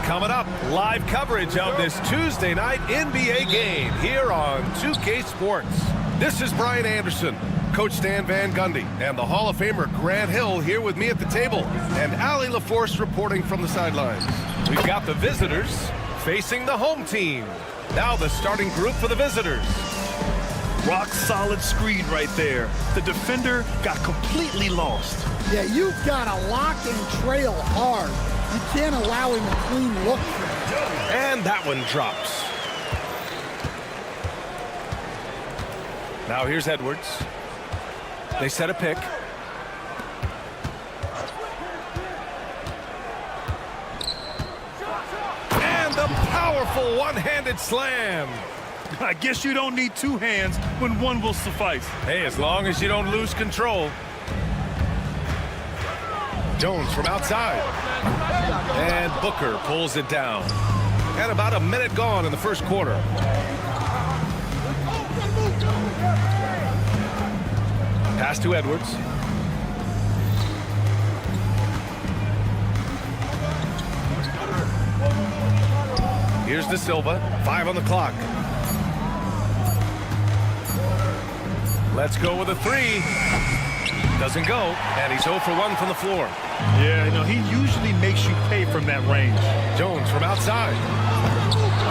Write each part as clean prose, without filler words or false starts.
Coming up, live coverage of this Tuesday night NBA game here on 2K Sports. This is Brian Anderson, Coach Stan Van Gundy, and the Hall of Famer Grant Hill here with me at the table, and Allie LaForce reporting from the sidelines. We've got the visitors facing the home team. Now the starting group for the visitors. Rock solid screen right there. The defender got completely lost. Yeah, you've got to lock and trail hard. You can't allow him a clean look. And that one drops. Now here's Edwards. They set a pick. And the powerful one-handed slam. I guess you don't need two hands when one will suffice. Hey, as long as you don't lose control. Jones from outside. And Booker pulls it down. And about a minute gone in the first quarter. Pass to Edwards. Here's De Silva. 5 on the clock. Let's go with a 3. Doesn't go, and he's 0 for 1 from the floor. Yeah, he usually makes you pay from that range. Jones from outside.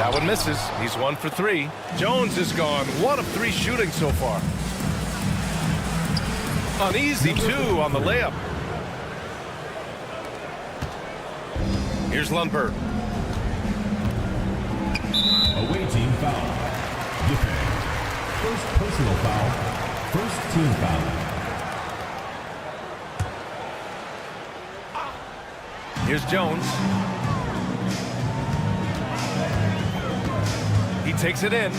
That one misses. He's 1 for 3. Jones is gone 1 of 3 shooting so far. An easy 2 on the layup. Here's Lundberg. Away team foul. Defense. First personal foul. First team foul. Here's Jones. He takes it in.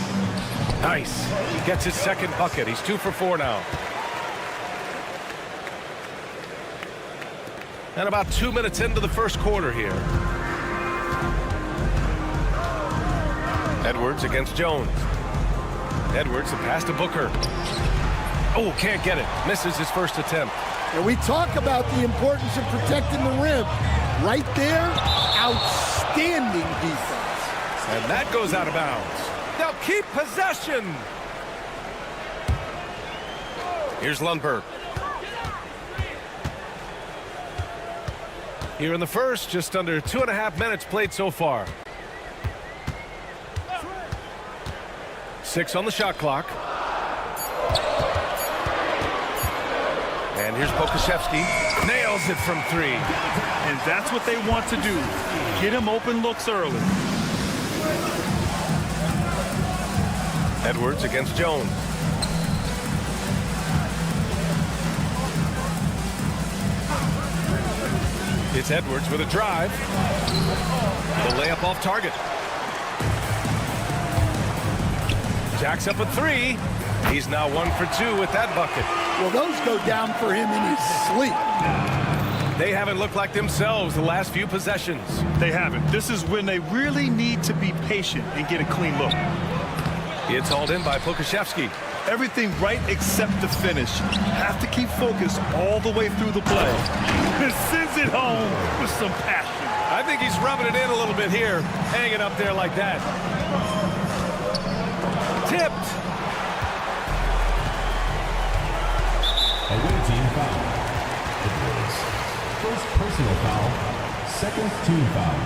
Nice. He gets his second bucket. He's 2 for 4 now. And about 2 minutes into the first quarter here. Edwards against Jones. Edwards, a pass to Booker. Oh, can't get it. Misses his first attempt. And we talk about the importance of protecting the rim. Right there, outstanding defense. And that goes out of bounds. They'll keep possession. Here's Lundberg. Here in the first, just under 2.5 minutes played so far. 6 on the shot clock. And here's Pokusevski. Nails it from 3. And that's what they want to do. Get him open looks early. Edwards against Jones. It's Edwards with a drive. The layup off target. Jacks up a 3. He's now 1 for 2 with that bucket. Well, those go down for him in his sleep. They haven't looked like themselves the last few possessions. They haven't. This is when they really need to be patient and get a clean look. It's hauled in by Pokusevski. Everything right except the finish. Have to keep focused all the way through the play. And sends it home with some passion. I think he's rubbing it in a little bit here, hanging up there like that. Tipped. Away team foul. Edwards. First personal foul. Second team foul.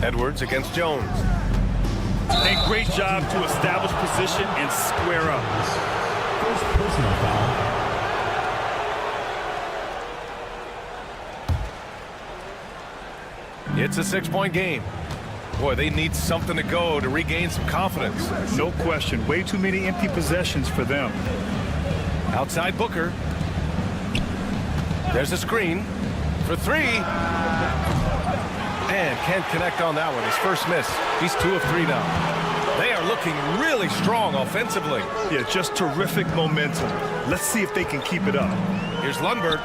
Edwards against Jones. A great job to establish position and square up. First personal foul. It's a 6-point game. Boy, they need something to go to regain some confidence. No question. Way too many empty possessions for them. Outside Booker. There's a screen for 3. And can't connect on that one. His first miss. He's 2 of 3 now. They are looking really strong offensively. Yeah, just terrific momentum. Let's see if they can keep it up. Here's Lundberg.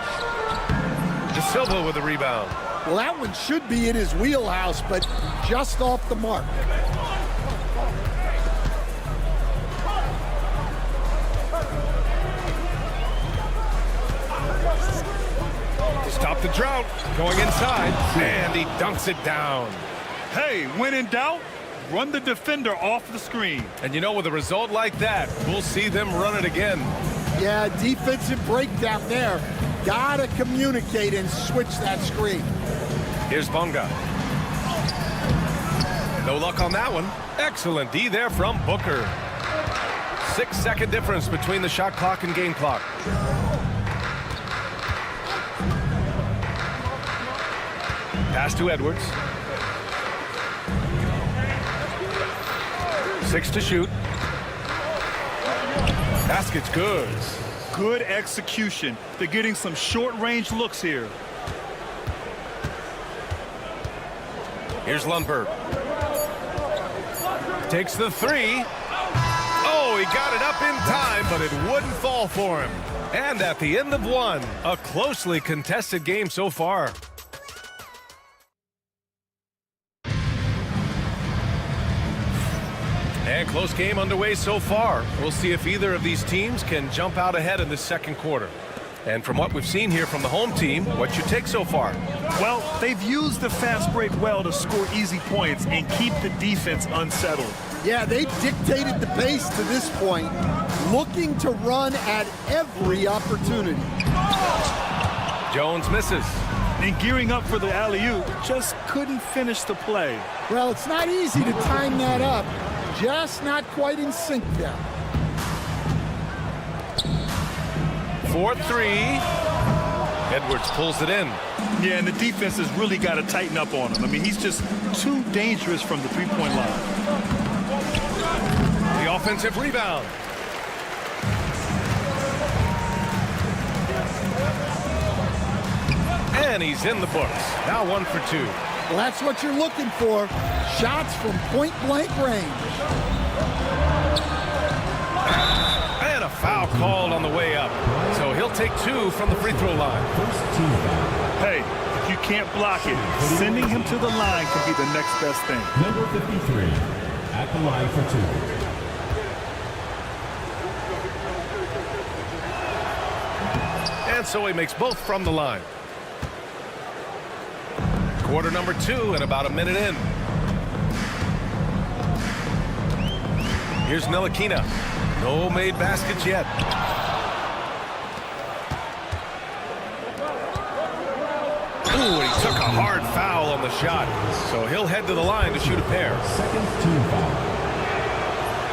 De Silva with a rebound. Well, that one should be in his wheelhouse, but just off the mark. drought. Going inside, and he dunks it down. Hey, when in doubt, run the defender off the screen. And you know, with a result like that, we'll see them run it again. Yeah, defensive breakdown there. Gotta communicate and switch that screen. Here's Bonga. No luck on that one. Excellent D there from Booker. 6-second difference between the shot clock and game clock. Pass to Edwards. 6 to shoot. Basket's good. Good execution. They're getting some short-range looks here. Here's Lundberg. Takes the 3. Oh, he got it up in time, but it wouldn't fall for him. And at the end of one, a closely contested game so far. And close game underway so far. We'll see if either of these teams can jump out ahead in the second quarter. And from what we've seen here from the home team, what's your take so far? Well, they've used the fast break well to score easy points and keep the defense unsettled. Yeah, they've dictated the pace to this point, looking to run at every opportunity. Jones misses. And gearing up for the alley-oop, just couldn't finish the play. Well, it's not easy to time that up. Just not quite in sync there. 4-3. Edwards pulls it in. Yeah, and the defense has really got to tighten up on him. I mean, he's just too dangerous from the three-point line. The offensive rebound. And he's in the books. Now 1 for 2. Well, that's what you're looking for. Shots from point-blank range. And a foul called on the way up. So he'll take 2 from the free throw line. Hey, if you can't block it, sending him to the line can be the next best thing. Number 53 at the line for 2. And so he makes both from the line. Quarter number 2 and about a minute in. Here's Ntilikina. No made baskets yet. Ooh, and he took a hard foul on the shot. So he'll head to the line to shoot a pair. Second team foul.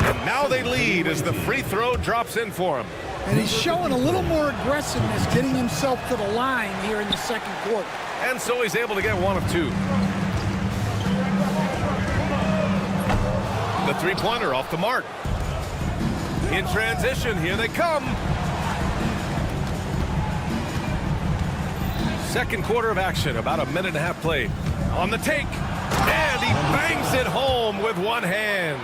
And now they lead as the free throw drops in for him. And he's showing a little more aggressiveness, getting himself to the line here in the second quarter. And so he's able to get 1 of 2. The three-pointer off the mark. In transition, here they come. Second quarter of action, about a minute and a half played. On the take, and he bangs it home with one hand.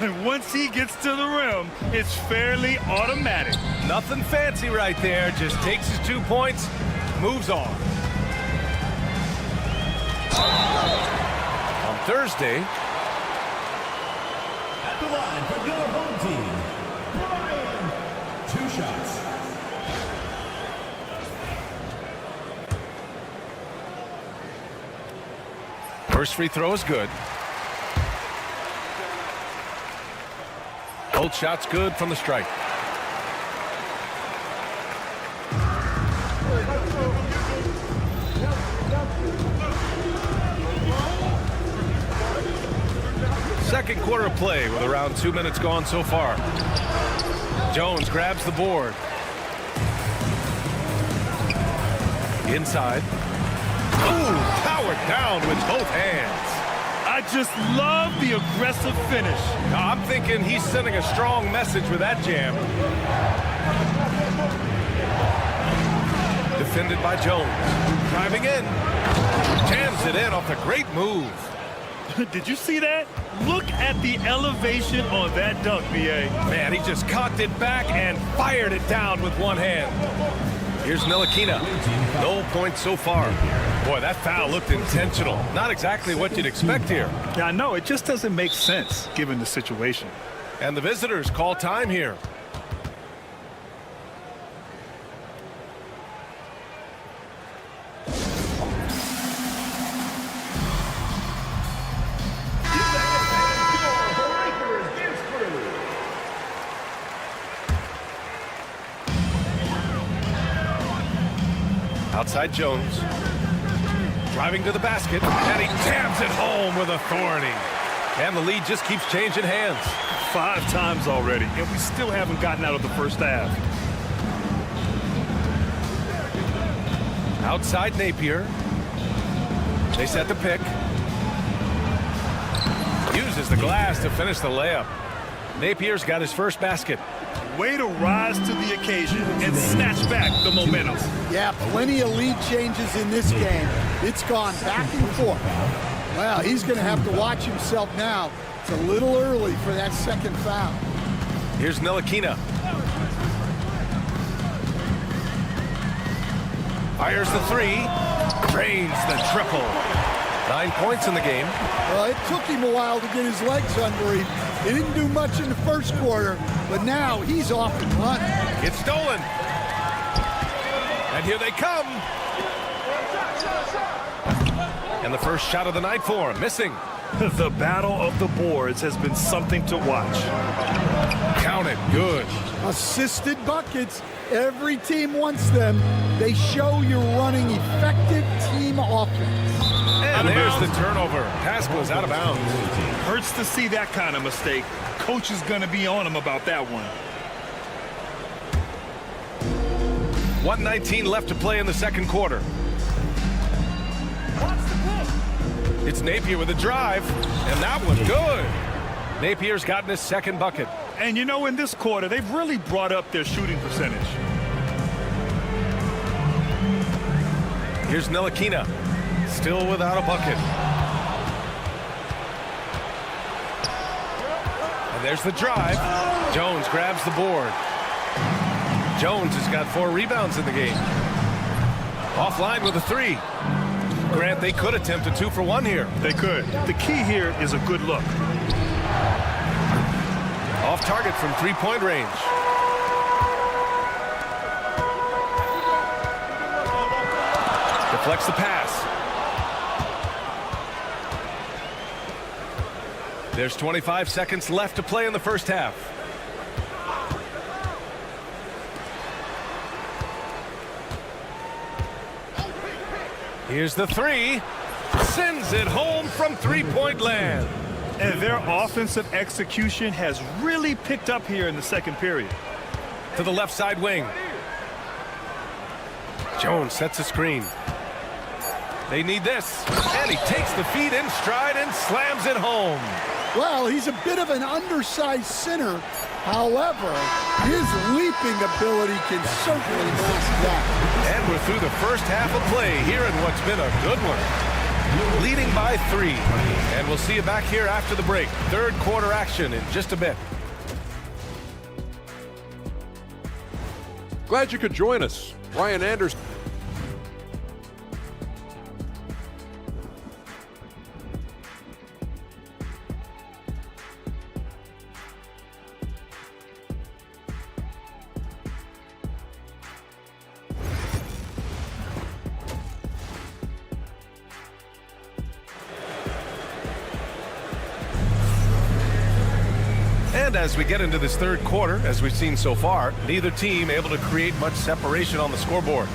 And once he gets to the rim, it's fairly automatic. Nothing fancy right there, just takes his 2 points, moves on. On Thursday, At the line for your home team, Bayern. 2 shots. first free throw is good. Both shots good from the strike. Second quarter of play with around 2 minutes gone so far. Jones grabs the board. Inside. Ooh, powered down with both hands. I just love the aggressive finish. I'm thinking he's sending a strong message with that jam. Defended by Jones. Driving in. Jams it in off a great move. Did you see that? Look at the elevation on that dunk, B.A. Man, he just cocked it back and fired it down with one hand. Here's Ntilikina. No points so far. Boy, that foul looked intentional. Not exactly what you'd expect here. Yeah, I know. It just doesn't make sense given the situation. And the visitors call time here. Outside Jones. Driving to the basket, and he jams it home with authority. And the lead just keeps changing hands. 5 times already, and we still haven't gotten out of the first half. Outside Napier. They set the pick. Uses the glass to finish the layup. Napier's got his first basket. Way to rise to the occasion and snatch back the momentum. Yeah, plenty of lead changes in this game. It's gone back and forth. Well, he's going to have to watch himself now. It's a little early for that second foul. Here's Ntilikina. Fires the 3. Drains the triple. 9 points in the game. Well, it took him a while to get his legs under him. He didn't do much in the first quarter, but now he's off and running. It's stolen. And here they come. And the first shot of the night for him, missing. The battle of the boards has been something to watch. Count it, good. Assisted buckets. Every team wants them. They show you're running effective team offense. And there's the turnover. Pass goes out of bounds. Hurts to see that kind of mistake. Coach is going to be on him about that one. 1:19 left to play in the second quarter. It's Napier with a drive, and that one good. Napier's gotten his second bucket. And you know, in this quarter, they've really brought up their shooting percentage. Here's Ntilikina, still without a bucket. And there's the drive. Jones grabs the board. Jones has got 4 rebounds in the game. Offline with a 3. Grant, they could attempt a 2 for 1 here. They could. The key here is a good look. Off target from 3-point range. Deflects the pass. There's 25 seconds left to play in the first half. Here's the 3. Sends it home from 3-point land. And their offensive execution has really picked up here in the second period. To the left side wing. Jones sets a screen. They need this. And he takes the feed in stride and slams it home. Well, he's a bit of an undersized center. However, his leaping ability can certainly mask that. And we're through the first half of play here in what's been a good one. Leading by 3. And we'll see you back here after the break. Third quarter action in just a bit. Glad you could join us. Brian Anderson. And as we get into this third quarter, as we've seen so far, neither team able to create much separation on the scoreboard.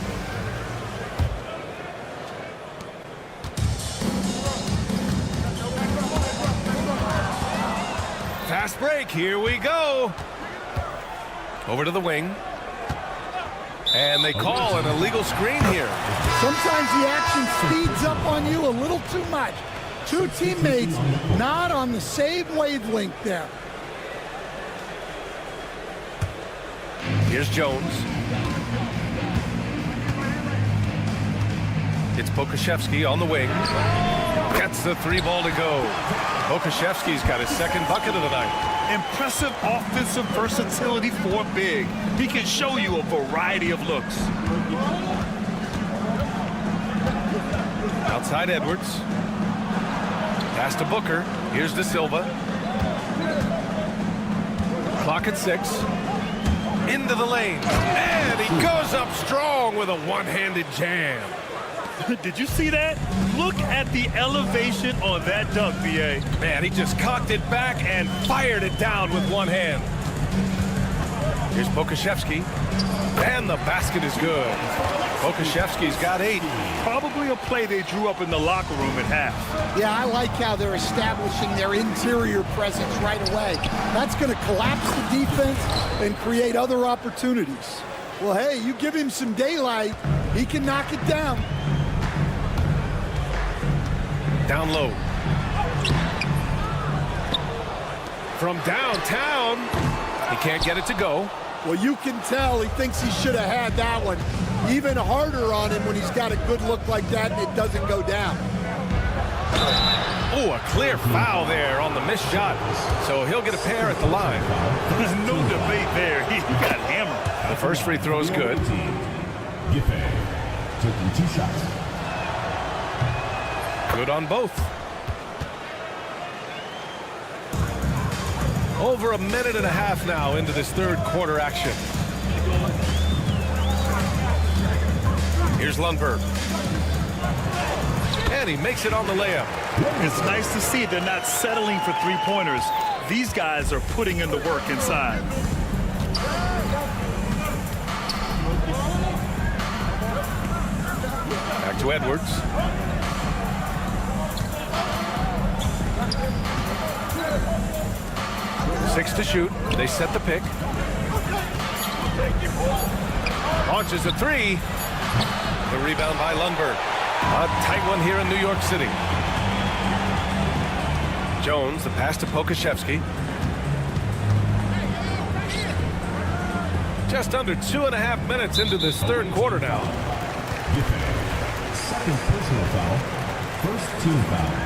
Fast break, here we go. Over to the wing. And they call an illegal screen here. Sometimes the action speeds up on you a little too much. 2 teammates not on the same wavelength there. Here's Jones. It's Pokuševski on the wing. Gets the 3 ball to go. Pokuševski's got his second bucket of the night. Impressive offensive versatility for big. He can show you a variety of looks. Outside Edwards. Pass to Booker. Here's De Silva. Clock at 6. Into the lane. And he goes up strong with a one-handed jam. Did you see that? Look at the elevation on that dunk, B.A. Man, he just cocked it back and fired it down with one hand. Here's Pokashevsky. And the basket is good. Pokashevsky's got 8. Probably a play they drew up in the locker room at half. Yeah, I like how they're establishing their interior presence right away. That's going to collapse the defense and create other opportunities. Well, hey, you give him some daylight, he can knock it down. Down low. From downtown, he can't get it to go. Well, you can tell he thinks he should have had that one. Even harder on him when he's got a good look like that and it doesn't go down. Oh, a clear foul there on the missed shot. So he'll get a pair at the line. There's no debate there. He got hammered. The first free throw is good. Giffey taking 2 shots. Good on both. Over a minute and a half now into this third quarter action. Here's Lundberg. And he makes it on the layup. It's nice to see they're not settling for three-pointers. These guys are putting in the work inside. Back to Edwards. Six to shoot. They set the pick. Launches a 3. The rebound by Lundberg. A tight one here in New York City. Jones, the pass to Pokashevsky. Just under 2.5 minutes into this third quarter now. Giffey, second personal foul, first team foul.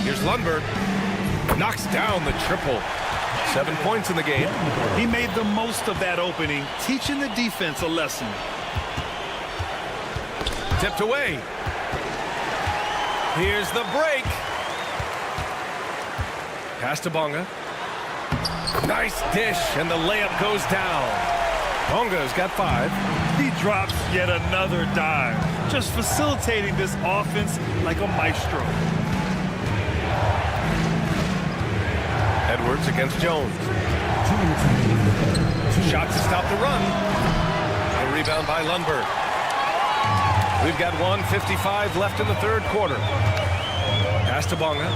Here's Lundberg. Knocks down the triple. 7 points in the game. He made the most of that opening, teaching the defense a lesson. Tipped away. Here's the break. Pass to Bonga. Nice dish, and the layup goes down. Bonga's got 5. He drops yet another dime, just facilitating this offense like a maestro. Edwards against Jones. 2 minutes remaining in the third. Shot to stop the run. A rebound by Lundberg. We've got 1:55 left in the third quarter. Pass to Bonga.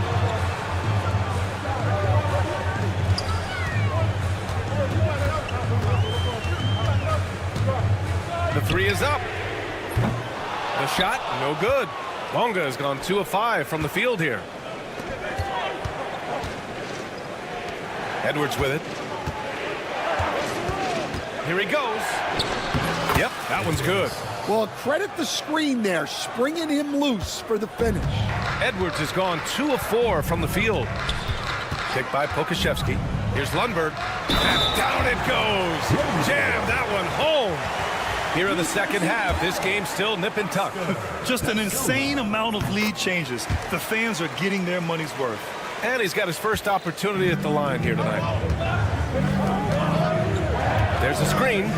The 3 is up. The shot, no good. Bonga has gone 2 of 5 from the field here. Edwards with it. Here he goes. Yep, that one's good. Well, credit the screen there, springing him loose for the finish. Edwards has gone 2 of 4 from the field. Kicked by Pokashevsky. Here's Lundberg. And down it goes. Jam that one home. Here in the second half, this game's still nip and tuck. Just an insane amount of lead changes. The fans are getting their money's worth. And he's got his first opportunity at the line here tonight. There's a screen.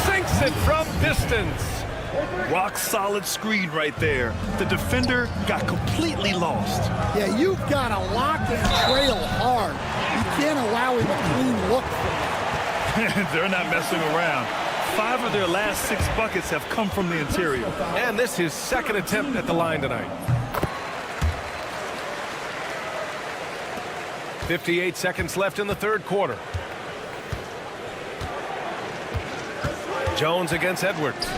Sinks it from distance. Rock solid screen right there. The defender got completely lost. Yeah, you've got to lock and trail hard. You can't allow him a clean look from that. They're not messing around. 5 of their last 6 buckets have come from the interior. And this is his second attempt at the line tonight. 58 seconds left in the third quarter. Jones against Edwards.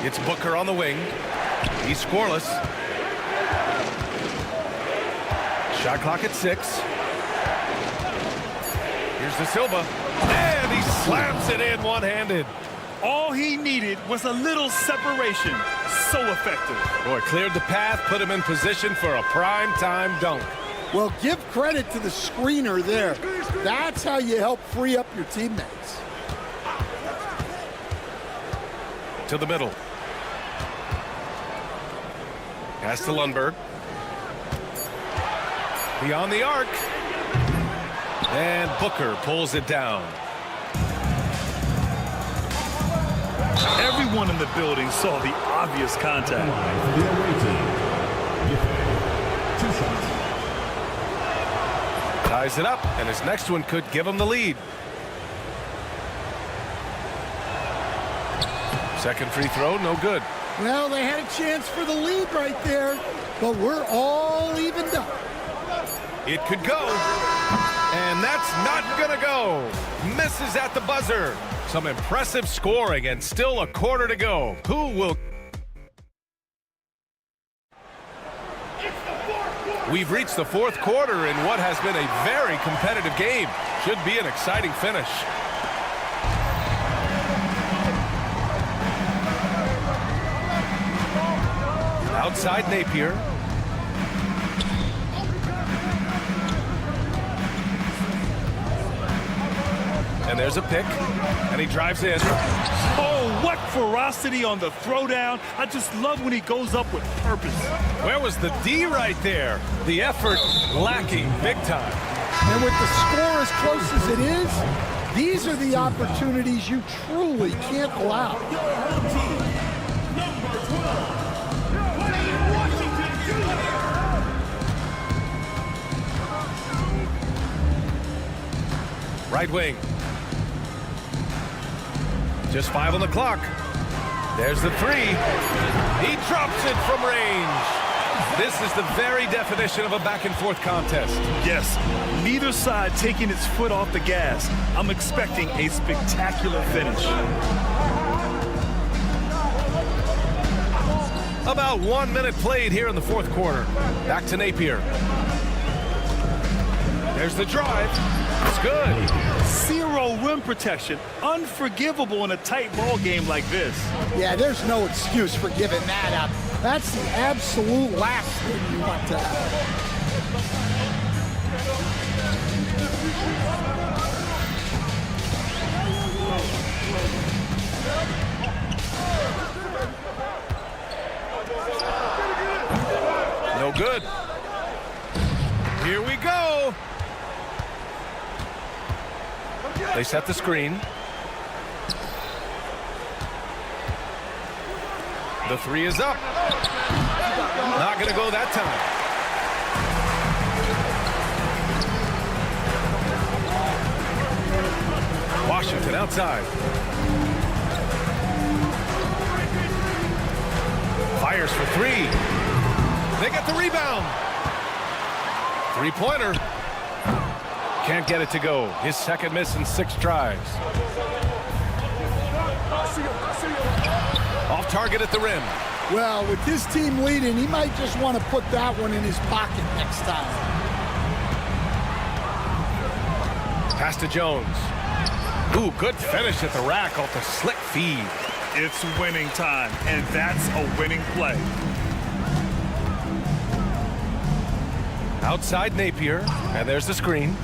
It's Booker on the wing. He's scoreless. Shot clock at 6. Here's De Silva. And he slams it in one-handed. All he needed was a little separation. So effective. Boy, cleared the path, put him in position for a prime-time dunk. Well, give credit to the screener there. That's how you help free up your teammates. To the middle. Pass to Lundberg. Beyond the arc. And Booker pulls it down. Everyone in the building saw the obvious contact. For the away team, Giffey 2 shots. Ties it up, and his next one could give him the lead. Second free throw, no good. Well, they had a chance for the lead right there, but we're all evened up. It could go, and that's not gonna go. Misses at the buzzer. Some impressive scoring, and still a quarter to go. Who will... We've reached the fourth quarter in what has been a very competitive game. Should be an exciting finish. Outside Napier. And there's a pick, and he drives in. Oh, what ferocity on the throwdown. I just love when he goes up with purpose. Where was the D right there? The effort lacking big time. And with the score as close as it is, these are the opportunities you truly can't allow. Right wing. Just 5 on the clock. There's the 3. He drops it from range. This is the very definition of a back-and-forth contest. Yes, neither side taking its foot off the gas. I'm expecting a spectacular finish. About 1 minute played here in the fourth quarter. Back to Napier. There's the drive. It's good. 0 rim protection. Unforgivable in a tight ball game like this. Yeah, there's no excuse for giving that up. That's the absolute last thing you want to have. No good. Here we go. They set the screen. The 3 is up. Not going to go that time. Washington outside. Fires for 3. They get the rebound. 3-pointer. Can't get it to go. His second miss in 6 tries. Off target at the rim. Well, with his team leading, he might just want to put that one in his pocket next time. Pass to Jones. Ooh, good finish at the rack off the slick feed. It's winning time, and that's a winning play. Outside Napier, and there's the screen.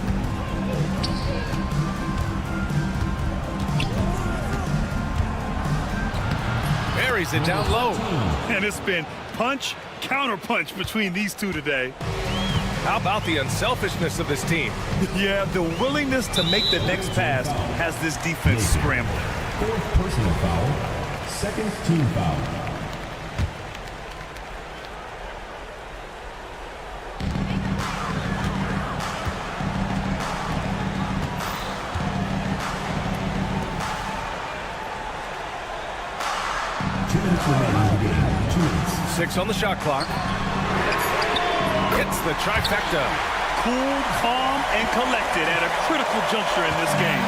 Buries it down low. And it's been punch, counter-punch between these two today. How about the unselfishness of this team? Yeah, the willingness to make the next pass has this defense scrambled. 4th personal foul. 2nd team foul. Remaining in the game. 2 minutes. 6 on the shot clock. Hits the trifecta. Cool, calm, and collected at a critical juncture in this game.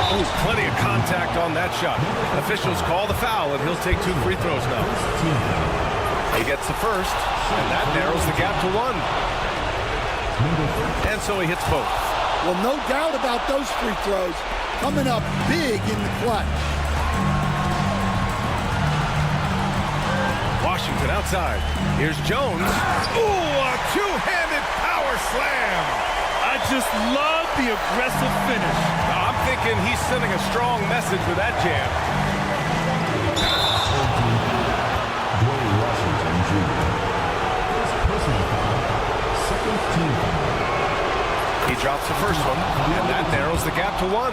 Oh, plenty of contact on that shot. Officials call the foul, and he'll take 2 free throws now. He gets the first, and that narrows the gap to 1. And so he hits both. Well, no doubt about those free throws coming up big in the clutch. Washington outside. Here's Jones. Ooh, a 2-handed power slam. I just love the aggressive finish. Now, I'm thinking he's sending a strong message with that jam. Washington Jr. 1st personal foul. 2nd team foul. He drops the first one, and that narrows the gap to 1.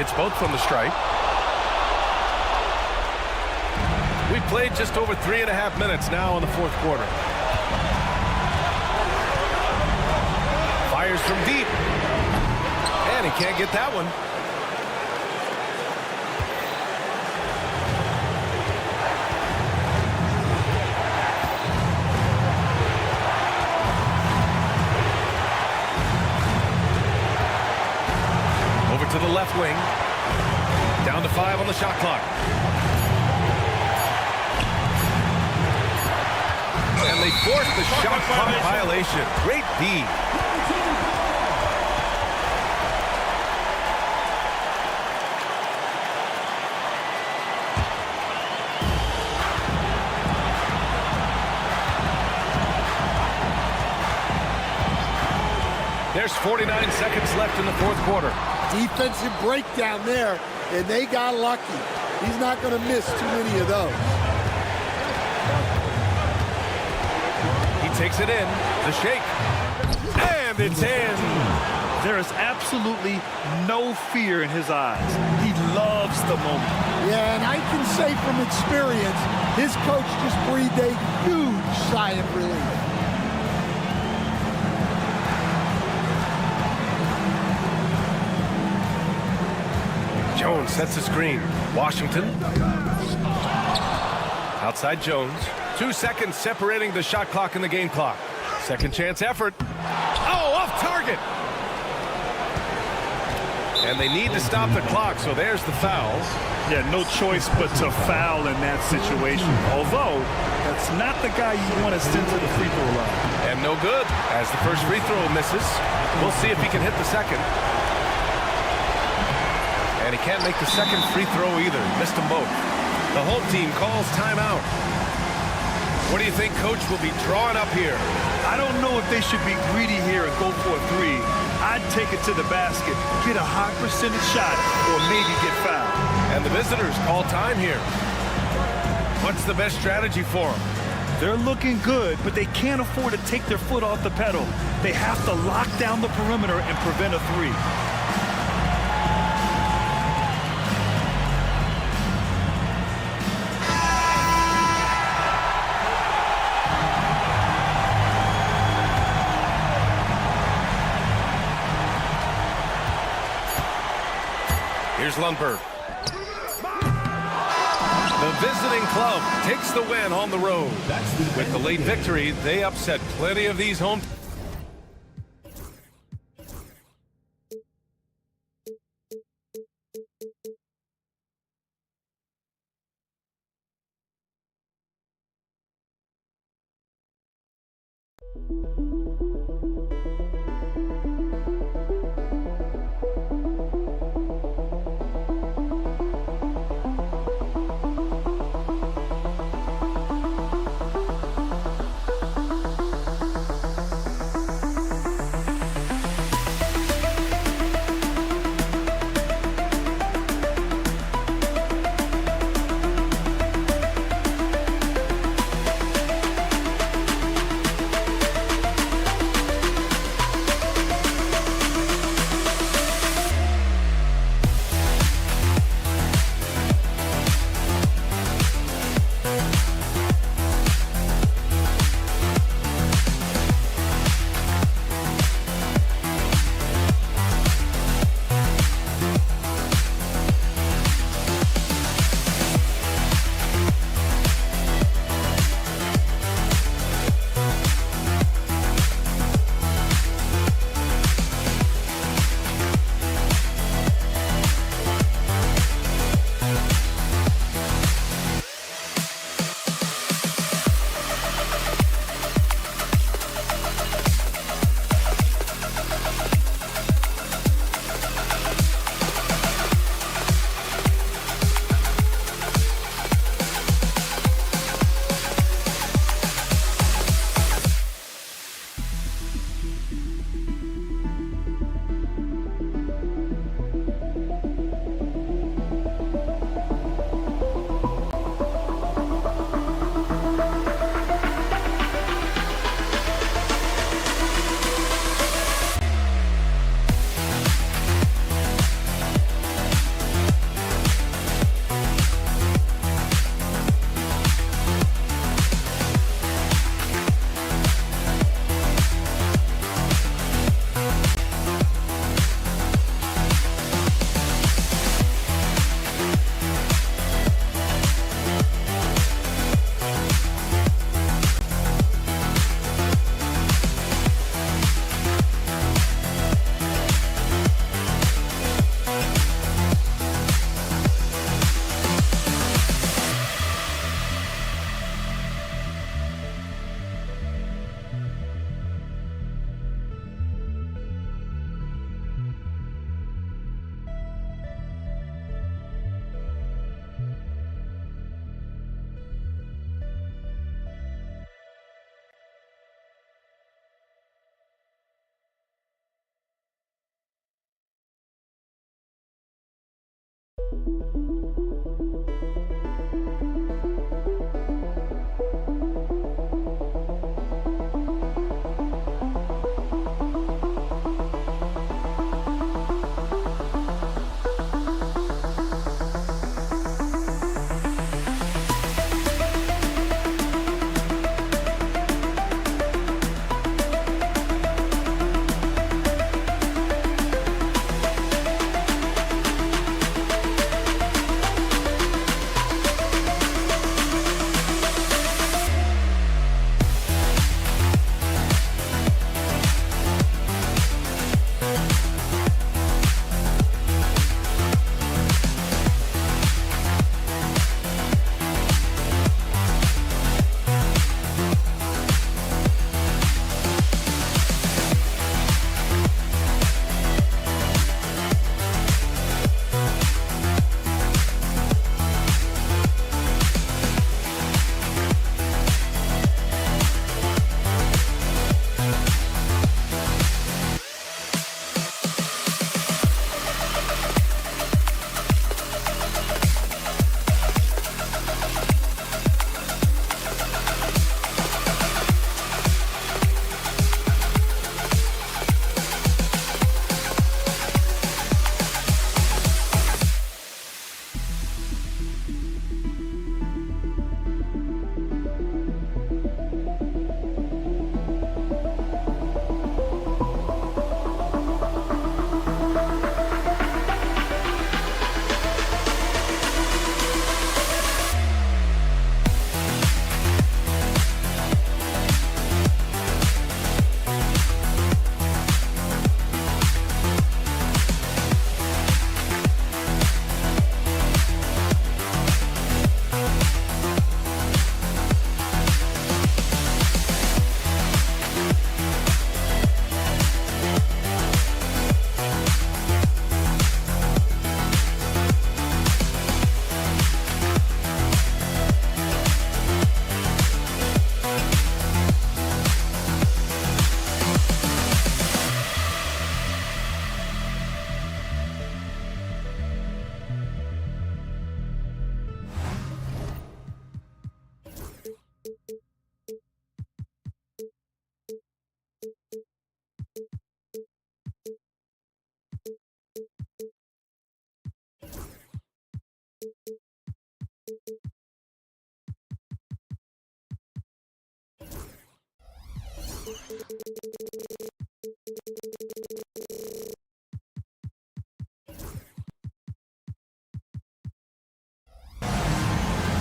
It's both from the stripe. We played just over 3.5 minutes now in the fourth quarter. Fires from deep. And he can't get that one. Over to the left wing. Down to 5 on the shot clock. And they force the shot clock violation. Great D. There's 49 seconds left in the fourth quarter. Defensive breakdown there, and they got lucky. He's not going to miss too many of those. He takes it in, the shake, and it's in. There is absolutely no fear in his eyes. He loves the moment. Yeah, and I can say from experience, his coach just breathed a huge sigh of relief. Jones sets the screen. Washington. Outside Jones. 2 seconds separating the shot clock and the game clock. Second chance effort. Oh, off target. And they need to stop the clock, so there's the foul. Yeah, no choice but to foul in that situation. Although, that's not the guy you want to send to the free throw line. And no good, as the first free throw misses. We'll see if he can hit the second. And he can't make the second free throw either. Missed them both. The home team calls timeout. What do you think Coach will be drawing up here? I don't know if they should be greedy here and go for a 3. I'd take it to the basket, get a high percentage shot, or maybe get fouled. And the visitors call time here. What's the best strategy for them? They're looking good, but they can't afford to take their foot off the pedal. They have to lock down the perimeter and prevent a 3. Here's Lundberg. The visiting club takes the win on the road. With the late victory, they upset plenty of these home.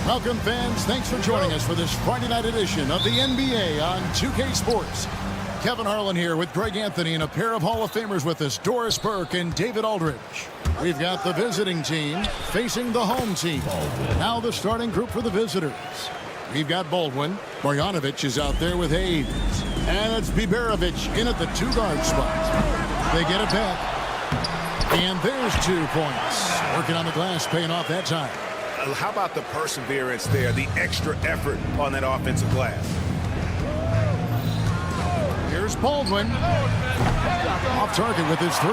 Welcome, fans. Thanks for joining us for this Friday night edition of the NBA on 2K Sports. Kevin Harlan here with Greg Anthony and a pair of Hall of Famers with us, Doris Burke and David Aldridge. We've got the visiting team facing the home team. Now the starting group for the visitors. We've got Baldwin. Marjanovic is out there with Hayes. And it's Biberovic in at the two-guard spot. They get it back. And there's 2 points. Working on the glass, paying off that time. How about the perseverance there, the extra effort on that offensive glass? Here's Baldwin. Off target with his 3.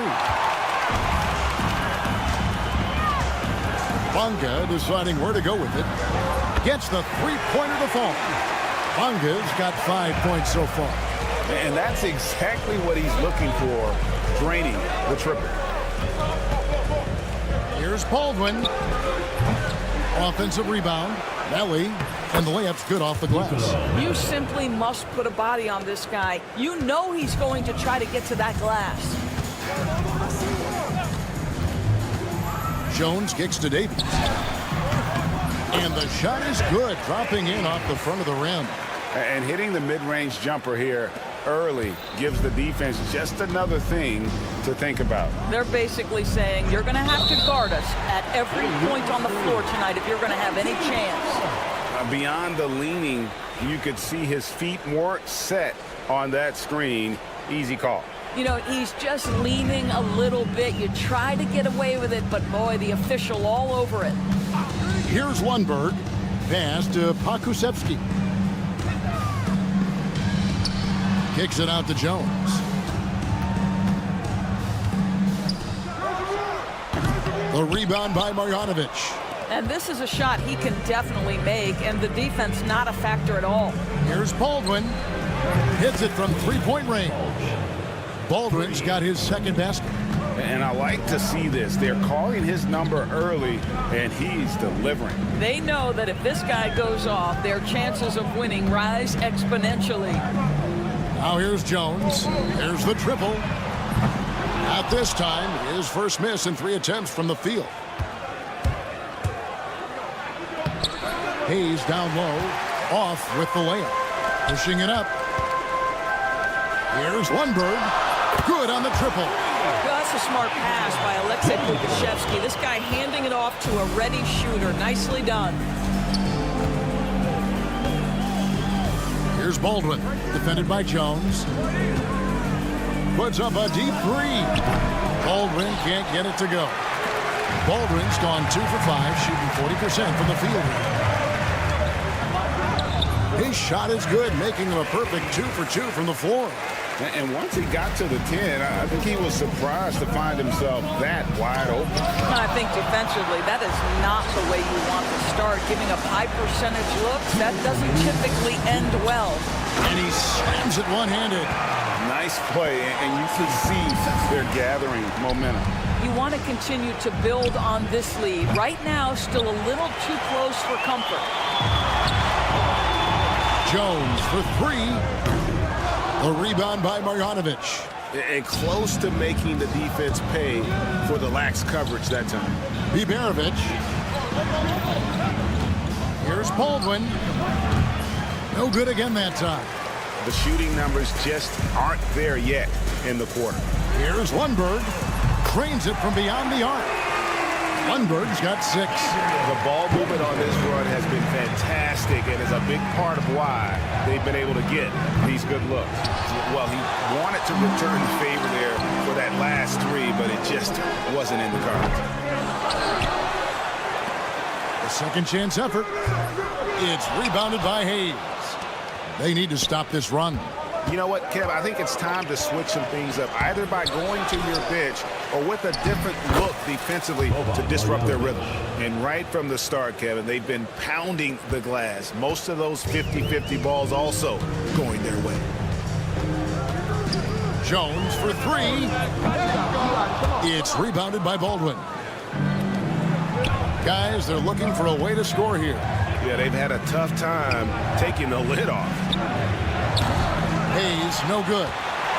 Bonga deciding where to go with it. Gets the three-pointer to fall. Bonga's got 5 points so far. And that's exactly what he's looking for, draining the triple. Here's Baldwin. Offensive rebound. Belly. And the layup's good off the glass. You simply must put a body on this guy. You know he's going to try to get to that glass. Jones kicks to Davies. And the shot is good, dropping in off the front of the rim. And hitting the mid-range jumper here early gives the defense just another thing to think about. They're basically saying you're going to have to guard us at every point on the floor tonight if you're going to have any chance. Beyond the leaning, you could see his feet more set on that screen. Easy call. You know, he's just leaning a little bit. You try to get away with it, but boy, the official all over it. Here's Lundberg. Pass to Pakusevsky. Kicks it out to Jones. The rebound by Marjanovic. And this is a shot he can definitely make, and the defense not a factor at all. Here's Baldwin. Hits it from three-point range. Baldwin's got his second basket. And I like to see this. They're calling his number early, and he's delivering. They know that if this guy goes off, their chances of winning rise exponentially. Now here's Jones. Here's the triple. At this time, his first miss in 3 attempts from the field. Hayes down low, off with the layup. Pushing it up. Here's Lundberg. Good on the triple. That's a smart pass by Alexei Pokusevsky. This guy handing it off to a ready shooter. Nicely done. Here's Baldwin, defended by Jones. Puts up a deep 3. Baldwin can't get it to go. Baldwin's gone 2 for 5, shooting 40% from the field. His shot is good, making him a perfect 2 for 2 from the floor. And once he got to the 10, I think he was surprised to find himself that wide open. I think defensively, that is not the way you want to start. Giving up high percentage looks, that doesn't typically end well. And he slams it one-handed. Nice play, and you can see they're gathering momentum. You want to continue to build on this lead. Right now, still a little too close for comfort. Jones for 3. The rebound by Marjanovic. And close to making the defense pay for the lax coverage that time. Biberovic. Here's Baldwin. No good again that time. The shooting numbers just aren't there yet in the quarter. Here's Lundberg. Cranes it from beyond the arc. Lundberg's got 6. The ball movement on this run has been fantastic and is a big part of why they've been able to get these good looks. Well, he wanted to return the favor there for that last 3, but it just wasn't in the cards. A second chance effort. It's rebounded by Hayes. They need to stop this run. You know what, Kev? I think it's time to switch some things up, either by going to your bench or with a different look defensively to disrupt their rhythm. And right from the start, Kevin, they've been pounding the glass. Most of those 50-50 balls also going their way. Jones for 3. It's rebounded by Baldwin. Guys, they're looking for a way to score here. Yeah, they've had a tough time taking the lid off. Hayes, no good.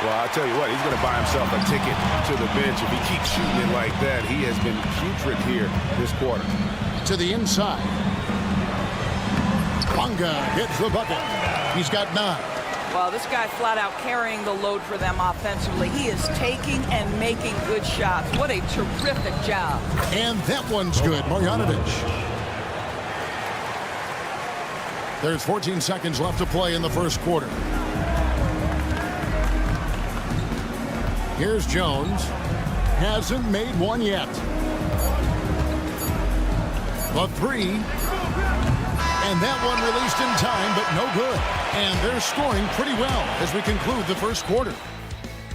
Well, I'll tell you what, he's going to buy himself a ticket to the bench if he keeps shooting it like that. He has been putrid here this quarter. To the inside. Bonga hits the bucket. He's got 9. Well, this guy flat out carrying the load for them offensively. He is taking and making good shots. What a terrific job. And that one's good. Marjanovic. There's 14 seconds left to play in the first quarter. Here's Jones. Hasn't made one yet. A 3. And that one released in time, but no good. And they're scoring pretty well as we conclude the first quarter.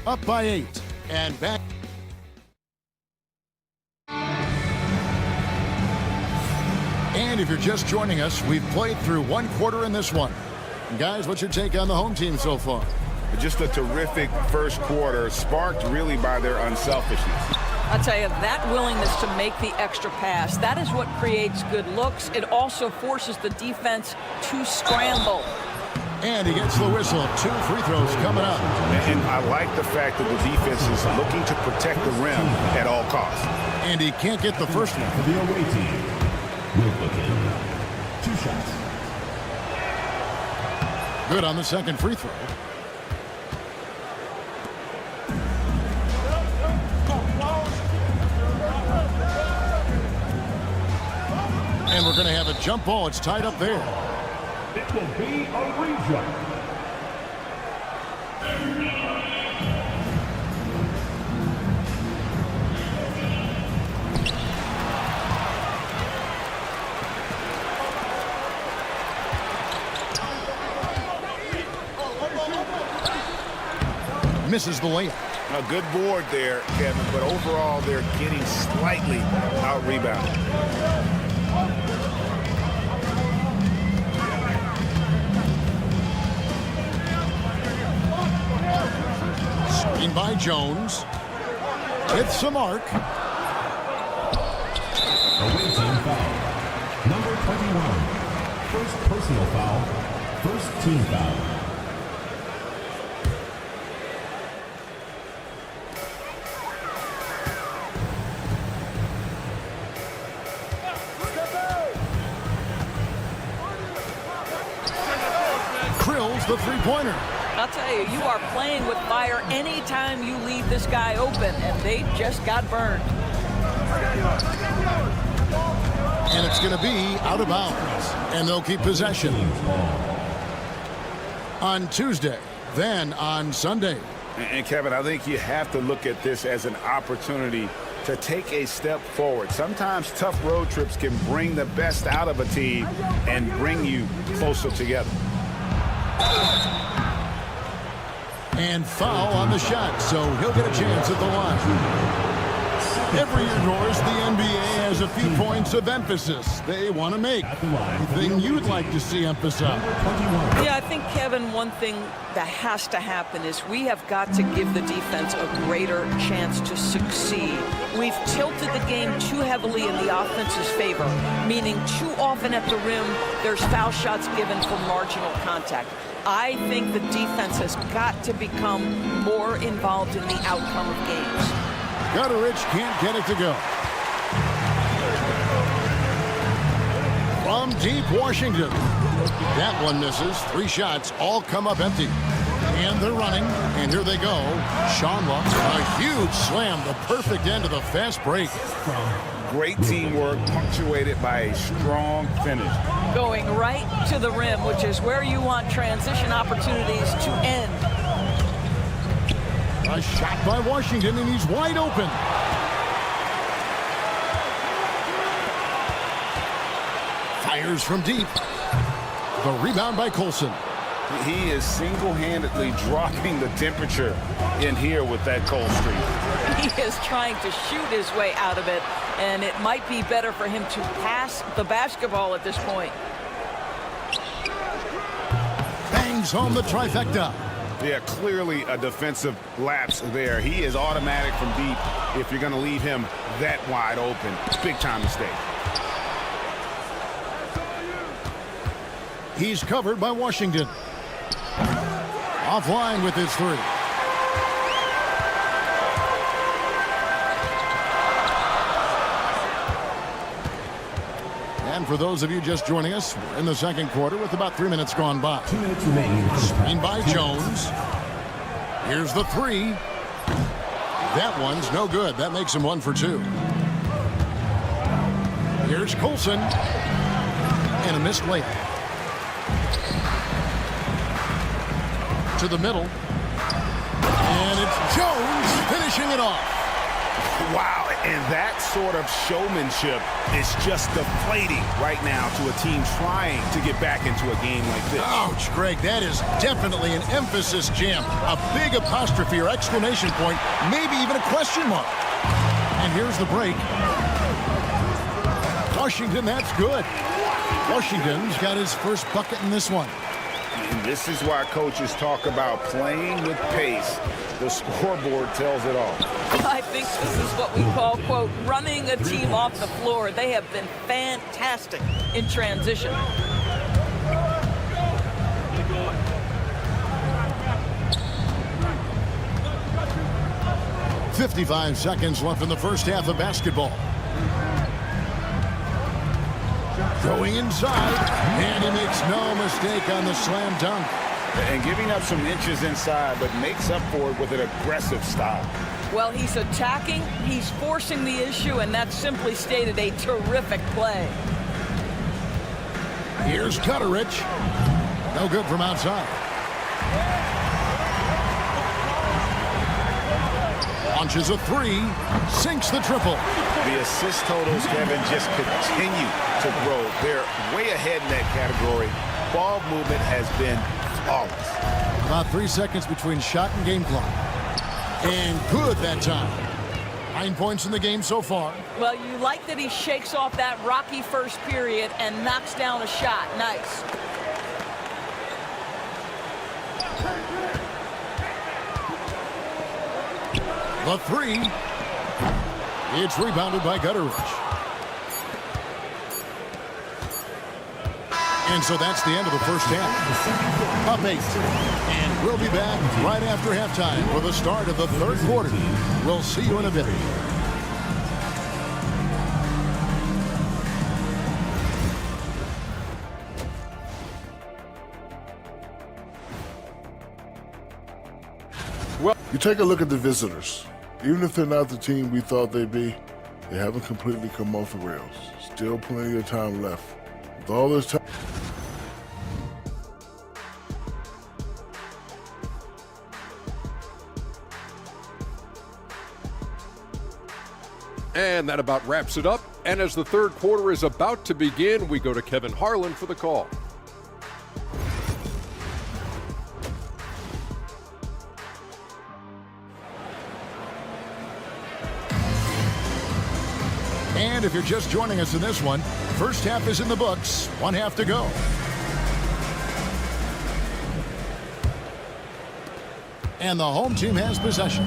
Up by 8. And back. And if you're just joining us, we've played through one quarter in this one. Guys, what's your take on the home team so far? Just a terrific first quarter, sparked really by their unselfishness. I tell you, that willingness to make the extra pass, that is what creates good looks. It also forces the defense to scramble. And he gets the whistle. 2 free throws coming up. And I like the fact that the defense is looking to protect the rim at all costs. And he can't get the first one. For the away team, we're looking 2 shots. Good on the second free throw. And we're going to have a jump ball. It's tied up there. It will be a rejump. Misses the layup. A good board there, Kevin, but overall they're getting slightly out-rebounded. Screen by Jones. Hits the mark. Away team foul. Number 21. First personal foul. First team foul. The three-pointer. I'll tell you, you are playing with fire anytime you leave this guy open, and they just got burned. And it's going to be out of bounds, and they'll keep possession. On Tuesday, then on Sunday. And Kevin, I think you have to look at this as an opportunity to take a step forward. Sometimes tough road trips can bring the best out of a team and bring you closer together. And foul on the shot, so he'll get a chance at the line. Every year, Doris, the NBA has a few points of emphasis they want to make. Anything you'd like to see emphasized? Yeah, I think, Kevin, one thing that has to happen is we have got to give the defense a greater chance to succeed. We've tilted the game too heavily in the offense's favor, meaning too often at the rim, there's foul shots given for marginal contact. I think the defense has got to become more involved in the outcome of games. Gutterich can't get it to go. From deep Washington. That one misses. 3 shots all come up empty. And they're running. And here they go. Shanla, a huge slam. The perfect end of the fast break. Great teamwork punctuated by a strong finish. Going right to the rim, which is where you want transition opportunities to end. A shot by Washington, and he's wide open. Fires from deep. The rebound by Colson. He is single-handedly dropping the temperature in here with that cold streak. He is trying to shoot his way out of it, and it might be better for him to pass the basketball at this point. Bangs home the trifecta. Yeah, clearly a defensive lapse there. He is automatic from deep if you're going to leave him that wide open. Big-time mistake. He's covered by Washington. Offline with his 3. And for those of you just joining us, we're in the second quarter with about 3 minutes gone by. 2 minutes remaining. Screen by Jones. Here's the three. That one's no good. That makes him 1 for 2. Here's Colson. And a missed layup. To the middle. And it's Jones finishing it off. Wow, and that sort of showmanship is just deflating right now to a team trying to get back into a game like this. Ouch, Greg, that is definitely an emphasis jam. A big apostrophe or exclamation point, maybe even a question mark. And here's the break. Washington, that's good. Washington's got his first bucket in this one. And this is why coaches talk about playing with pace. The scoreboard tells it all. I think this is what we call, quote, running a team off the floor. They have been fantastic in transition. .55 seconds left in the first half of basketball. Going inside, and he makes no mistake on the slam dunk. And giving up some inches inside, but makes up for it with an aggressive style. Well, he's attacking, he's forcing the issue, and that's simply stated a terrific play. Here's Cutterich. No good from outside. Launches a three, sinks the triple. The assist totals, Kevin, just continue to grow. They're way ahead in that category. Ball movement has been flawless. About 3 seconds between shot and game clock. And good that time. 9 points in the game so far. Well, you like that he shakes off that rocky first period and knocks down a shot. Nice. The three. It's rebounded by Gutterich. And so that's the end of the first half. Up 8. And we'll be back right after halftime for the start of the third quarter. We'll see you in a bit. You take a look at the visitors. Even if they're not the team we thought they'd be, they haven't completely come off the rails. Still plenty of time left. With all this time. And that about wraps it up. And as the third quarter is about to begin, we go to Kevin Harlan for the call. And if you're just joining us in this one, first half is in the books. 1 half to go. And the home team has possession.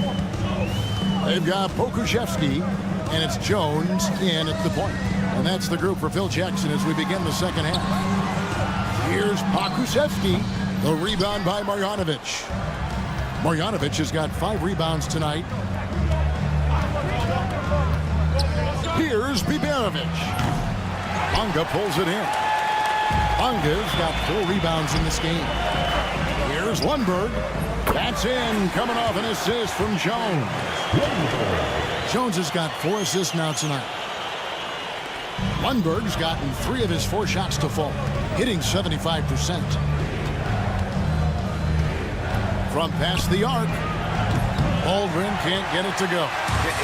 They've got Pokuševski, and it's Jones in at the point. And that's the group for Phil Jackson as we begin the second half. Here's Pokuševski, the rebound by Marjanovic. Marjanovic has got 5 rebounds tonight. Here's Biberovic. Bonga pulls it in. Bonga's got 4 rebounds in this game. Here's Lundberg. That's in, coming off an assist from Jones. Jones has got 4 assists now tonight. Lundberg's gotten 3 of his 4 shots to fall, hitting 75%. From past the arc, Aldrin can't get it to go.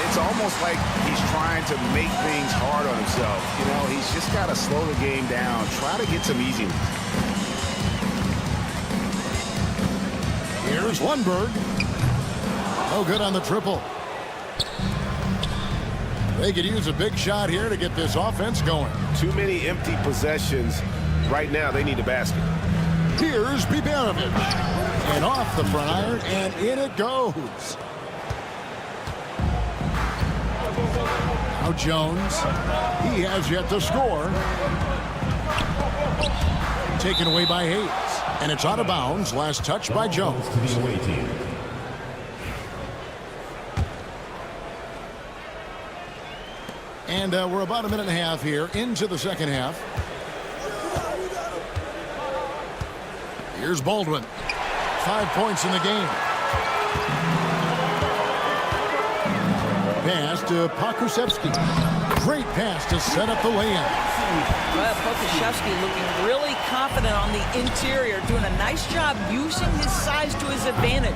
It's almost like he's trying to make things hard on himself. You know, he's just got to slow the game down, try to get some easy ones. Here's Lundberg. No good on the triple. They could use a big shot here to get this offense going. Too many empty possessions. Right now, they need a basket. Here's Biberovic. And off the front iron, and in it goes. Now Jones. He has yet to score. Taken away by Hayes. And it's out of bounds. Last touch by Jones. To the away team. And we're about a minute and a half here into the second half. Here's Baldwin. 5 points in the game. Pass to Pokusevski. Great pass to set up the lay-in. Well, Pokusevski looking really confident on the interior, doing a nice job using his size to his advantage.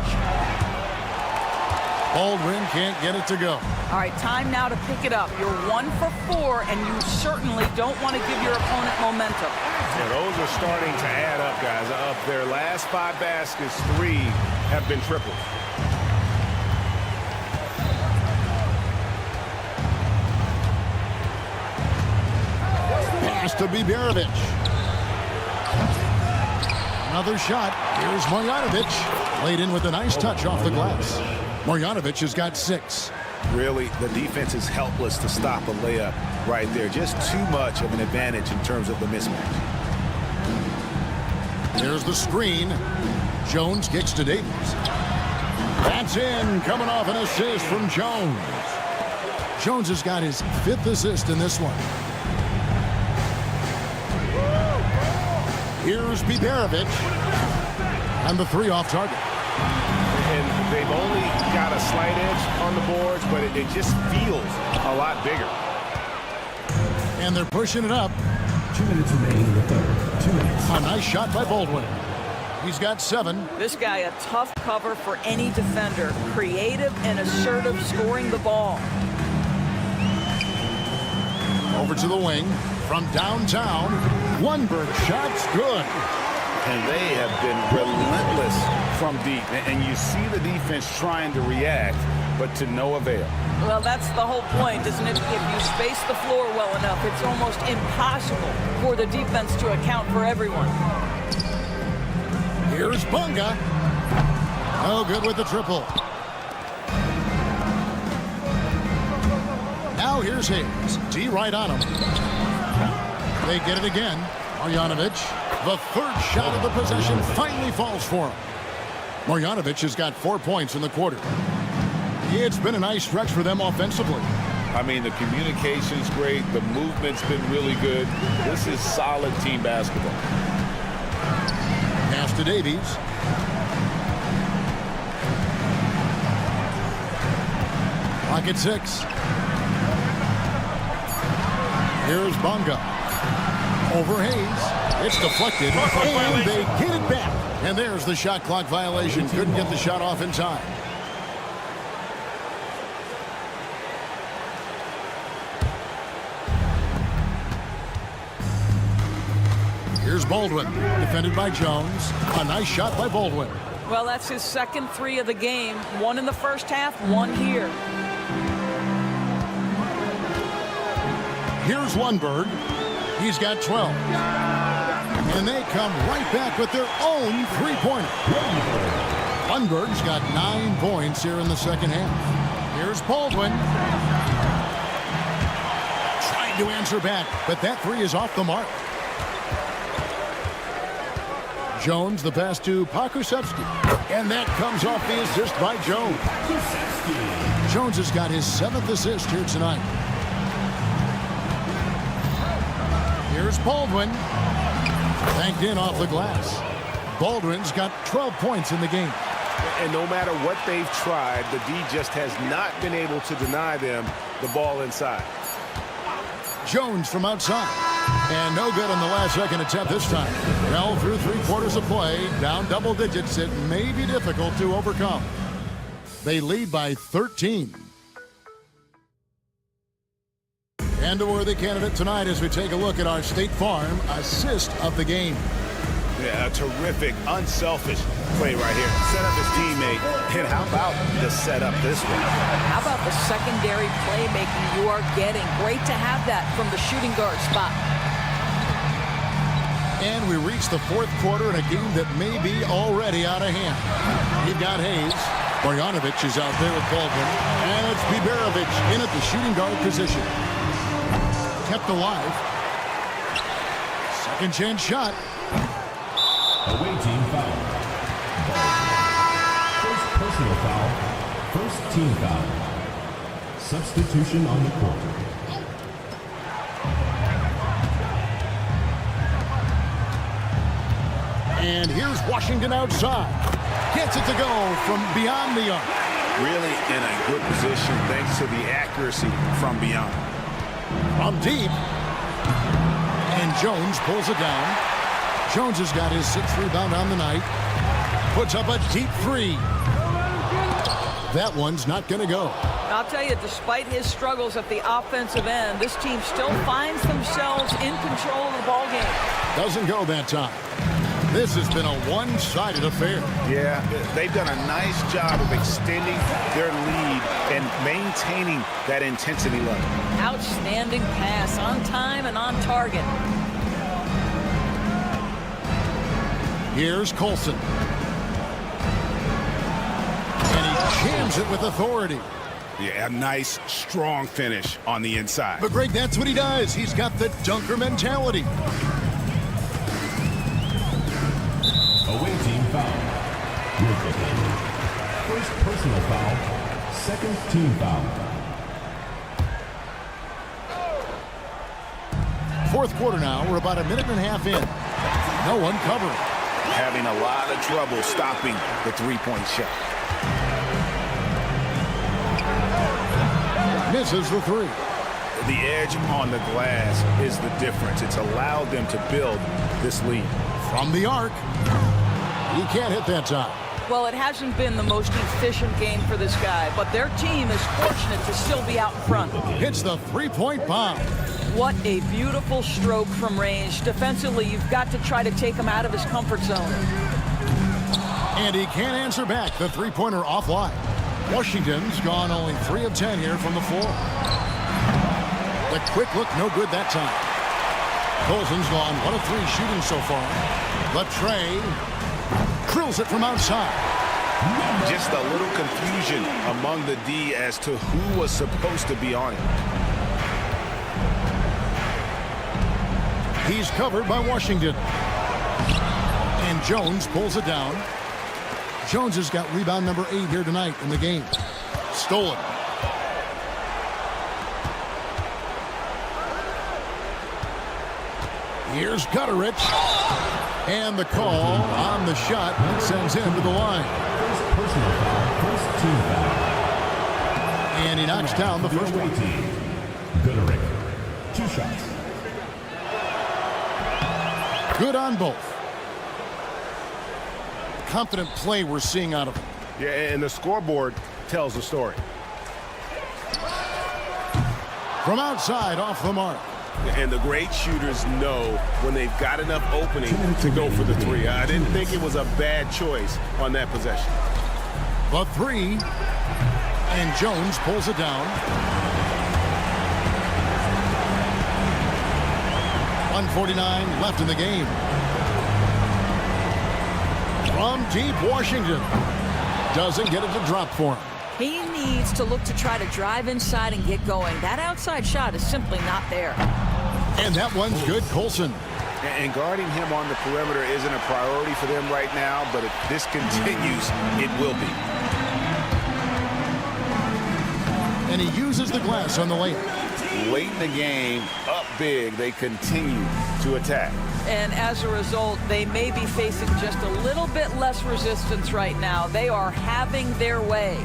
Baldwin can't get it to go. All right, time now to pick it up. You're 1 for 4, and you certainly don't want to give your opponent momentum. Yeah, those are starting to add up, guys. Of their last 5 baskets, 3 have been triples. Pass to Biberovic. Another shot. Here's Marjanovic. Laid in with a nice touch off the glass. Marjanovic has got 6. Really, the defense is helpless to stop a layup right there. Just too much of an advantage in terms of the mismatch. There's the screen. Jones kicks to Davies. That's in. Coming off an assist from Jones. Jones has got his 5th assist in this one. Here's Biberovic. And the 3 off target. And they've only got a slight edge on the boards, but it just feels a lot bigger. And they're pushing it up. 2 minutes remaining in the third. 2 minutes. A nice shot by Baldwin. He's got 7. This guy, a tough cover for any defender. Creative and assertive scoring the ball. Over to the wing. From downtown. Lundberg shot's good. And they have been relentless from deep. And you see the defense trying to react, but to no avail. Well, that's the whole point, isn't it? If you space the floor well enough, it's almost impossible for the defense to account for everyone. Here's Bunga. No good with the triple. Now here's Hayes. D right on him. They get it again. Marjanovic. The 3rd shot of the possession finally falls for him. Marjanovic has got 4 points in the quarter. It's been a nice stretch for them offensively. I mean, the communication's great. The movement's been really good. This is solid team basketball. Pass to Davies. Clock at 6. Here's Bunga. Over Hayes. It's deflected, and they get it back. And there's the shot clock violation. Couldn't get the shot off in time. Here's Baldwin, defended by Jones. A nice shot by Baldwin. Well, that's his 2nd 3 of the game. 1 in the first half, 1 here. Here's Lundberg. He's got 12. And they come right back with their own 3-pointer. Lundberg's got 9 points here in the second half. Here's Baldwin. Trying to answer back, but that 3 is off the mark. Jones, the pass to Pokusevski. And that comes off the assist by Jones. Jones has got his 7th assist here tonight. Here's Baldwin. Banked in off the glass. Baldwin's got 12 points in the game. And no matter what they've tried, the D just has not been able to deny them the ball inside. Jones from outside. And no good on the last second attempt this time. Well, through 3 quarters of play, down double digits, it may be difficult to overcome. They lead by 13. And a worthy candidate tonight as we take a look at our State Farm assist of the game. Yeah, a terrific, unselfish play right here. Set up his teammate. And how about the setup this one? How about the secondary playmaking you are getting? Great to have that from the shooting guard spot. And we reach the 4th quarter in a game that may be already out of hand. You've got Hayes. Marjanovic is out there with Baldwin. And it's Biberovic in at the shooting guard position. Kept alive. Second chance shot. Away team foul. First personal foul. First team foul. Substitution on the court. And here's Washington outside. Gets it to go from beyond the arc. Really in a good position thanks to the accuracy from beyond. From deep. And Jones pulls it down. Jones has got his 6th rebound on the night. Puts up a deep 3. That one's not going to go. I'll tell you, despite his struggles at the offensive end, this team still finds themselves in control of the ball game. Doesn't go that time. This has been a one-sided affair. Yeah, they've done a nice job of extending their lead and maintaining that intensity level. Outstanding pass, on time and on target. Here's Colson. And he jams it with authority. Yeah, a nice, strong finish on the inside. But Greg, that's what he does. He's got the dunker mentality. Away team foul. First personal foul. Second team foul. 4th quarter now. We're about a minute and a half in. No one covering. Having a lot of trouble stopping the three-point shot. Misses the 3. The edge on the glass is the difference. It's allowed them to build this lead. From the arc. He can't hit that time. Well, it hasn't been the most efficient game for this guy, but their team is fortunate to still be out in front. Hits the 3-point bomb. What a beautiful stroke from range. Defensively, you've got to try to take him out of his comfort zone. And he can't answer back. The 3-pointer offline. Washington's gone only 3 of 10 here from the floor. The quick look, no good that time. Colson's gone 1 of 3 shooting so far. Latrey drills it from outside. Just a little confusion among the D as to who was supposed to be on it. He's covered by Washington. And Jones pulls it down. Jones has got rebound number 8 here tonight in the game. Stolen. Here's Gutterich. And the call on the shot sends him to the line. First personal foul. First team foul. And he knocks down the first one. Gutterich. 2 shots. Good on both. Confident play we're seeing out of him. Yeah, and the scoreboard tells the story. From outside, off the mark. And the great shooters know when they've got enough opening to go for the 3. I didn't think it was a bad choice on that possession. The 3. And Jones pulls it down. 1:49 left in the game. From deep, Washington doesn't get it to drop for him. He needs to look to try to drive inside and get going. That outside shot is simply not there. And that one's good, Colson. And guarding him on the perimeter isn't a priority for them right now, but if this continues, it will be. And he uses the glass on the layup. Late in the game, up big, they continue to attack. And as a result, they may be facing just a little bit less resistance right now. They are having their way.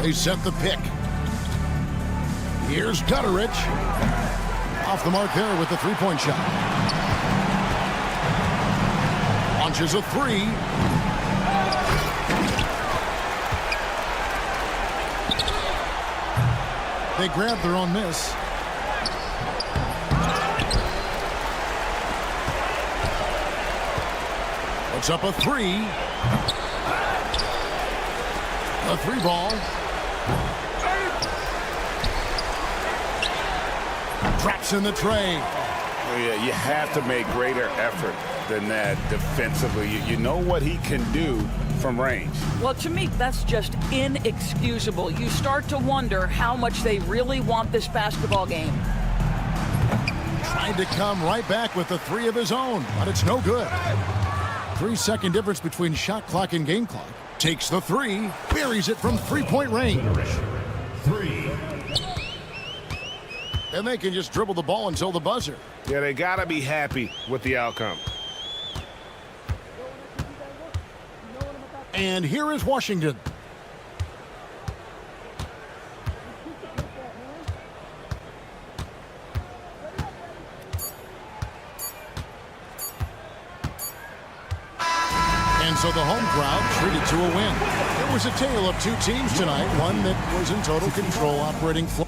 They set the pick. Here's Gutterich. Off the mark there with the 3-point shot. Launches a 3. They grab their own miss. Puts up a 3. A 3 ball. Traps in the tray. Yeah, you have to make greater effort than that defensively. You know what he can do from range. Well, to me, that's just inexcusable. You start to wonder how much they really want this basketball game. Trying to come right back with the 3 of his own, but it's no good. 3-second difference between shot clock and game clock. Takes the 3, buries it from 3-point range. 3. and they can just dribble the ball until the buzzer. Yeah, they got to be happy with the outcome. And here is Washington. And so the home crowd treated to a win. It was a tale of two teams tonight, one that was in total control, operating flow.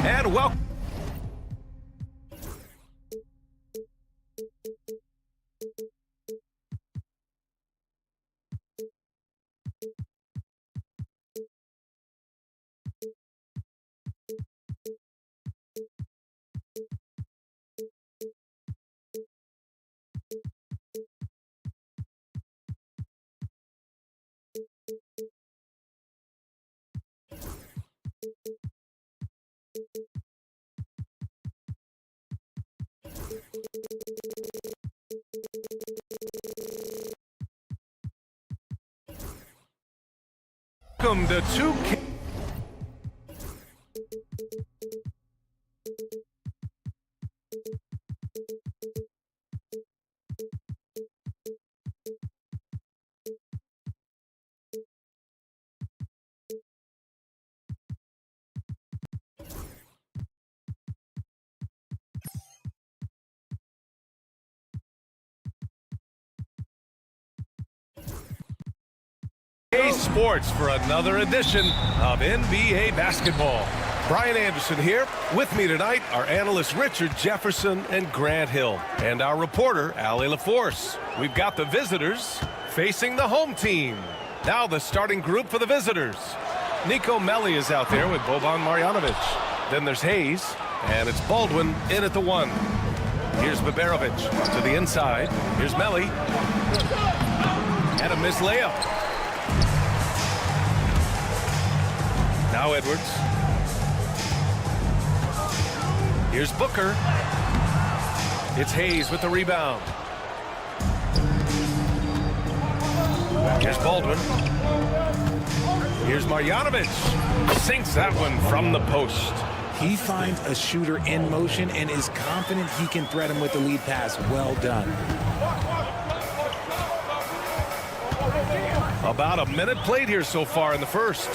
And welcome. Welcome to 2K. Sports for another edition of NBA basketball. Brian Anderson here. With me tonight are analysts Richard Jefferson and Grant Hill, and our reporter Allie LaForce. We've got the visitors facing the home team. Now the starting group for the visitors. Nico Melli is out there with Boban Marjanovic. Then there's Hayes, and it's Baldwin in at the 1. Here's Baberovic to the inside. Here's Melli. And a missed layup. Now Edwards. Here's Booker. It's Hayes with the rebound. Here's Baldwin. Here's Marjanovic. Sinks that one from the post. He finds a shooter in motion and is confident he can thread him with the lead pass. Well done. About a minute played here so far in the first.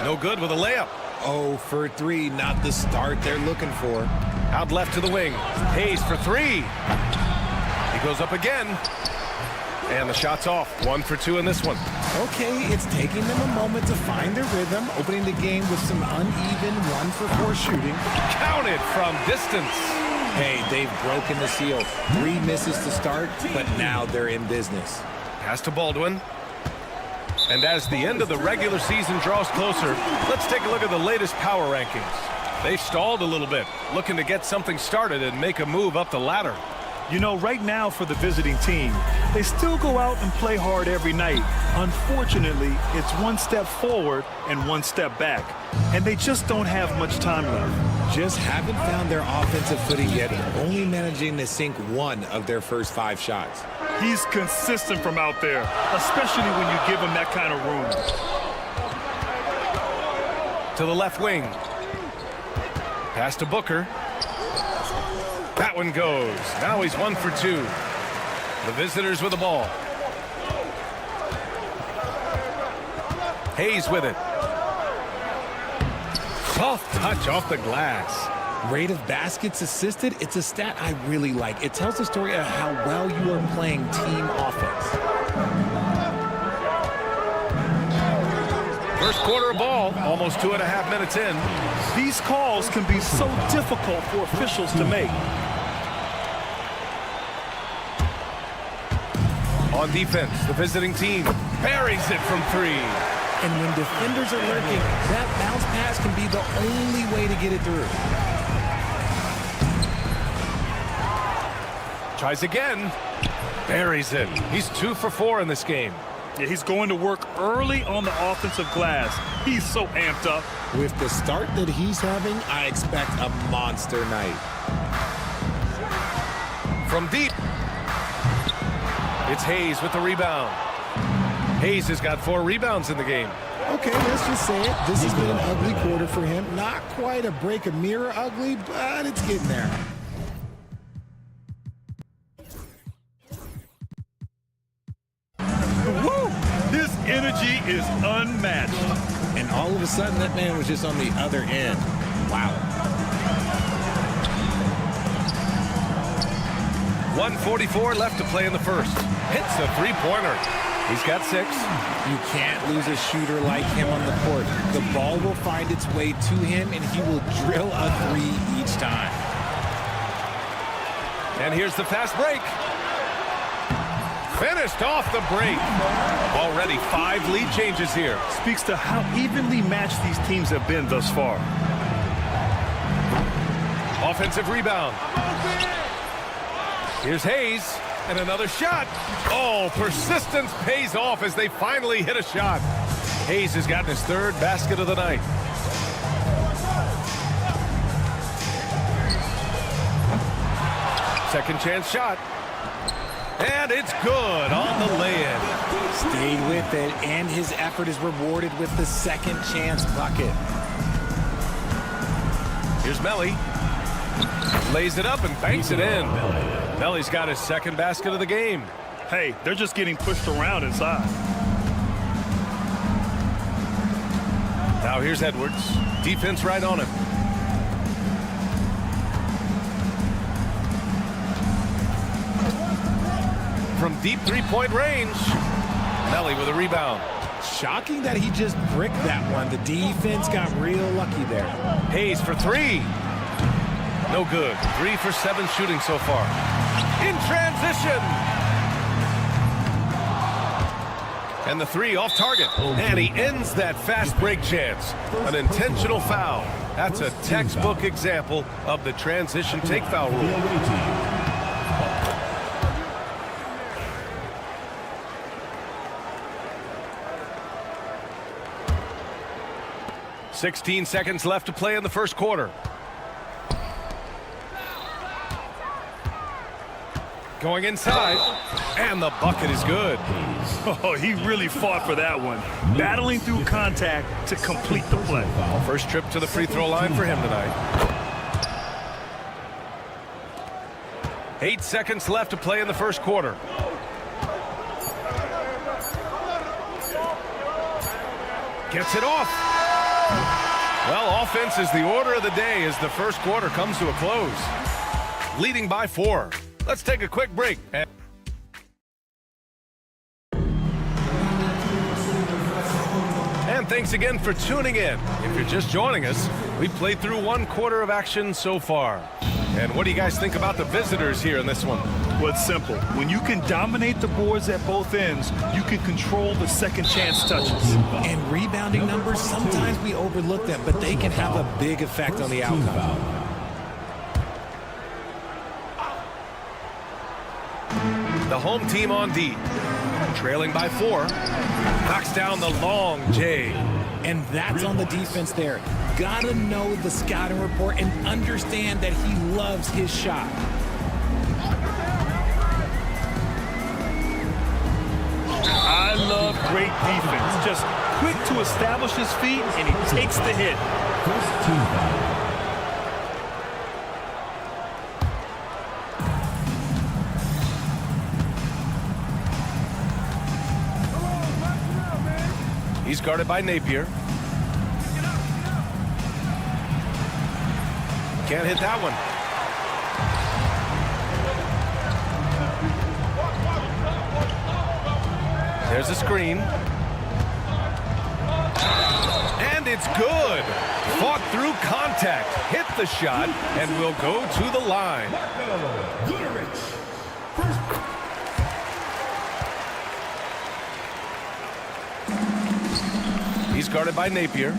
No good with a layup. 0 for 3, not the start they're looking for. Out left to the wing. Hayes for 3. He goes up again. And the shot's off. 1 for 2 in this one. Okay, it's taking them a moment to find their rhythm, opening the game with some uneven 1 for 4 shooting. Counted from distance. Hey, they've broken the seal. 3 misses to start, but now they're in business. Pass to Baldwin. And as the end of the regular season draws closer, let's take a look at the latest power rankings. They stalled a little bit, looking to get something started and make a move up the ladder. You know, right now for the visiting team, they still go out and play hard every night. Unfortunately, it's 1 step forward and 1 step back, and they just don't have much time left. Just haven't found their offensive footing yet, only managing to sink 1 of their first 5 shots. He's consistent from out there, especially when you give him that kind of room. To the left wing. Pass to Booker. That one goes. Now he's 1 for 2. The visitors with the ball. Hayes with it. Soft touch off the glass. Rate of baskets assisted, it's a stat I really like. It tells the story of how well you are playing team offense. First quarter of ball, almost 2.5 minutes in. These calls can be so difficult for officials to make. On defense, the visiting team buries it from 3. And when defenders are lurking, that bounce pass can be the only way to get it through. Tries again. Buries it. He's 2 for 4 in this game. Yeah, he's going to work early on the offensive glass. He's so amped up. With the start that he's having, I expect a monster night. From deep. It's Hayes with the rebound. Hayes has got 4 rebounds in the game. Okay, let's just say it. This has been an ugly quarter for him. Not quite a break a mirror ugly, but it's getting there. Woo! His energy is unmatched. And all of a sudden, that man was just on the other end. Wow. 1:44 left to play in the first. Hits a 3-pointer. He's got 6. You can't lose a shooter like him on the court. The ball will find its way to him, and he will drill a 3 each time. And here's the fast break. Finished off the break. Already 5 lead changes here. Speaks to how evenly matched these teams have been thus far. Offensive rebound. Here's Hayes, and another shot. Oh, persistence pays off as they finally hit a shot. Hayes has gotten his 3rd basket of the night. Second chance shot. And it's good on the lay-in. Stayed with it, and his effort is rewarded with the second chance bucket. Here's Melly. Lays it up and banks it in. Melly's got his second basket of the game. Hey, they're just getting pushed around inside. Now here's Edwards. Defense right on him. From deep three-point range. Melly with a rebound. Shocking that he just bricked that one. The defense got real lucky there. Hayes for three. No good. 3 for 7 shooting so far. In transition. And the three off target. And he ends that fast break chance. An intentional foul. That's a textbook example of the transition take foul rule. 16 seconds left to play in the first quarter. Going inside, and the bucket is good. Oh, he really fought for that one. Battling through contact to complete the play. First trip to the free throw line for him tonight. 8 seconds left to play in the first quarter. Gets it off. Well, offense is the order of the day as the first quarter comes to a close. Leading by 4. Let's take a quick break. And thanks again for tuning in. If you're just joining us, we played through 1 quarter of action so far. And what do you guys think about the visitors here in this one? Well, it's simple. When you can dominate the boards at both ends, you can control the second chance touches. And rebounding numbers, sometimes we overlook them, but they can have a big effect on the outcome. The home team on D. Trailing by 4. Knocks down the long J. And that's on the defense there. Gotta know the scouting report and understand that he loves his shot. I love great defense. Just quick to establish his feet, and he takes the hit. First team foul. He's guarded by Napier. Can't hit that one. There's a screen. And it's good. Fought through contact. Hit the shot and will go to the line. He's guarded by Napier.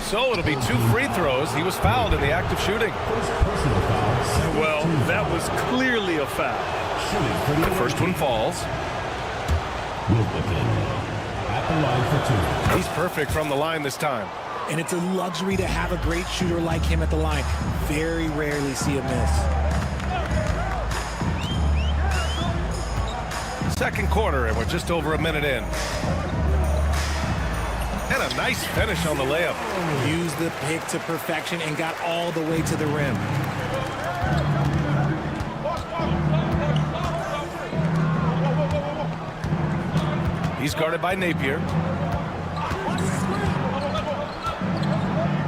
So it'll be 2 free throws. He was fouled in the act of shooting. Well, that was clearly a foul. The first one falls. At the line for 2. He's perfect from the line this time. And it's a luxury to have a great shooter like him at the line. Very rarely see a miss. Second quarter, and we're just over a minute in. And a nice finish on the layup. Used the pick to perfection and got all the way to the rim. He's guarded by Napier.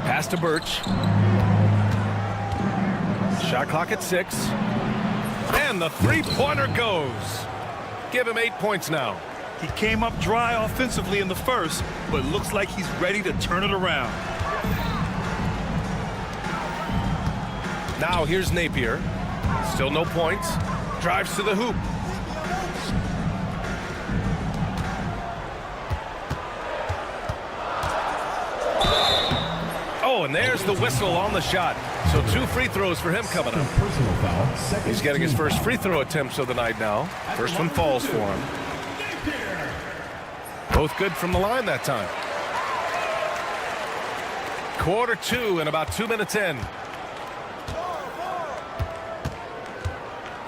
Pass to Birch. Shot clock at 6. And the three-pointer goes. Give him 8 points now. He came up dry offensively in the first, but looks like he's ready to turn it around. Now here's Napier. Still no points. Drives to the hoop. Oh, and there's the whistle on the shot. So 2 free throws for him coming up. Personal foul. He's getting his first free throw attempts of the night now. First one falls for him. Both good from the line that time. Quarter 2 and about 2 minutes in.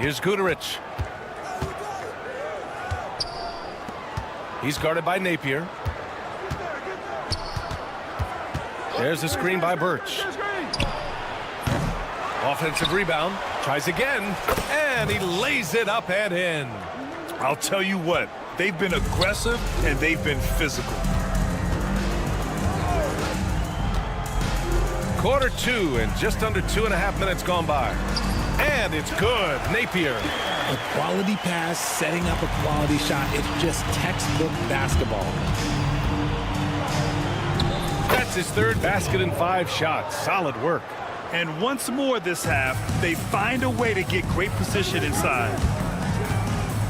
Here's Guduric. He's guarded by Napier. There's a screen by Birch. Offensive rebound. Tries again. And he lays it up and in. I'll tell you what, they've been aggressive and they've been physical. Quarter 2 and just under 2.5 minutes gone by. And it's good. Napier. A quality pass, setting up a quality shot. It's just textbook basketball. That's his third basket in 5 shots. Solid work. And once more this half, they find a way to get great position inside.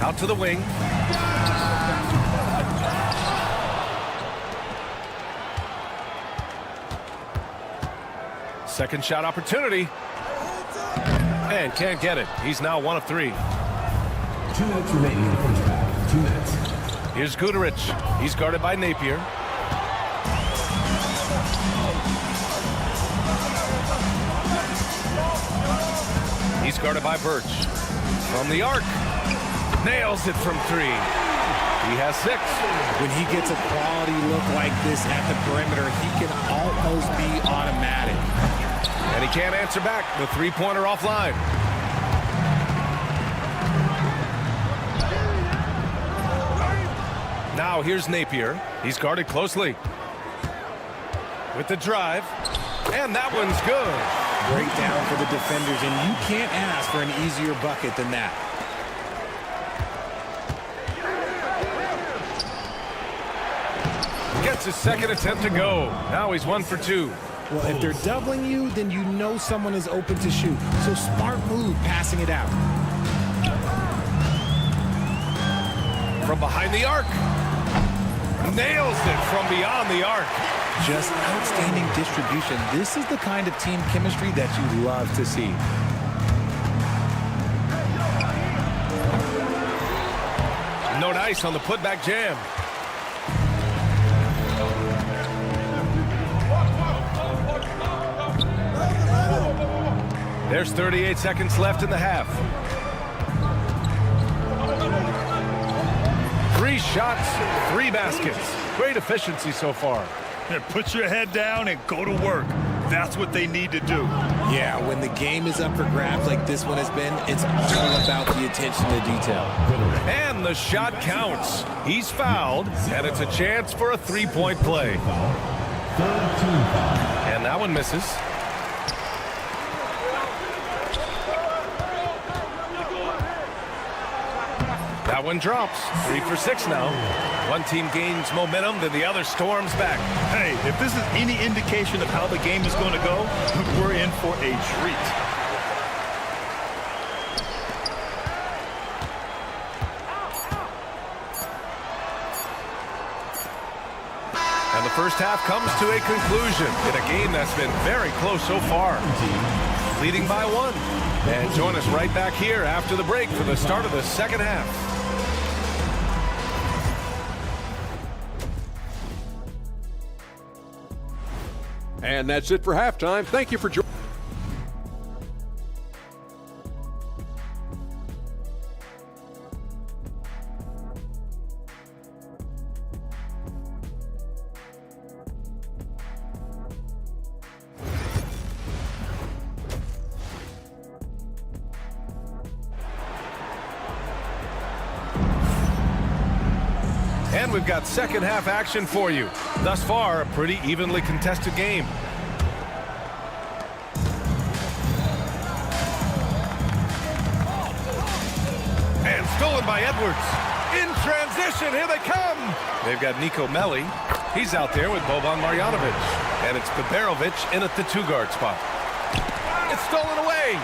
Out to the wing. Second shot opportunity. And can't get it. He's now 1 of 3. 2 minutes remaining in the first half. 2 minutes. Here's Guduric. He's guarded by Napier. He's guarded by Birch. From the arc. Nails it from 3. He has 6. When he gets a quality look like this at the perimeter, he can almost be automatic. And he can't answer back. The three-pointer offline. Now here's Napier. He's guarded closely. With the drive. And that one's good. Great down for the defenders, and you can't ask for an easier bucket than that. Gets his second attempt to go. Now he's 1 for 2. Well, if they're doubling you, then you know someone is open to shoot. So smart move passing it out. From behind the arc. Nails it from beyond the arc. Just outstanding distribution. This is the kind of team chemistry that you love to see. No dice on the putback jam. There's 38 seconds left in the half. 3 shots, 3 baskets. Great efficiency so far. And put your head down and go to work. That's what they need to do. Yeah, when the game is up for grabs like this one has been, it's all about the attention to detail. And the shot counts. He's fouled, and it's a chance for a 3-point play. And that one misses. That one drops. 3 for 6 now. One team gains momentum, then the other storms back. Hey, if this is any indication of how the game is going to go, we're in for a treat. And the first half comes to a conclusion in a game that's been very close so far. Leading by 1. And join us right back here after the break for the start of the second half. And that's it for halftime. Thank you for joining. And we've got second half action for you. Thus far, a pretty evenly contested game. And stolen by Edwards. In transition, here they come. They've got Nico Melli. He's out there with Boban Marjanovic. And it's Beberovic in at the 2-guard spot. It's stolen away.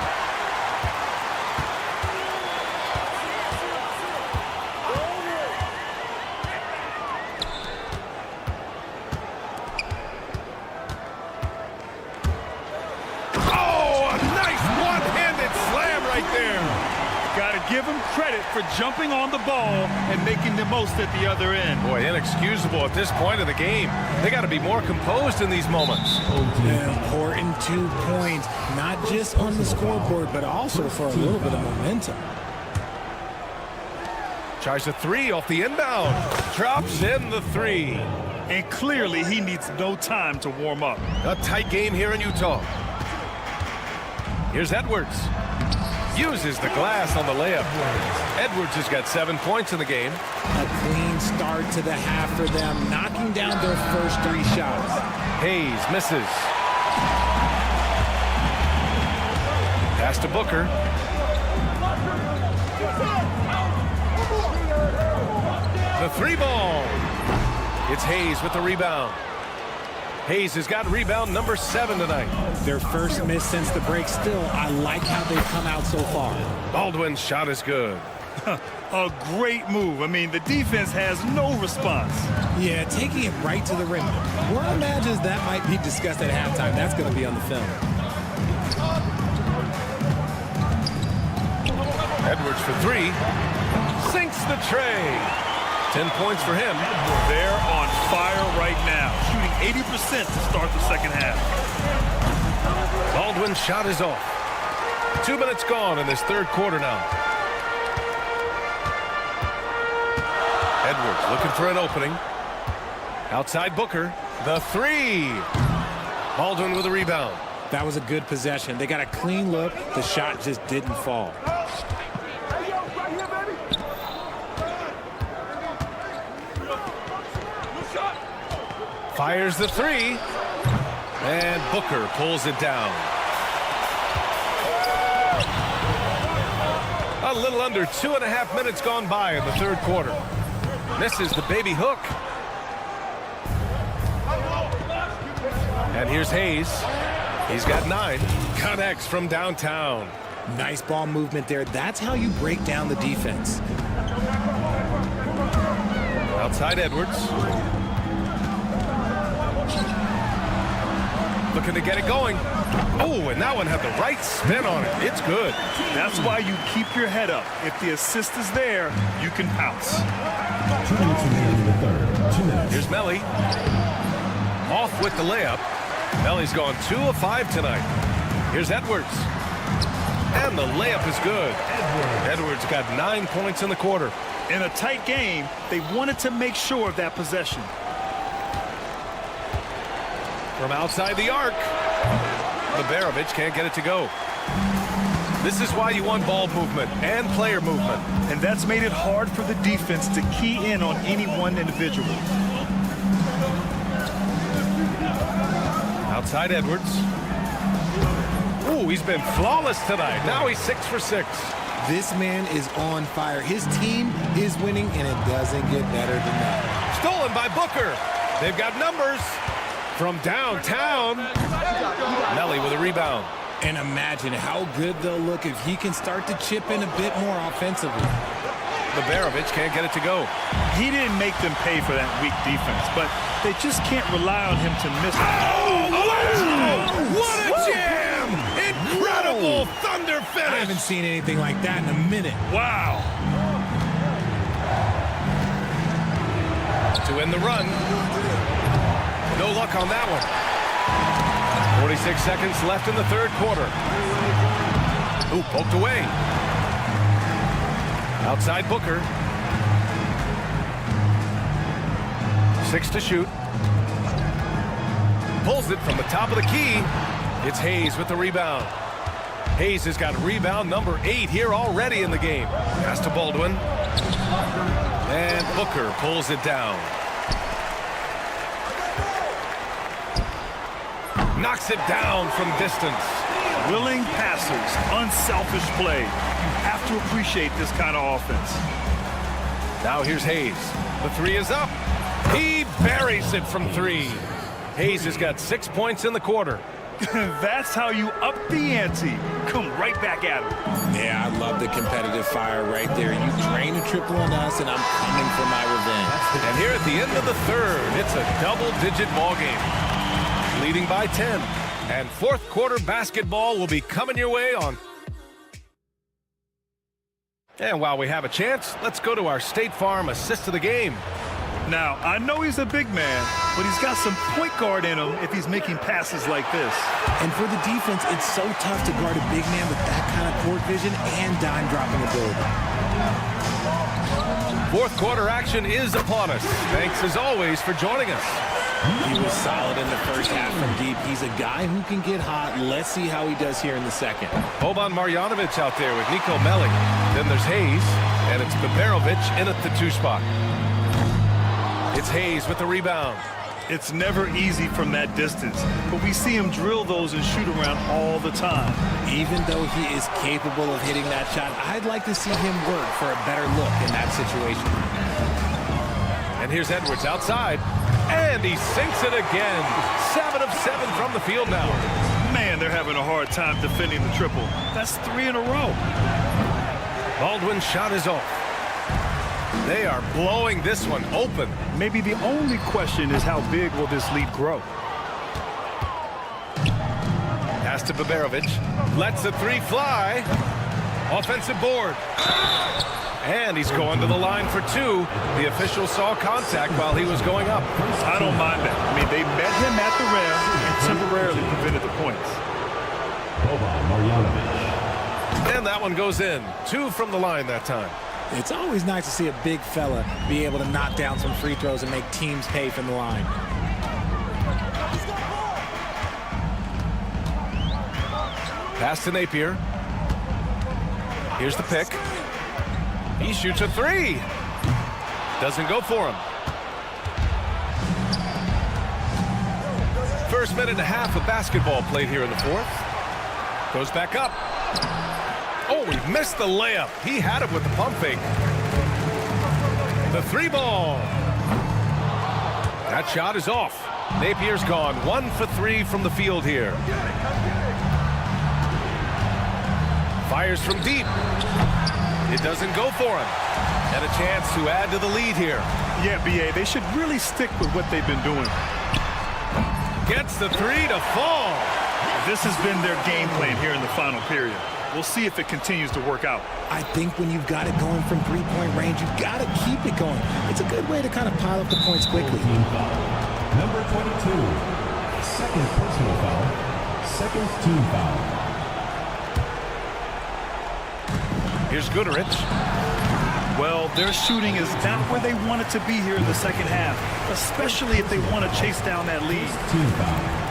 Give him credit for jumping on the ball and making the most at the other end. Boy, inexcusable at this point of the game. They got to be more composed in these moments. An important 2 points, not just on the scoreboard, but also for a little bit of momentum. Tries a three off the inbound. Drops in the three. And clearly he needs no time to warm up. A tight game here in Utah. Here's Edwards. Uses the glass on the layup. Edwards has got 7 points in the game. A clean start to the half for them, knocking down their first 3 shots. Hayes misses. Pass to Booker. The 3 ball. It's Hayes with the rebound. Hayes has got rebound number 7 tonight. Their first miss since the break. Still, I like how they've come out so far. Baldwin's shot is good. A great move. I mean, the defense has no response. Yeah, taking it right to the rim. One imagines that might be discussed at halftime. That's going to be on the film. Edwards for 3. Sinks the tray. 10 points for him. They're on fire right now, shooting 80% to start the second half. Baldwin's shot is off. 2 minutes gone in this third quarter now. Edwards looking for an opening. Outside Booker. The 3. Baldwin with a rebound. That was a good possession. They got a clean look. The shot just didn't fall. Fires the 3. And Booker pulls it down. A little under 2.5 minutes gone by in the third quarter. Misses the baby hook. And here's Hayes. He's got 9. Connects from downtown. Nice ball movement there. That's how you break down the defense. Outside Edwards. Looking to get it going. Oh, and that one had the right spin on it. It's good. That's why you keep your head up. If the assist is there, you can pounce. 2 minutes remaining in the third. 2 minutes. Here's Melly. Off with the layup. Melly's gone 2 of 5 tonight. Here's Edwards. And the layup is good. Edwards got 9 points in the quarter. In a tight game, they wanted to make sure of that possession. From outside the arc. Liberovic can't get it to go. This is why you want ball movement and player movement. And that's made it hard for the defense to key in on any one individual. Outside Edwards. Ooh, he's been flawless tonight. Now he's 6 for 6. This man is on fire. His team is winning, and it doesn't get better than that. Stolen by Booker. They've got numbers. From downtown, Melly with a rebound. And imagine how good they'll look if he can start to chip in a bit more offensively. Liberovic can't get it to go. He didn't make them pay for that weak defense, but they just can't rely on him to miss. Oh, wow! What a jam! Incredible thunder finish! I haven't seen anything like that in a minute. Wow! To end the run. No luck on that one. 46 seconds left in the third quarter. Ooh, poked away. Outside Booker. 6 to shoot. Pulls it from the top of the key. It's Hayes with the rebound. Hayes has got rebound number 8 here already in the game. Pass to Baldwin. And Booker pulls it down. Knocks it down from distance. Willing passers, unselfish play. You have to appreciate this kind of offense. Now here's Hayes. The 3 is up. He buries it from 3. Hayes has got 6 points in the quarter. That's how you up the ante. Come right back at him. Yeah, I love the competitive fire right there. You drain a triple on us, and I'm coming for my revenge. And here at the end of the third, it's a double-digit ball game. Leading by 10. And fourth quarter basketball will be coming your way on. And while we have a chance, let's go to our State Farm assist of the game. Now, I know he's a big man, but he's got some point guard in him if he's making passes like this. And for the defense, it's so tough to guard a big man with that kind of court vision and dime-dropping ability. Fourth quarter action is upon us. Thanks as always for joining us. He was solid in the first half from deep. He's a guy who can get hot. Let's see how he does here in the second. Boban Marjanovic out there with Nico Melli. Then there's Hayes, and it's Beberovic in at the 2 spot. It's Hayes with the rebound. It's never easy from that distance, but we see him drill those and shoot around all the time. Even though he is capable of hitting that shot, I'd like to see him work for a better look in that situation. And here's Edwards outside, and he sinks it again. 7 of 7 from the field now. Man, they're having a hard time defending the triple. That's 3 in a row. Baldwin's shot is off. They are blowing this one open. Maybe the only question is how big will this lead grow? Pass to Beberovic. Lets the 3 fly. Offensive board. And he's going to the line for 2. The official saw contact while he was going up. I don't mind that. I mean, they met him at the rim and temporarily prevented the points. Boban Marjanovic. And that one goes in. 2 from the line that time. It's always nice to see a big fella be able to knock down some free throws and make teams pay from the line. Pass to Napier. Here's the pick. He shoots a 3. Doesn't go for him. First minute and a half of basketball played here in the fourth. Goes back up. Oh, he missed the layup. He had it with the pump fake. The 3 ball. That shot is off. Napier's gone 1 for 3 from the field here. Fires from deep. It doesn't go for him. And a chance to add to the lead here. Yeah, BA, they should really stick with what they've been doing. Gets the 3 to fall. This has been their game plan here in the final period. We'll see if it continues to work out. I think when you've got it going from 3-point range, you've got to keep it going. It's a good way to kind of pile up the points quickly. Team foul. Number 22. Second personal foul. Second team foul. Here's Goodrich. Well, their shooting is not where they want it to be here in the second half, especially if they want to chase down that lead. Team foul.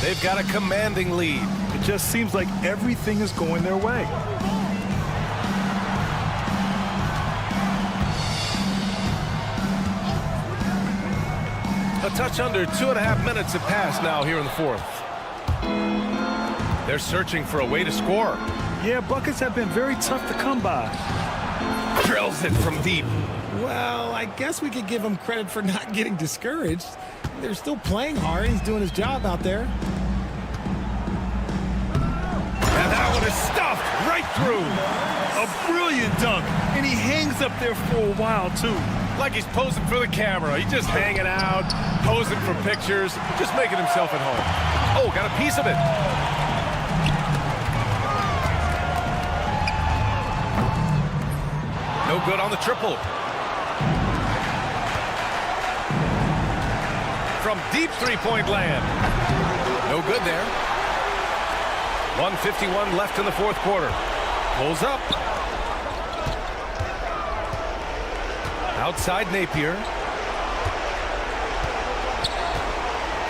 They've got a commanding lead. It just seems like everything is going their way. A touch under 2.5 minutes have passed now here in the fourth. They're searching for a way to score. Yeah, buckets have been very tough to come by. Drills it from deep. Well, I guess we could give him credit for not getting discouraged. They're still playing hard. He's doing his job out there. And that one is stuffed right through. A brilliant dunk, and he hangs up there for a while, too. Like he's posing for the camera. He's just hanging out, posing for pictures, just making himself at home. Oh, got a piece of it. No good on the triple. From deep three-point land. No good there. 1:51 left in the fourth quarter. Pulls up. Outside Napier.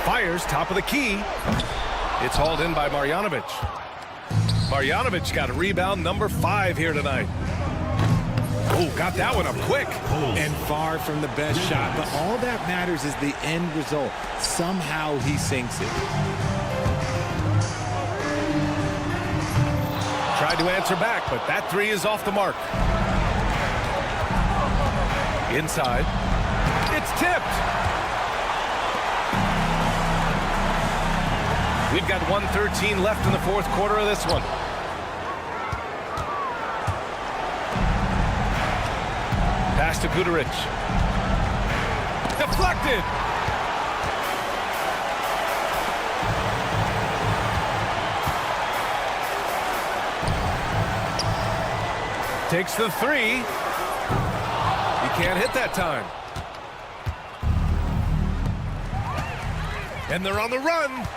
Fires top of the key. It's hauled in by Marjanovic. Marjanovic got a rebound number 5 here tonight. Oh, got that one up quick. And far from the best shot, but all that matters is the end result. Somehow he sinks it. Tried to answer back, but that 3 is off the mark. Inside. It's tipped. We've got 1:13 left in the fourth quarter of this one. Pass to Goodrich. Deflected. Takes the 3. He can't hit that time. And they're on the run.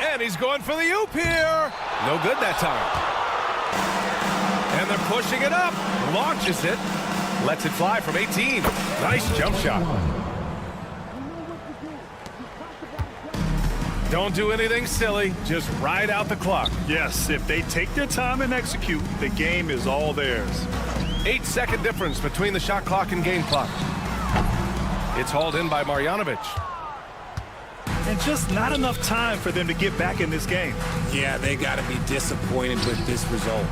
And he's going for the oop here. No good that time. And they're pushing it up. Launches it. Lets it fly from 18. Nice jump shot. Don't do anything silly. Just ride out the clock. Yes, if they take their time and execute, the game is all theirs. 8-second difference between the shot clock and game clock. It's hauled in by Marjanovic. And just not enough time for them to get back in this game. Yeah, they got to be disappointed with this result.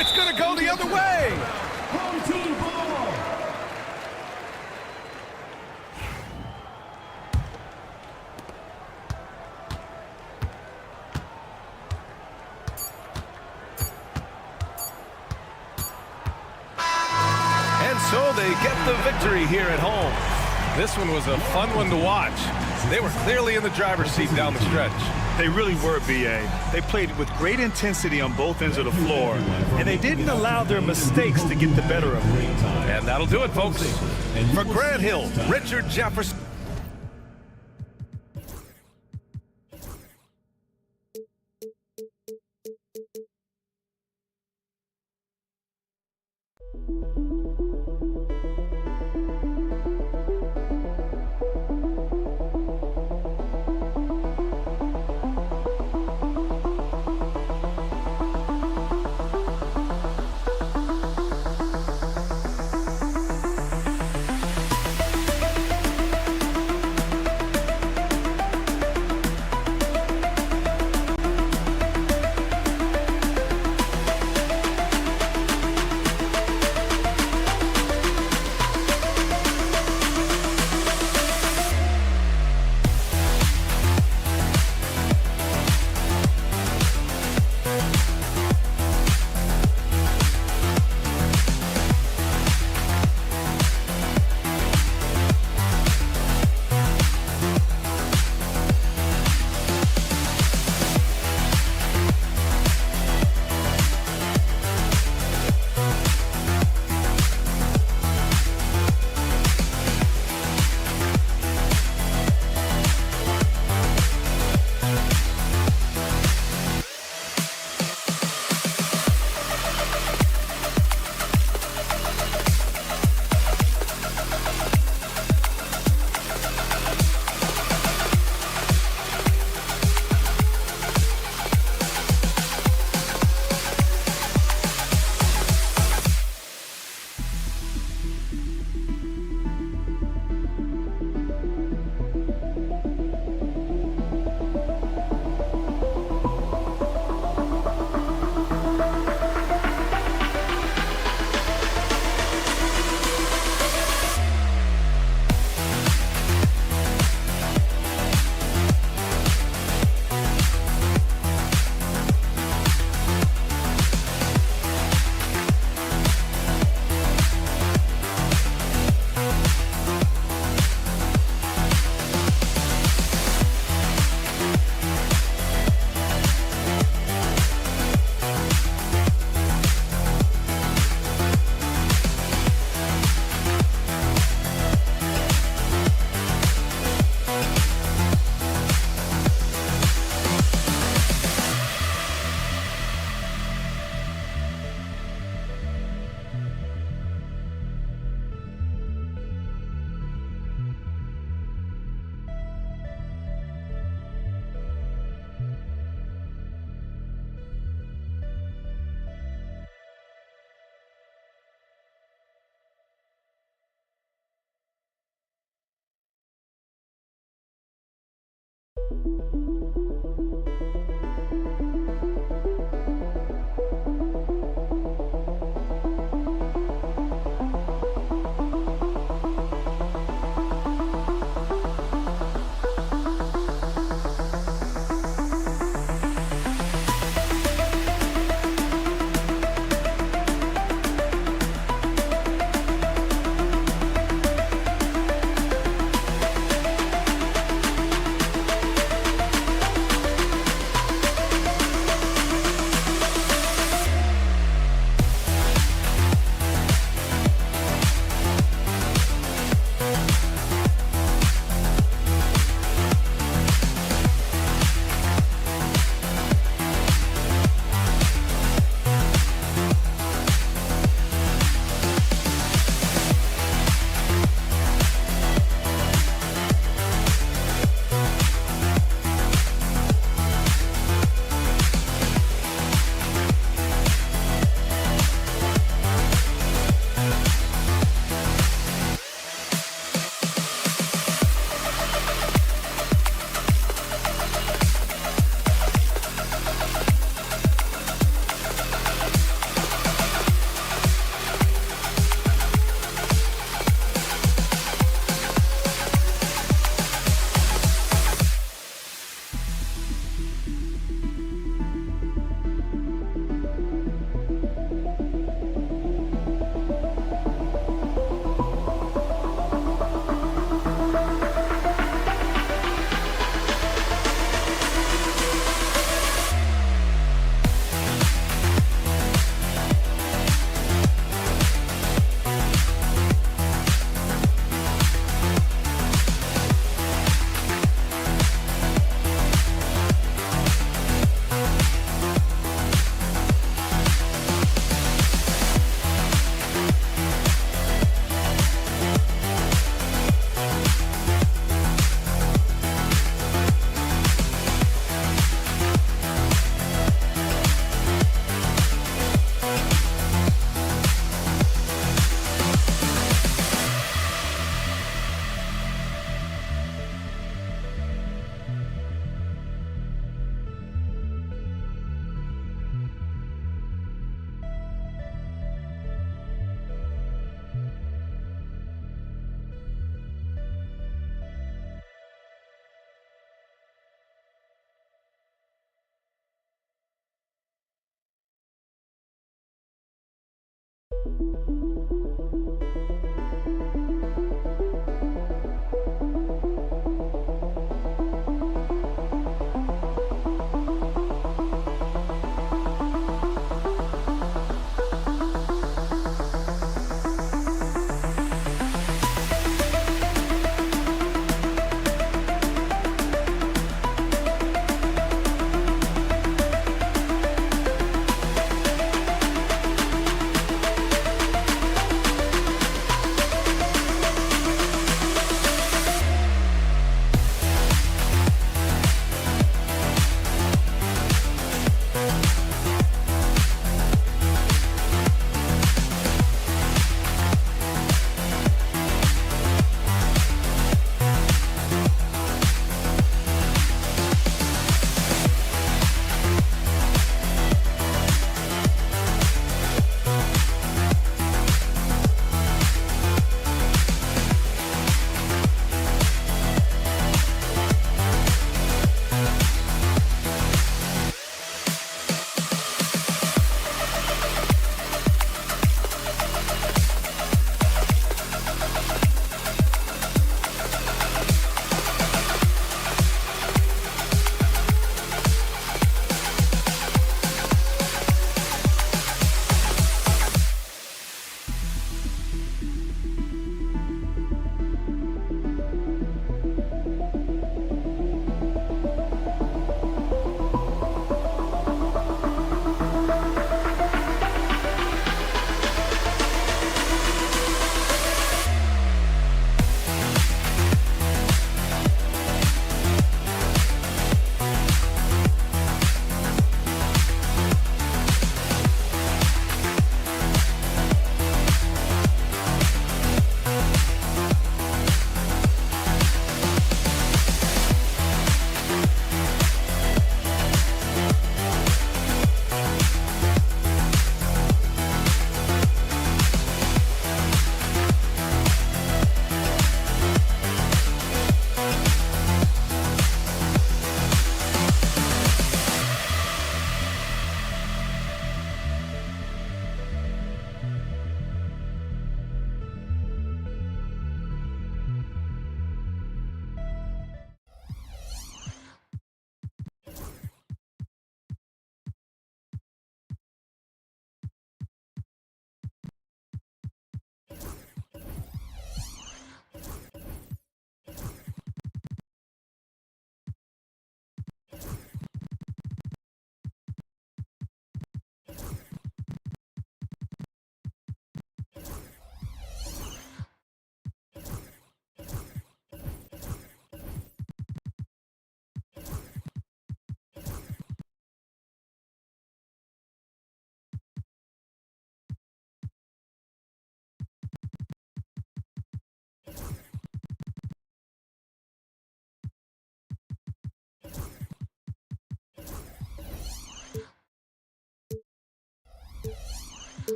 It's going to go the other way. Home team ball. And so they get the victory here at home. This one was a fun one to watch. They were clearly in the driver's seat down the stretch. They really were, B.A. They played with great intensity on both ends of the floor, and they didn't allow their mistakes to get the better of them. And that'll do it, folks. For Grant Hill, Richard Jefferson.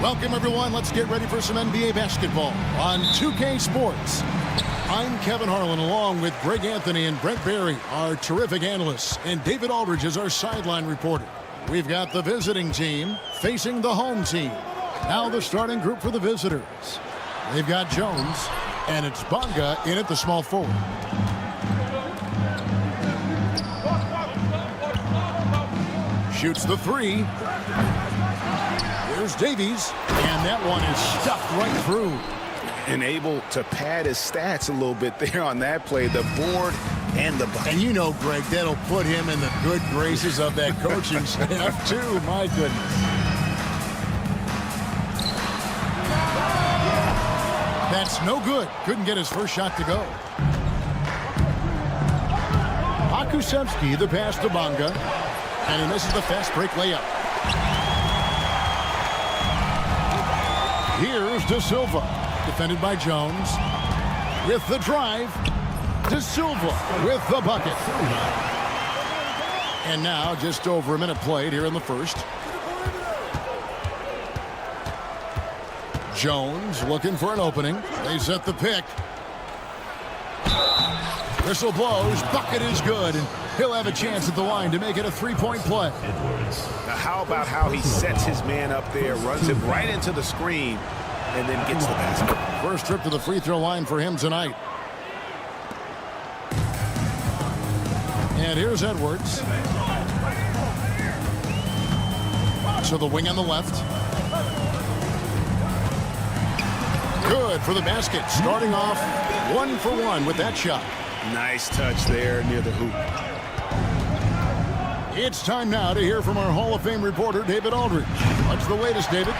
Welcome, everyone. Let's get ready for some NBA basketball on 2K Sports. I'm Kevin Harlan, along with Greg Anthony and Brent Barry, our terrific analysts, and David Aldridge is our sideline reporter. We've got the visiting team facing the home team. Now the starting group for the visitors. They've got Jones, and it's Bonga in at the small forward. Shoots the three. Here's Davies, and that one is stuffed right through. And able to pad his stats a little bit there on that play. The board and the bucket. And you know, Greg, that'll put him in the good graces of that coaching staff, too. My goodness. That's no good. Couldn't get his first shot to go. Pakusevski, the pass to Bonga. And he misses the fast break layup. Here's De Silva. Defended by Jones. With the drive. De Silva with the bucket. And now just over a minute played here in the first. Jones looking for an opening. They set the pick. Whistle blows. Bucket is good. And he'll have a chance at the line to make it a three-point play. Now how about how he sets his man up there, runs him right into the screen, and then gets the basket. First trip to the free throw line for him tonight. And here's Edwards. So the wing on the left. Good for the basket. Starting off 1 for 1 with that shot. Nice touch there near the hoop. It's time now to hear from our Hall of Fame reporter, David Aldridge. What's the latest, David?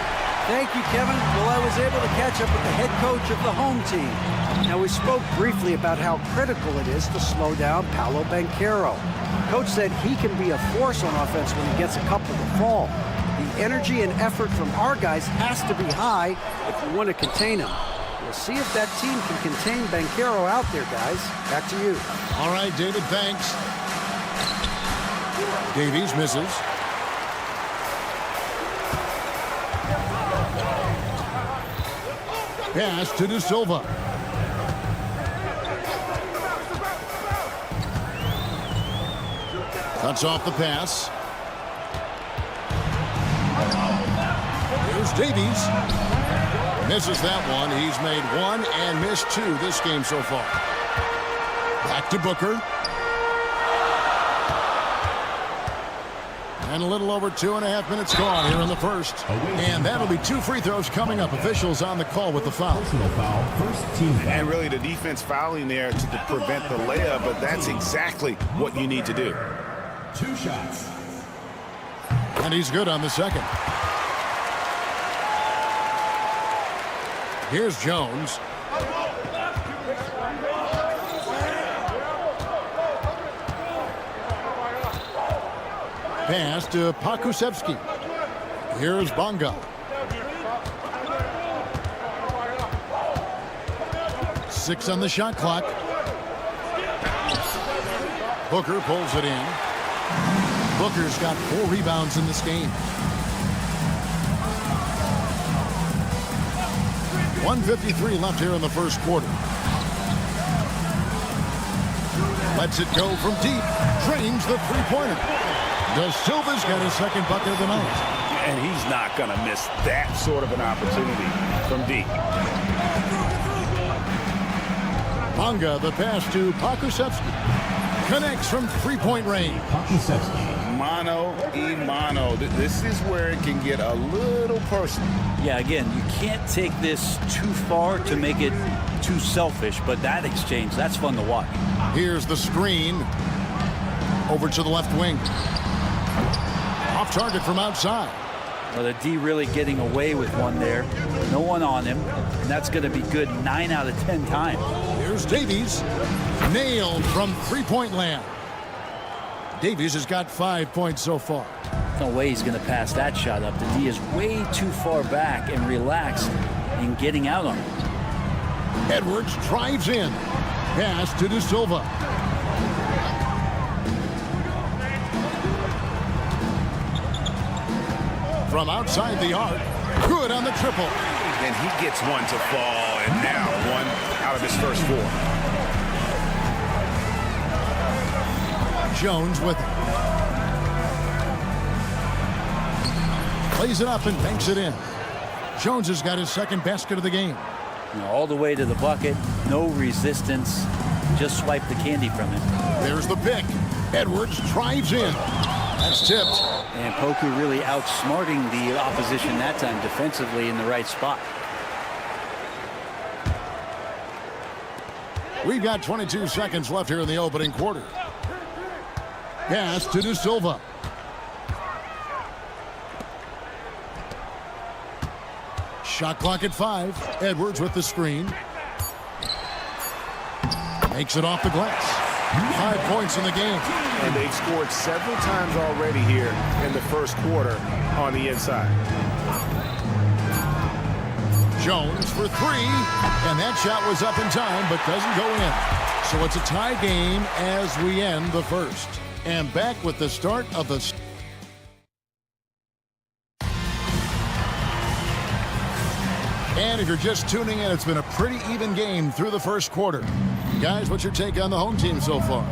Thank you, Kevin. Well, I was able to catch up with the head coach of the home team. Now, we spoke briefly about how critical it is to slow down Paolo Banchero. Coach said he can be a force on offense when he gets a couple to fall. The energy and effort from our guys has to be high if we want to contain him. We'll see if that team can contain Banchero out there, guys. Back to you. All right, David, thanks. Davies misses. Pass to De Silva. Cuts off the pass. Here's Davies. Misses that one. He's made 1 and missed 2 this game so far. Back to Booker. And a little over 2.5 minutes gone here in the first. And that'll be 2 free throws coming up. Officials on the call with the foul. Personal foul, first team foul. And really the defense fouling there to prevent the layup, but that's exactly what you need to do. 2 shots. And he's good on the second. Here's Jones. Pass to Pakusevski. Here's Bonga. 6 on the shot clock. Booker pulls it in. Booker's got 4 rebounds in this game. 1:53 left here in the first quarter. Lets it go from deep. Drains the three-pointer. De Silva's got his second bucket of the night. And he's not going to miss that sort of an opportunity from deep. Bonga, the pass to Pakusevski. Connects from three-point range. Mano y mano. This is where it can get a little personal. Yeah, again, you can't take this too far to make it too selfish, but that exchange, that's fun to watch. Here's the screen. Over to the left wing. Off target from outside. Well, the D really getting away with one there. No one on him, and that's going to be good 9 out of 10 times. Here's Davies. Nailed from three-point land. Davies has got 5 points so far. No way he's going to pass that shot up. The D is way too far back and relaxed in getting out on him. Edwards drives in. Pass to De Silva. From outside the arc. Good on the triple. And he gets one to fall, and now 1 out of his first 4. Jones with it. Plays it up and banks it in. Jones has got his second basket of the game. You know, all the way to the bucket, no resistance, just swipe the candy from him. There's the pick. Edwards drives in. That's tipped. And Poku really outsmarting the opposition that time defensively in the right spot. We've got 22 seconds left here in the opening quarter. Pass to De Silva. Shot clock at 5. Edwards with the screen. Makes it off the glass. 5 points in the game. And they've scored several times already here in the first quarter on the inside. Jones for 3. And that shot was up in time, but doesn't go in. So it's a tie game as we end the first. And back with the start of the... And if you're just tuning in, it's been a pretty even game through the first quarter. Guys, what's your take on the home team so far?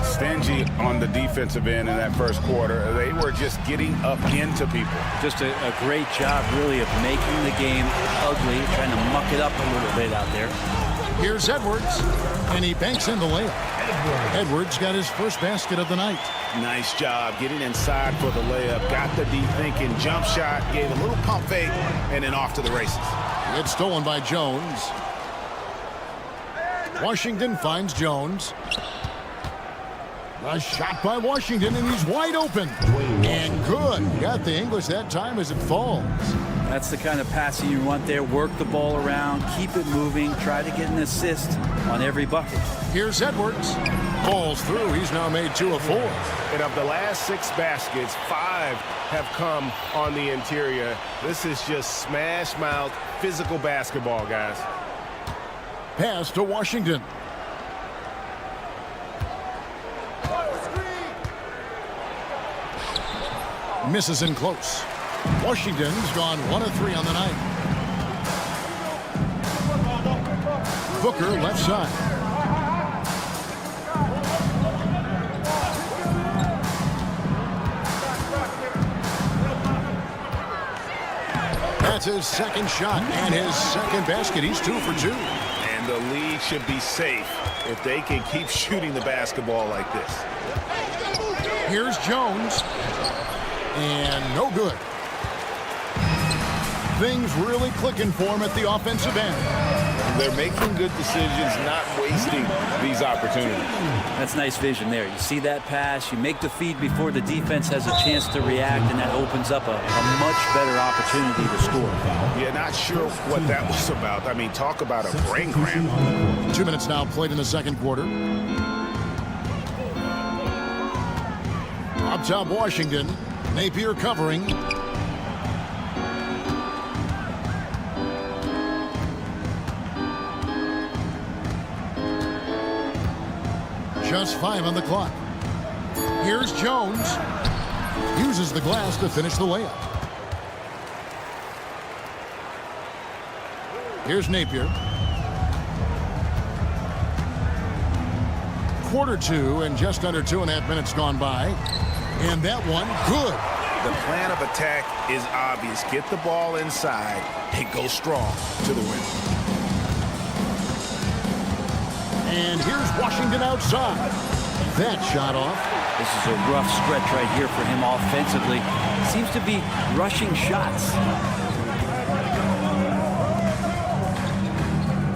Stingy on the defensive end in that first quarter. They were just getting up into people. Just a great job, really, of making the game ugly, trying to muck it up a little bit out there. Here's Edwards, and he banks in the layup. Edwards got his first basket of the night. Nice job getting inside for the layup. Got the deep thinking jump shot, gave a little pump fake, and then off to the races. It's stolen by Jones. Washington finds Jones. A shot by Washington, and he's wide open. And good. Got the English that time as it falls. That's the kind of passing you want there. Work the ball around, keep it moving, try to get an assist on every bucket. Here's Edwards. Falls through. He's now made 2 of 4. And of the last 6 baskets, 5 have come on the interior. This is just smash mouth physical basketball, guys. Pass to Washington. Misses in close. Washington's gone 1 of 3 on the night. Booker left side. That's his second shot and his second basket. He's 2 for 2. And the lead should be safe if they can keep shooting the basketball like this. Here's Jones. And no good. Things really clicking for him at the offensive end. They're making good decisions, not wasting these opportunities. That's nice vision there. You see that pass, you make the feed before the defense has a chance to react, and that opens up a much better opportunity to score. Yeah, not sure what that was about. I mean, talk about a brain cramp. 2 minutes now played in the second quarter. Up top, Washington. Napier covering. Just 5 on the clock. Here's Jones. Uses the glass to finish the layup. Here's Napier. Quarter 2 and just under 2.5 minutes gone by. And that one, good. The plan of attack is obvious. Get the ball inside and go strong to the rim. And here's Washington outside. That shot off. This is a rough stretch right here for him offensively. Seems to be rushing shots.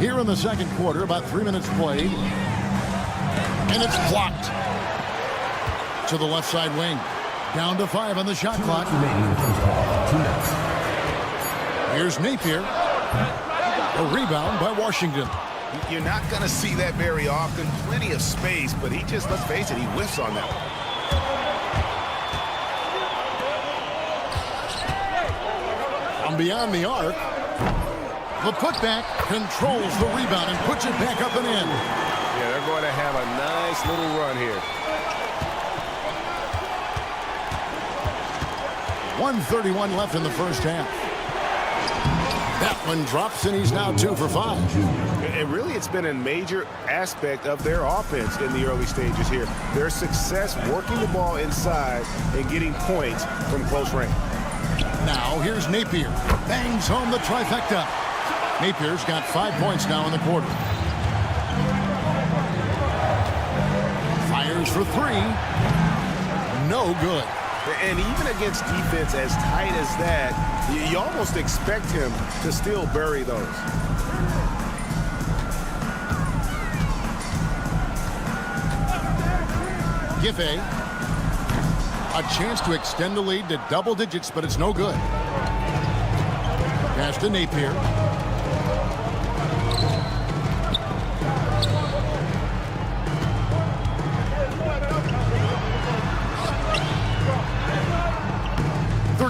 Here in the second quarter, about 3 minutes played. And it's blocked. To the left side wing. Down to 5 on the shot clock. Here's Napier. A rebound by Washington. You're not going to see that very often. Plenty of space, but he just, let's face it, he whiffs on that one. From beyond the arc. The putback controls the rebound and puts it back up and in. Yeah, they're going to have a nice little run here. 1:31 left in the first half. That one drops, and he's now 2 for 5. And really, it's been a major aspect of their offense in the early stages here. Their success working the ball inside and getting points from close range. Now, here's Napier. Bangs home the trifecta. Napier's got 5 points now in the quarter. Fires for 3. No good. And even against defense as tight as that, you almost expect him to still bury those. Giffey. A chance to extend the lead to double digits, but it's no good. Pass to Napier.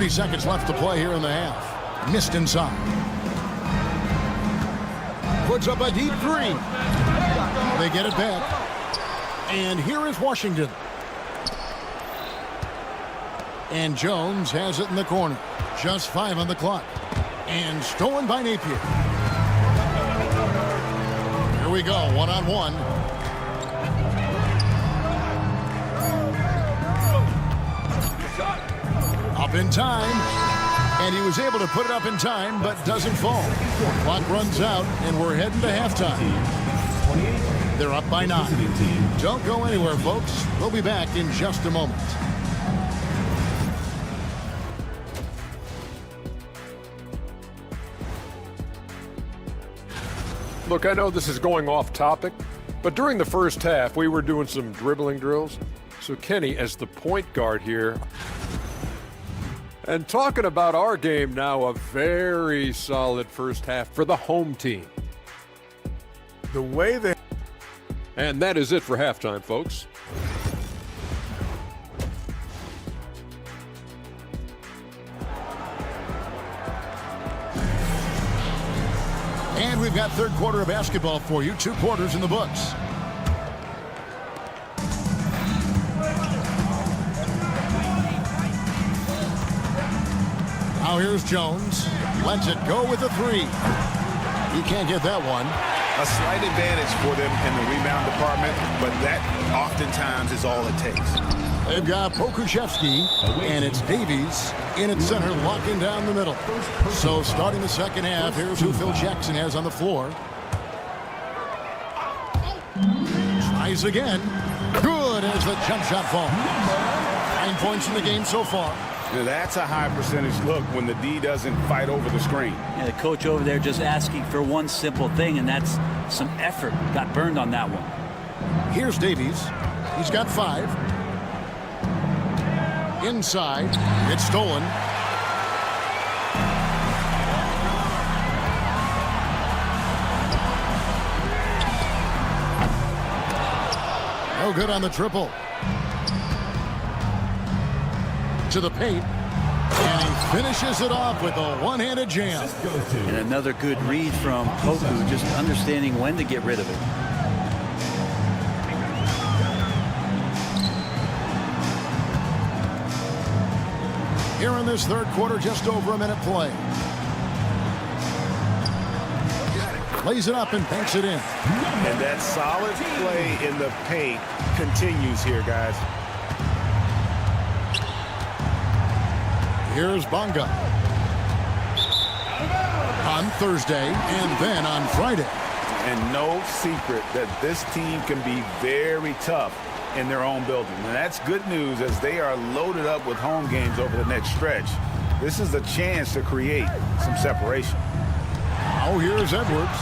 Seconds left to play here in the half. Missed inside. Puts up a deep three. They get it back. And here is Washington. And Jones has it in the corner. Just 5 on the clock. And stolen by Napier. Here we go, one-on-one. Up in time, and he was able to put it up in time, but doesn't fall. Clock runs out, and we're heading to halftime. They're up by 9. Don't go anywhere, folks. We'll be back in just a moment. Look, I know this is going off topic, but during the first half, we were doing some dribbling drills. So Kenny, as the point guard here, and talking about our game now, a very solid first half for the home team. The way they... And that is it for halftime, folks. And we've got third quarter of basketball for you. 2 quarters in the books. Now here's Jones. Lets it go with a 3. He can't get that one. A slight advantage for them in the rebound department, but that oftentimes is all it takes. They've got Pokuševski, and it's Davies in at center, locking down the middle. So starting the second half, here's who Phil Jackson has on the floor. Tries again. Good as the jump shot falls. 9 points in the game so far. Now that's a high percentage look when the D doesn't fight over the screen. Yeah, the coach over there just asking for one simple thing, and that's some effort. Got burned on that one. Here's Davies. He's got 5. Inside. It's stolen. No good on the triple. To the paint, and he finishes it off with a one-handed jam. And another good read from Poku, just understanding when to get rid of it. Here in this third quarter, just over a minute play. Lays it up and banks it in. And that solid play in the paint continues here, guys. Here's Bonga. On Thursday and then on Friday. And no secret that this team can be very tough in their own building. And that's good news as they are loaded up with home games over the next stretch. This is a chance to create some separation. Now here's Edwards.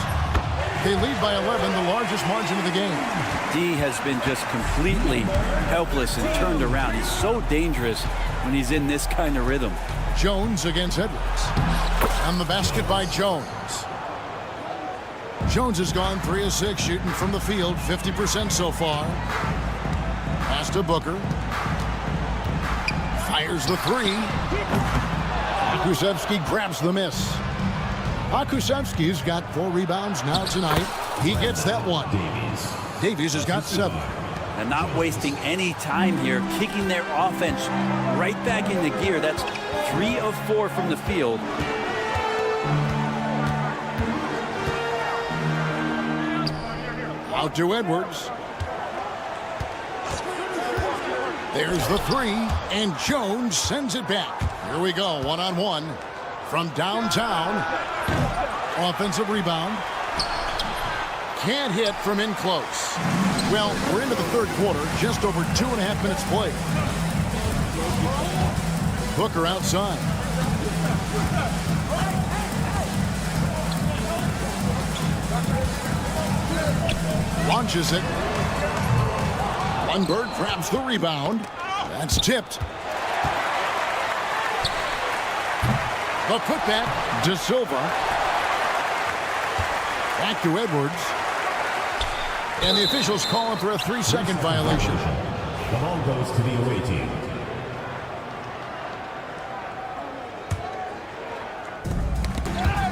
They lead by 11, the largest margin of the game. D has been just completely helpless and turned around. He's so dangerous when he's in this kind of rhythm. Jones against Edwards. And the basket by Jones. Jones has gone 3 of 6 shooting from the field, 50% so far. Pass to Booker. Fires the 3. Pokusevski grabs the miss. Pokusevski's got 4 rebounds now tonight. He gets that one. Davies has got 7. And not wasting any time here, kicking their offense right back into gear. That's 3 of 4 from the field. Out to Edwards. There's the 3, and Jones sends it back. Here we go, one-on-one from downtown. Offensive rebound. Can't hit from in close. Well, we're into the third quarter, just over 2.5 minutes played. Booker outside. Launches it. Lundberg grabs the rebound. That's tipped. The putback, De Silva. Back to Edwards. And the officials call him for a 3-second violation. The ball goes to the away team.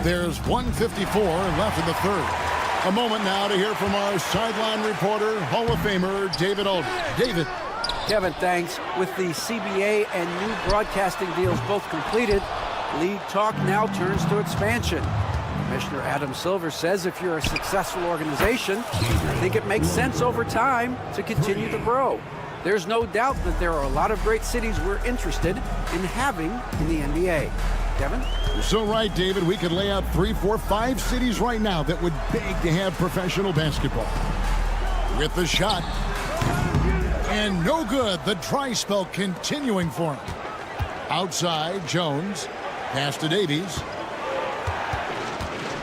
There's 1:54 left in the third. A moment now to hear from our sideline reporter, Hall of Famer David Aldridge. David. Kevin, thanks. With the CBA and new broadcasting deals both completed, league talk now turns to expansion. Commissioner Adam Silver says if you're a successful organization, I think it makes sense over time to continue to grow. There's no doubt that there are a lot of great cities we're interested in having in the NBA. Kevin? You're so right, David. We could lay out 3, 4, 5 cities right now that would beg to have professional basketball. With the shot. And no good. The dry spell continuing for him. Outside, Jones. Pass to Davies.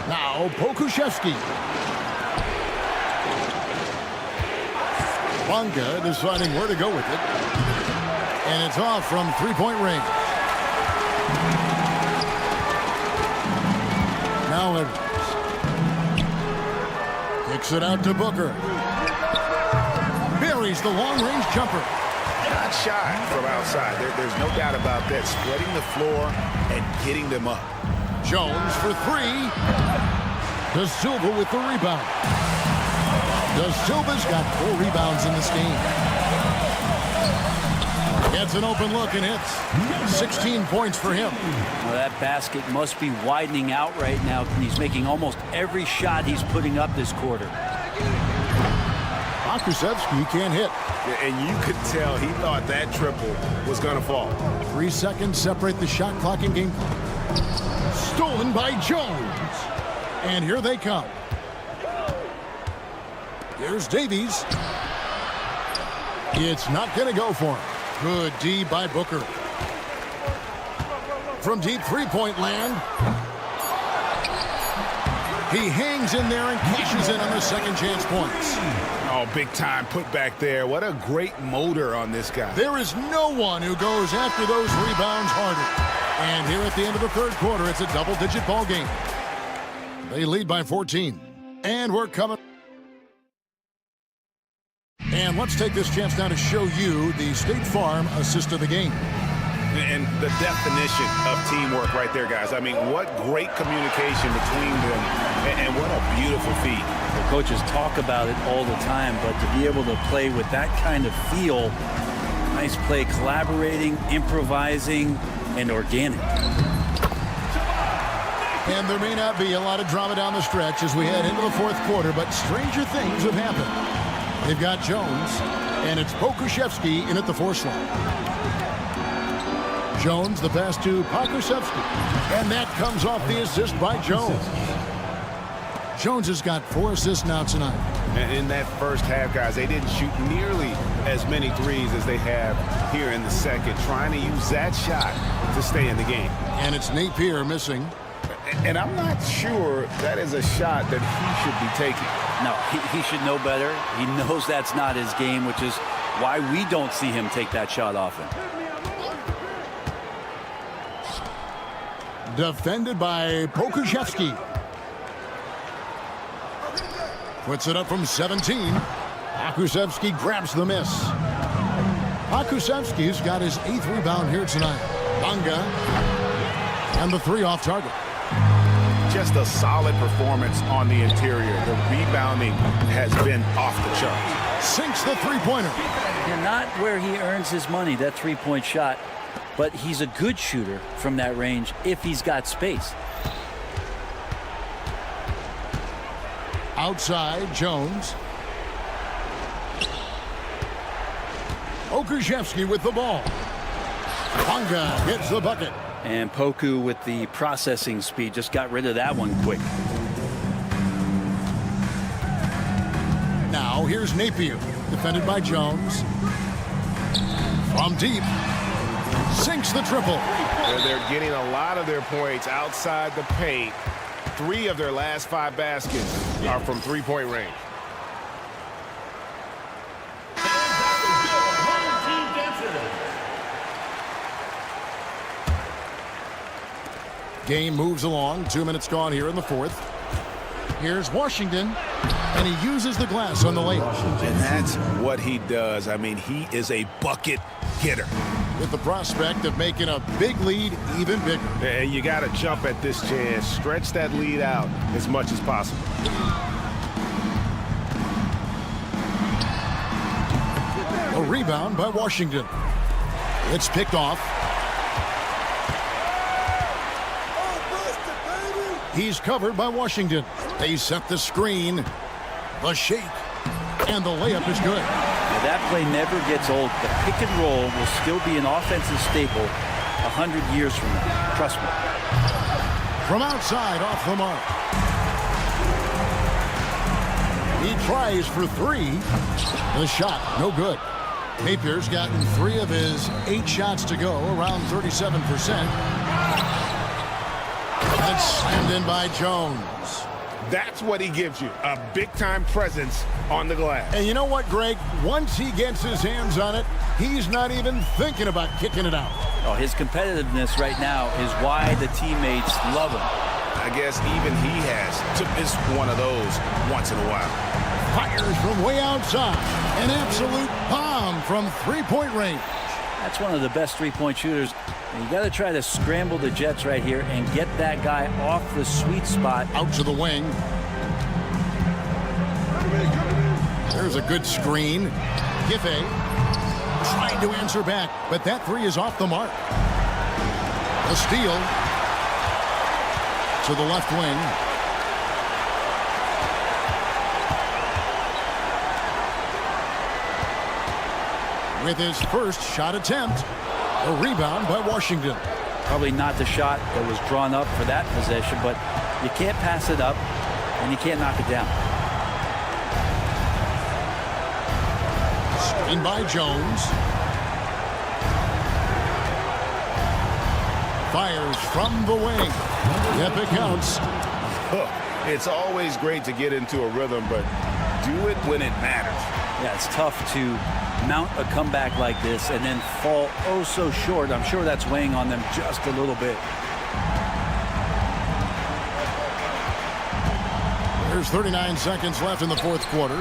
Now, Pokuševski. Bonga deciding where to go with it. And it's off from three-point range. Now Edwards. Kicks it out to Booker. Buries the long-range jumper. Not shot from outside. There's no doubt about that. Spreading the floor and getting them up. Jones for 3. De Silva with the rebound. De Silva's got 4 rebounds in this game. Gets an open look and hits. 16 points for him. Well, that basket must be widening out right now. He's making almost every shot he's putting up this quarter. Pokuševski can't hit. And you could tell he thought that triple was going to fall. 3 seconds separate the shot clock and game clock. Stolen by Jones. And here they come. Here's Davies. It's not going to go for him. Good D by Booker. From deep three-point land. He hangs in there and cashes in on the second chance points. Oh, big time put back there. What a great motor on this guy. There is no one who goes after those rebounds harder. And here at the end of the third quarter, it's a double-digit ball game. They lead by 14. And we're coming. And let's take this chance now to show you the State Farm assist of the game. And the definition of teamwork right there, guys. I mean, what great communication between them, and what a beautiful feat. The coaches talk about it all the time, but to be able to play with that kind of feel, nice play, collaborating, improvising, and organic. And there may not be a lot of drama down the stretch as we head into the fourth quarter, but stranger things have happened. They've got Jones, and it's Pokuševski in at the 4 slot. Jones, the pass to Pokuševski. And that comes off the assist by Jones. Jones has got 4 assists now tonight. And in that first half, guys, they didn't shoot nearly as many threes as they have here in the second, trying to use that shot to stay in the game. And it's Napier missing. And I'm not sure that is a shot that he should be taking. No, he should know better. He knows that's not his game, which is why we don't see him take that shot often. Defended by Pokuševski. Puts it up from 17. Pokuševski grabs the miss. Pokuševski's got his 8th rebound here tonight. Bonga. And the 3 off target. Just a solid performance on the interior. The rebounding has been off the charts. Sinks the three-pointer. You're not where he earns his money, that three-point shot. But he's a good shooter from that range if he's got space. Outside, Jones. Pokuševski with the ball. Bonga gets the bucket. And Poku with the processing speed just got rid of that one quick. Now here's Napier, defended by Jones. From deep. sinks the triple. And they're getting a lot of their points outside the paint. 3 of their last 5 baskets are from three-point range. Game moves along. 2 minutes gone here in the fourth. Here's Washington, and he uses the glass on the layup. And that's what he does. I mean, he is a bucket getter. With the prospect of making a big lead even bigger. And you got to jump at this chance. Stretch that lead out as much as possible. A rebound by Washington. It's picked off. He's covered by Washington. They set the screen, the shake, and the layup is good. Now that play never gets old. The pick and roll will still be an offensive staple 100 years from now. Trust me. From outside, off the mark. He tries for 3. The shot, no good. Napier's gotten 3 of his 8 shots to go, around 37%. And slammed in by Jones. That's what he gives you, a big-time presence on the glass. And you know what, Greg? Once he gets his hands on it, he's not even thinking about kicking it out. Oh, his competitiveness right now is why the teammates love him. I guess even he has to miss one of those once in a while. Fires from way outside. An absolute bomb from three-point range. That's one of the best three-point shooters. And you got to try to scramble the Jets right here and get that guy off the sweet spot. Out to the wing. There's a good screen. Giffey trying to answer back, but that 3 is off the mark. A steal to the left wing. With his first shot attempt, a rebound by Washington. Probably not the shot that was drawn up for that possession, but you can't pass it up and you can't knock it down. Screen by Jones. Fires from the wing. Yep, it counts. It's always great to get into a rhythm, but do it when it matters. Yeah, it's tough to mount a comeback like this and then fall oh so short. I'm sure that's weighing on them just a little bit. There's 39 seconds left in the fourth quarter.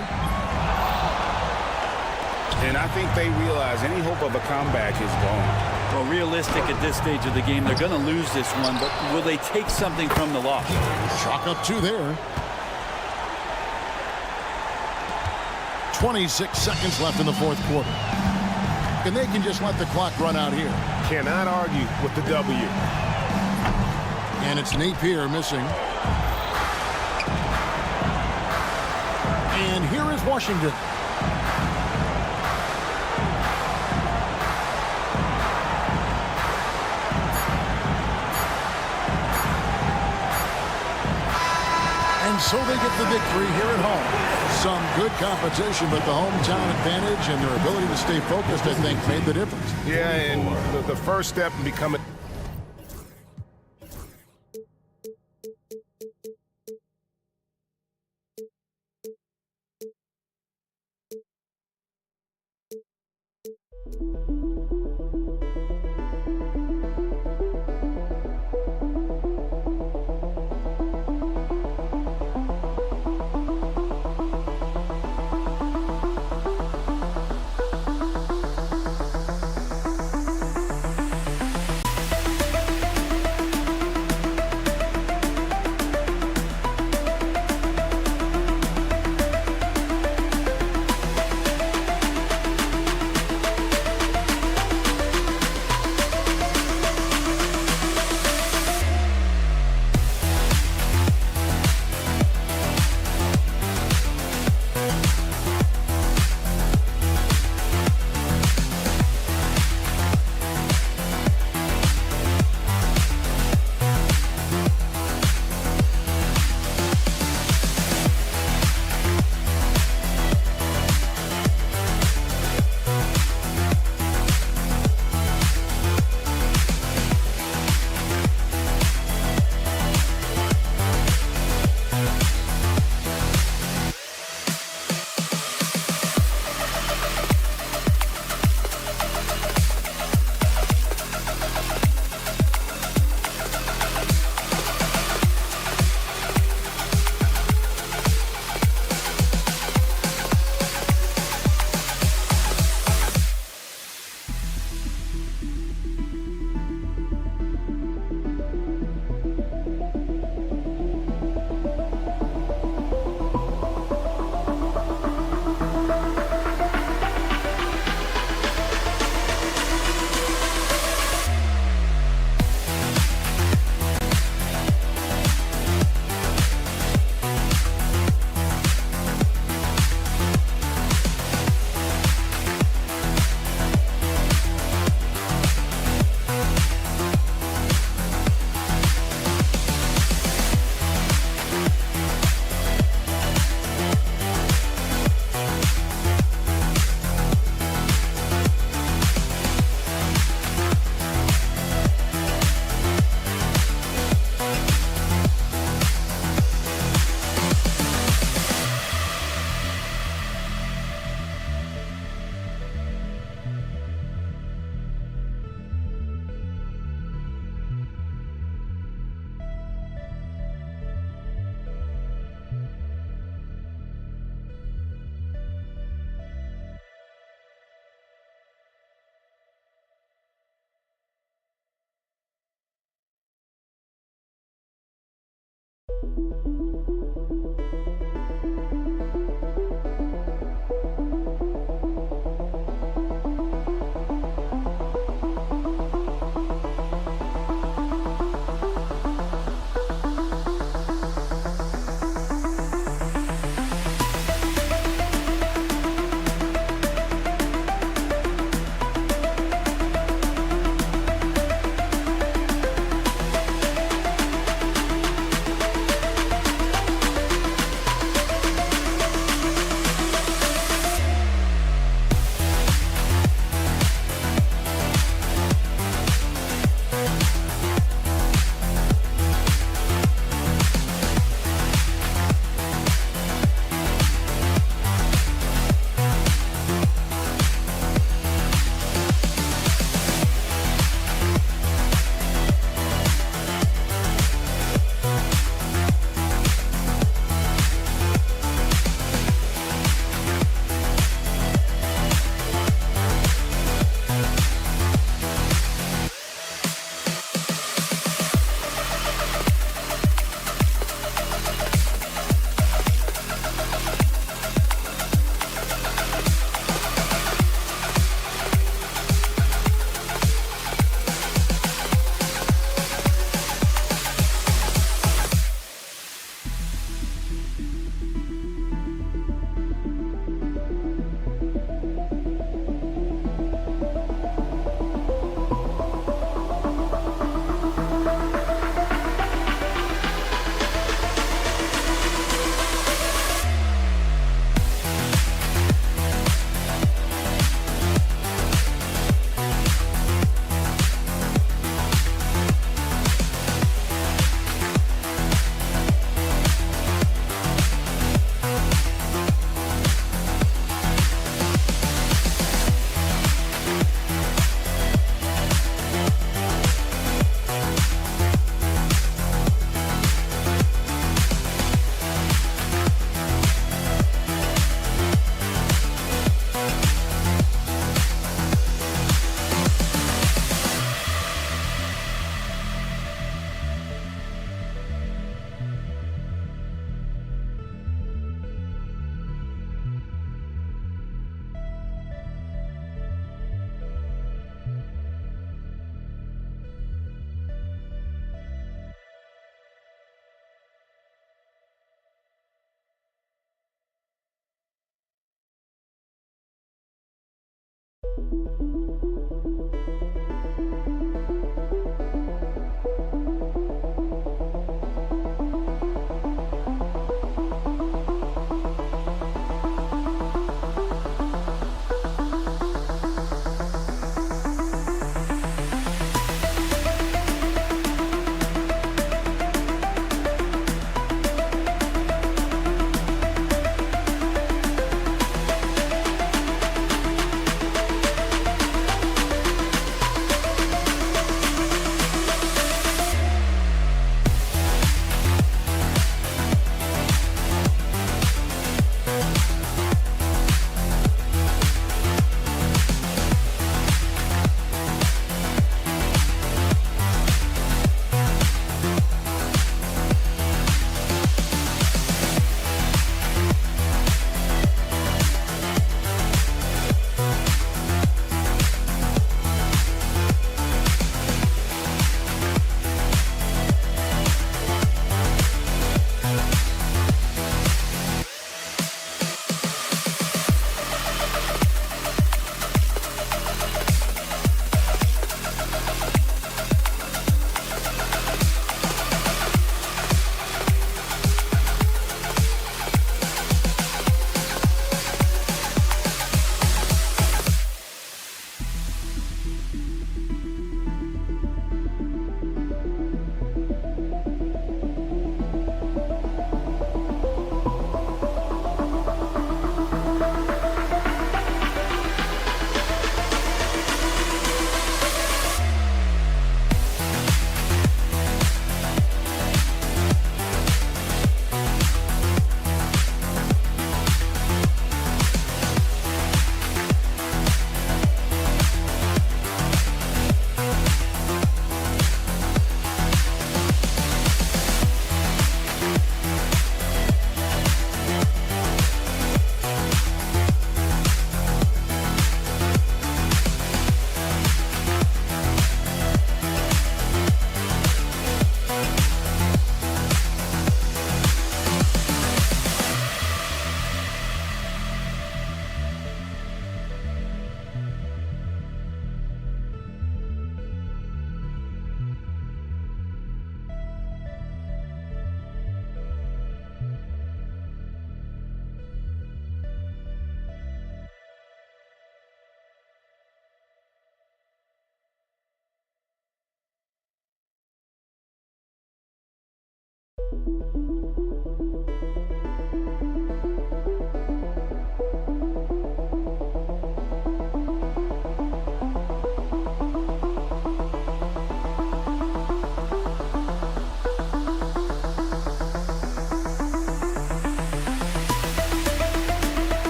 And I think they realize any hope of a comeback is gone. Well, realistic at this stage of the game, they're going to lose this one, but will they take something from the loss? Chalk up 2 there. 26 seconds left in the fourth quarter. And they can just let the clock run out here. Cannot argue with the W. And it's Napier missing. And here is Washington. And so they get the victory here at home. Some good competition, but the hometown advantage and their ability to stay focused, I think, made the difference. Yeah, and the first step in becoming...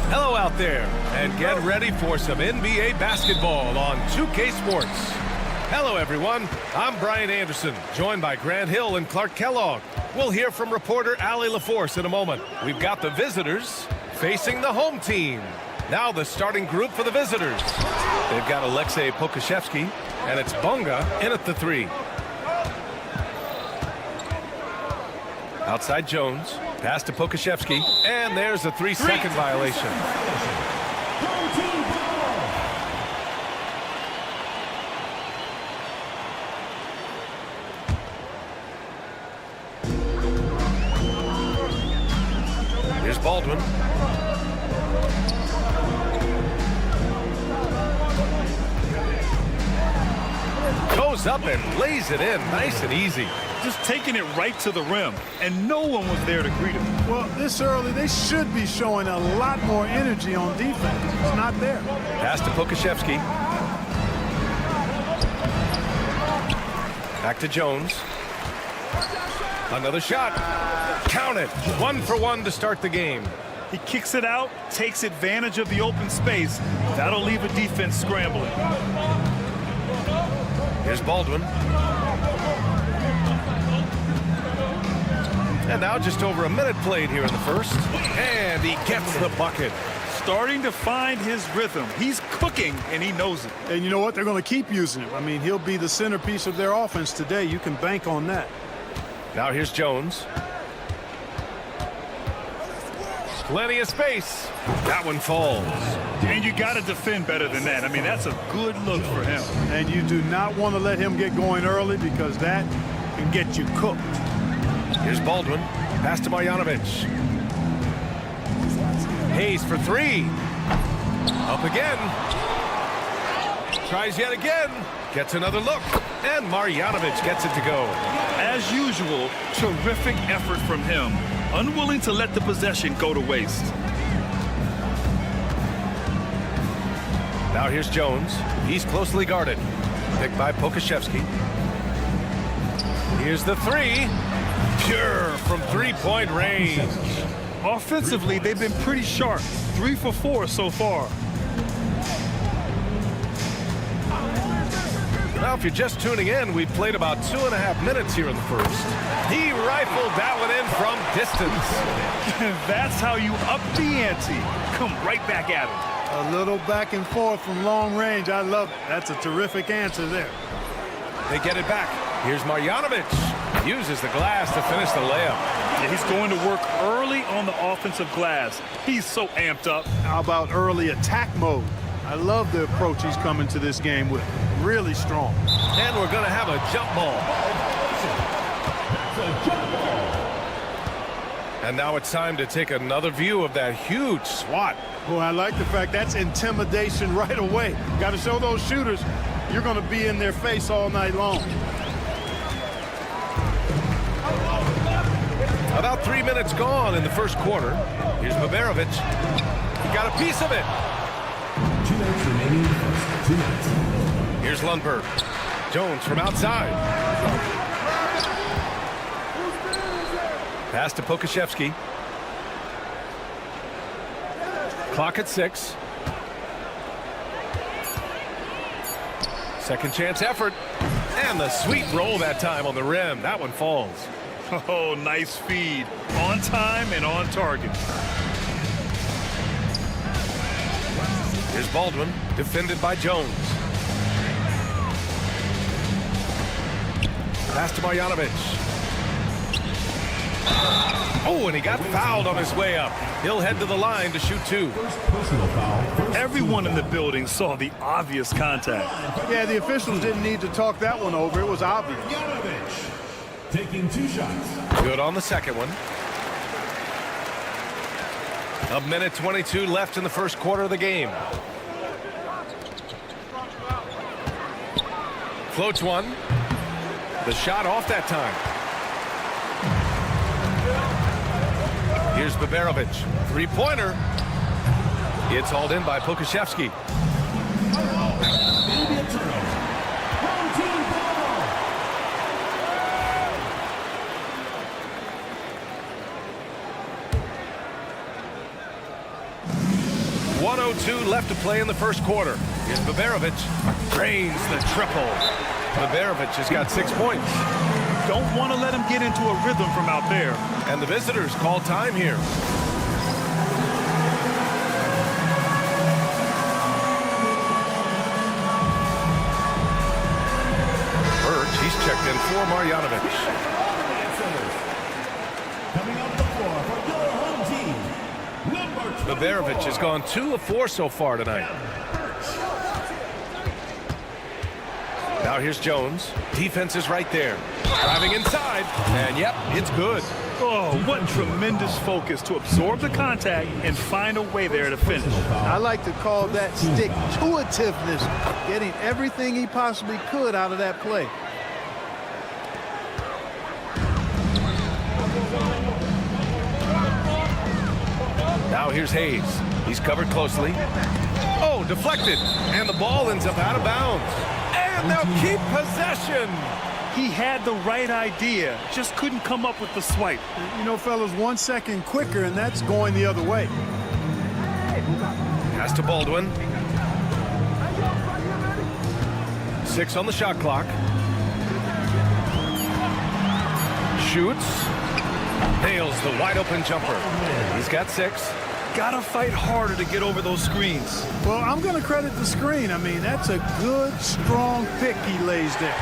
Hello out there, and get ready for some NBA basketball on 2K Sports. Hello everyone, I'm Brian Anderson, joined by Grant Hill and Clark Kellogg. We'll hear from reporter Allie LaForce in a moment. We've got the visitors facing the home team. Now the starting group for the visitors. They've got Alexei Pokashevsky, and it's Bonga in at the 3. Outside Jones, pass to Pokashevsky, and there's a 3-second violation. Here's Baldwin. Goes up and lays it in, nice and easy. Just taking it right to the rim, and no one was there to greet him. Well, this early, they should be showing a lot more energy on defense. It's not there. Pass to Pokashevsky. Back to Jones. Another shot. Count it. 1 for 1 to start the game. He kicks it out, takes advantage of the open space. That'll leave a defense scrambling. Here's Baldwin. And now just over a minute played here in the first. And he gets the bucket. Starting to find his rhythm. He's cooking, and he knows it. And you know what? They're going to keep using him. I mean, he'll be the centerpiece of their offense today. You can bank on that. Now here's Jones. Plenty of space. That one falls. And you got to defend better than that. I mean, that's a good look for him. And you do not want to let him get going early because that can get you cooked. Here's Baldwin. Pass to Marjanovic. Hayes for 3. Up again. Tries yet again. Gets another look. And Marjanovic gets it to go. As usual, terrific effort from him. Unwilling to let the possession go to waste. Now here's Jones. He's closely guarded. Picked by Pokashevsky. Here's the 3. Pure from three-point range. Offensively, they've been pretty sharp. 3 for 4 so far. Now, if you're just tuning in, we've played about 2.5 minutes here in the first. He rifled that one in from distance. That's how you up the ante. Come right back at him. A little back and forth from long range. I love it. That's a terrific answer there. They get it back. Here's Marjanovic. Uses the glass to finish the layup. Yeah, he's going to work early on the offensive glass. He's so amped up. How about early attack mode? I love the approach he's coming to this game with. Really strong. And we're going to have a jump ball. And now it's time to take another view of that huge swat. Well, I like the fact that's intimidation right away. Got to show those shooters you're going to be in their face all night long. About 3 minutes gone in the first quarter. Here's Baberovic. He got a piece of it. 2 minutes remaining in the first. 2 minutes. Here's Lundberg. Jones from outside. Pass to Pokashevsky. Clock at 6. Second chance effort. And the sweet roll that time on the rim. That one falls. Oh, nice feed. On time and on target. Here's Baldwin, defended by Jones. Pass to Marjanovic. Oh, and he got fouled on his way up. He'll head to the line to shoot 2. Personal foul. Everyone in the building saw the obvious contact. Yeah, the officials didn't need to talk that one over. It was obvious. Marjanovic taking 2 shots. Good on the second one. 1:22 left in the first quarter of the game. Floats one. The shot off that time. Here's Baberovic. Three-pointer. It's hauled in by Pokashevsky. Maybe a turnover. Wrong team ball. 1:02 left to play in the first quarter. Here's Baberovic. Drains the triple. Baberovic has got 6 points. Don't want to let him get into a rhythm from out there. And the visitors call time here. Birch, he's checked in for Marjanovic. Coming off the floor for your home team. Baberovic has gone 2 of 4 so far tonight. Now here's Jones. Defense is right there. Driving inside. And yep, it's good. Oh, what tremendous focus to absorb the contact and find a way there to finish. I like to call that stick-to-itiveness, getting everything he possibly could out of that play. Now here's Hayes. He's covered closely. Oh, deflected. And the ball ends up out of bounds. And they'll keep possession. He had the right idea, just couldn't come up with the swipe. You know, fellas, 1 second quicker, and that's going the other way. Pass to Baldwin. 6 on the shot clock. Shoots. Nails the wide open jumper. He's got 6. Gotta fight harder to get over those screens. Well, I'm going to credit the screen. I mean, that's a good, strong pick he lays there.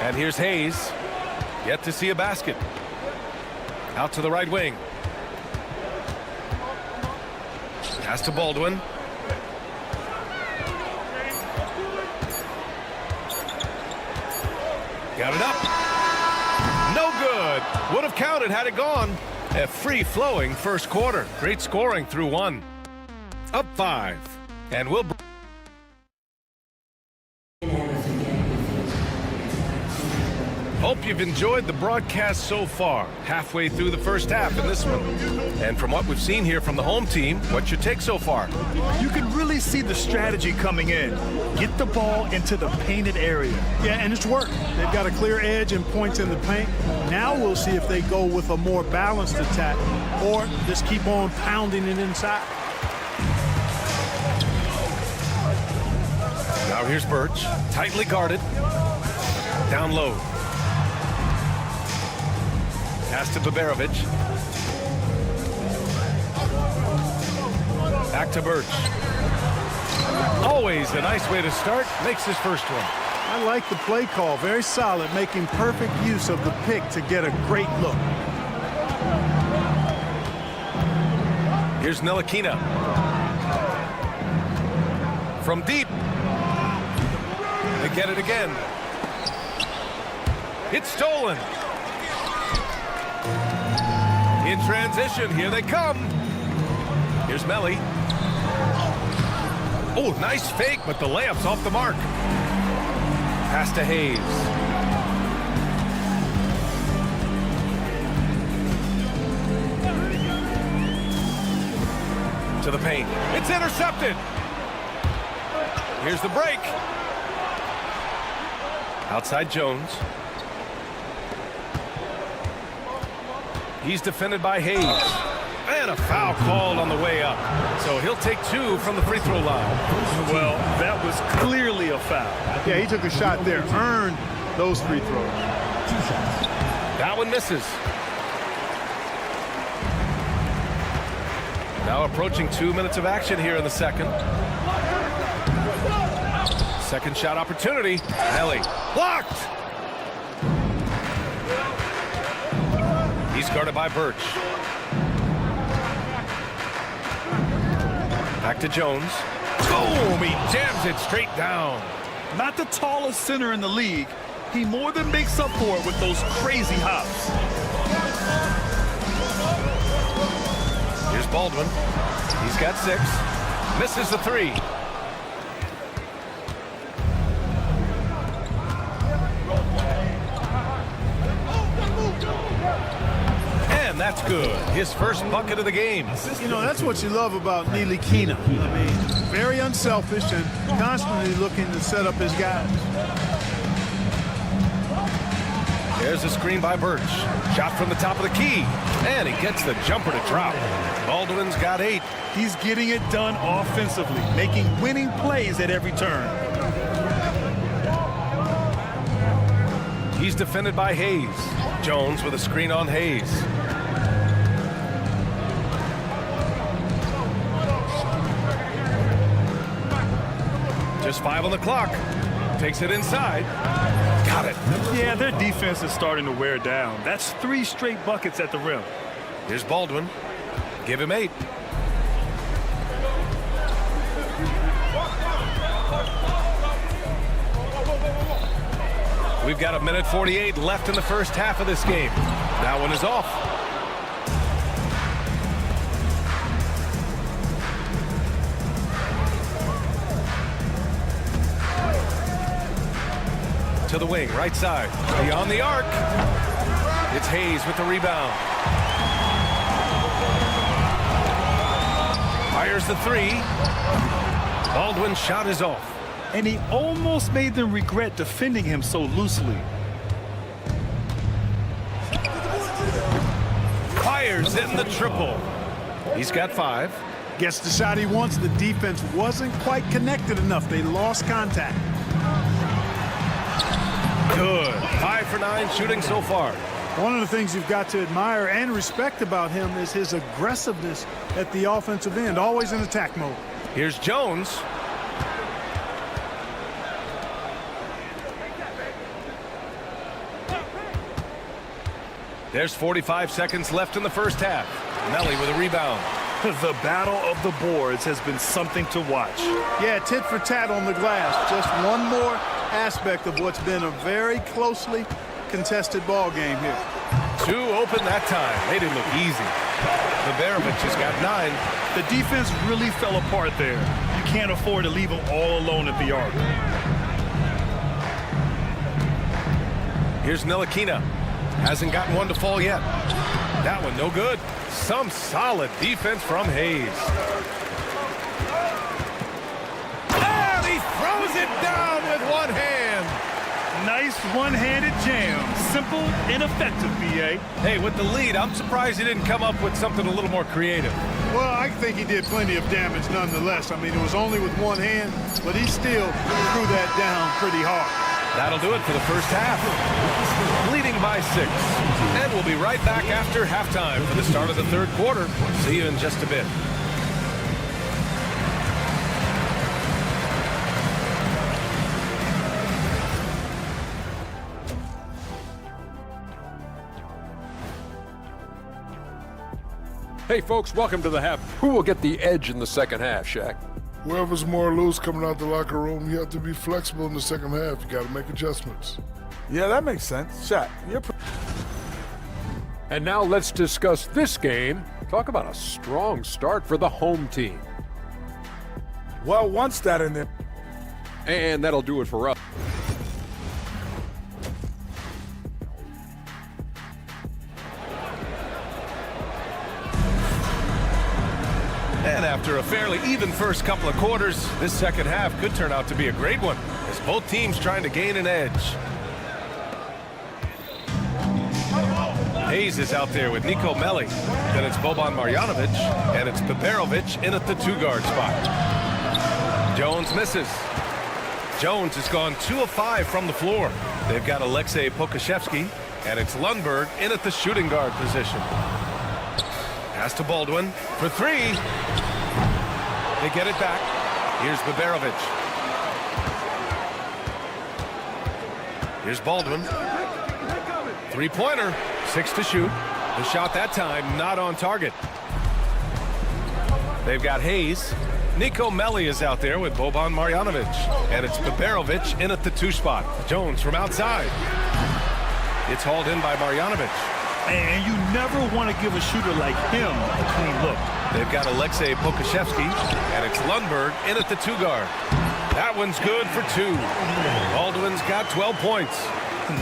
And here's Hayes. Yet to see a basket. Out to the right wing. Pass to Baldwin. Got it up. No good. Would have counted had it gone. A free-flowing first quarter. Great scoring through 1. Up 5. And we'll... Hope you've enjoyed the broadcast so far. Halfway through the first half in this one. And from what we've seen here from the home team, what's your take so far? You can really see the strategy coming in. Get the ball into the painted area. Yeah, and it's worked. They've got a clear edge and points in the paint. Now we'll see if they go with a more balanced attack or just keep on pounding it inside. Now here's Birch. Tightly guarded. Down low. Pass to Baberovic. Back to Birch. Always a nice way to start. Makes his first one. I like the play call. Very solid, making perfect use of the pick to get a great look. Here's Ntilikina. From deep. They get it again. It's stolen. transition. Here they come. Here's Melly. Oh, nice fake, but the layup's off the mark. Pass to Hayes. To the paint. It's intercepted. Here's the break. Outside Jones. He's defended by Hayes. And a foul called on the way up. So he'll take 2 from the free throw line. Well, that was clearly a foul. Yeah, he took a shot there, earned those free throws. That one misses. Now approaching 2 minutes of action here in the second. Second shot opportunity. Melly blocked. He's guarded by Birch. Back to Jones. Boom! He jams it straight down. Not the tallest center in the league. He more than makes up for it with those crazy hops. Here's Baldwin. He's got 6. Misses the 3. And that's good. His first bucket of the game. You know, that's what you love about Neely Keena. I mean, very unselfish and constantly looking to set up his guys. There's a screen by Birch. Shot from the top of the key. And he gets the jumper to drop. Baldwin's got 8. He's getting it done offensively, making winning plays at every turn. He's defended by Hayes. Jones with a screen on Hayes. Just 5 on the clock. Takes it inside. Got it. Yeah, their defense is starting to wear down. That's 3 straight buckets at the rim. Here's Baldwin. Give him 8. We've got 1:48 left in the first half of this game. That one is off. To the wing, right side. Beyond the arc. It's Hayes with the rebound. Fires the 3. Baldwin's shot is off. And he almost made them regret defending him so loosely. Fires in the triple. He's got 5. Gets the shot he wants. The defense wasn't quite connected enough. They lost contact. Good. 5 for 9 shooting so far. One of the things you've got to admire and respect about him is his aggressiveness at the offensive end, always in attack mode. Here's Jones. There's 45 seconds left in the first half. Melly with a rebound. The battle of the boards has been something to watch. Yeah, tit for tat on the glass. Just one more aspect of what's been a very closely contested ball game here. 2 open that time. They didn't look easy. Baberovich has got 9. The defense really fell apart there. You can't afford to leave them all alone at the arc. Here's Ntilikina. Hasn't gotten one to fall yet. That one no good. Some solid defense from Hayes. And he throws it down with one hand. Nice one-handed jam. Simple and effective, B.A. Hey, with the lead, I'm surprised he didn't come up with something a little more creative. Well, I think he did plenty of damage nonetheless. I mean, it was only with one hand, but he still threw that down pretty hard. That'll do it for the first half. Leading by 6. And we'll be right back after halftime for the start of the third quarter. See you in just a bit. Hey, folks, welcome to the half. Who will get the edge in the second half, Shaq? Whoever's more loose coming out the locker room, you have to be flexible in the second half. You got to make adjustments. Yeah, that makes sense. Shaq, And now let's discuss this game. Talk about a strong start for the home team. Well, once that in there. And that'll do it for us. And after a fairly even first couple of quarters, this second half could turn out to be a great one, as both teams trying to gain an edge. Hayes is out there with Nico Melli. Then it's Boban Marjanovic, and it's Peperovic in at the 2-guard spot. Jones misses. Jones has gone 2 of 5 from the floor. They've got Alexei Pokashevsky, and it's Lundberg in at the shooting guard position. Pass to Baldwin for 3. They get it back. Here's Peperovic. Here's Baldwin. 3-pointer. 6 to shoot. The shot that time not on target. They've got Hayes. Nico Melli is out there with Boban Marjanovic. And it's Peperovic in at the 2 spot. Jones from outside. It's hauled in by Marjanovic. And you never want to give a shooter like him a clean look. They've got Alexei Pokashevsky, and it's Lundberg in at the 2-guard. That one's good for 2. Baldwin's got 12 points.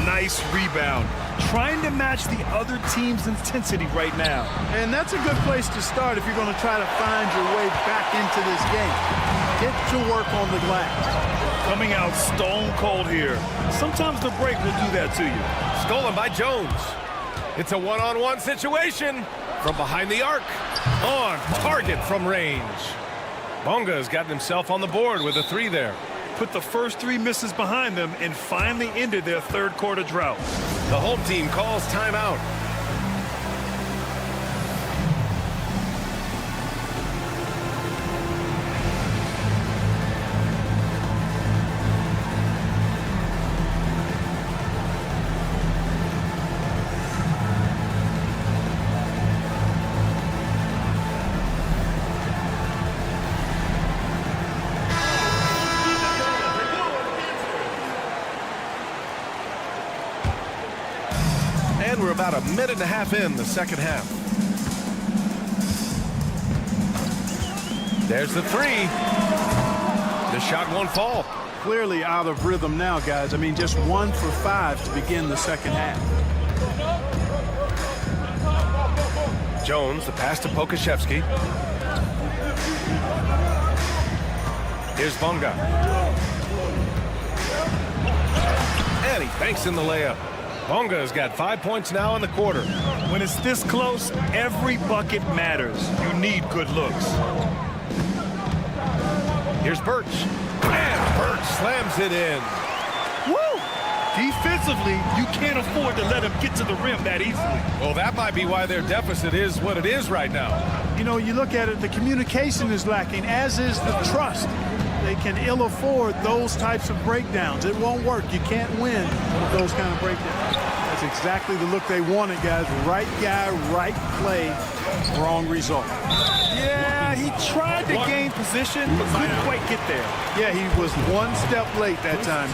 Nice rebound. Trying to match the other team's intensity right now. And that's a good place to start if you're going to try to find your way back into this game. Get to work on the glass. Coming out stone cold here. Sometimes the break will do that to you. Stolen by Jones. It's a one-on-one situation from behind the arc. On target from range. Bonga has gotten himself on the board with a 3 there. Put the first 3 misses behind them and finally ended their third quarter drought. The home team calls timeout. And we're about a minute and a half in the second half. There's the 3. The shot won't fall. Clearly out of rhythm now, guys. I mean, just 1 for 5 to begin the second half. Jones, the pass to Pokashevsky. Here's Bonga. And he banks in the layup. Bonga's got 5 points now in the quarter. When it's this close, every bucket matters. You need good looks. Here's Birch. And Birch slams it in. Woo! Defensively, you can't afford to let him get to the rim that easily. Well, that might be why their deficit is what it is right now. You know, you look at it, the communication is lacking, as is the trust. They can ill afford those types of breakdowns. It won't work. You can't win with those kind of breakdowns. That's exactly the look they wanted, guys. Right guy, right play, wrong result. Yeah, he tried to gain position, but couldn't quite get there. Yeah, he was 1 step late that time.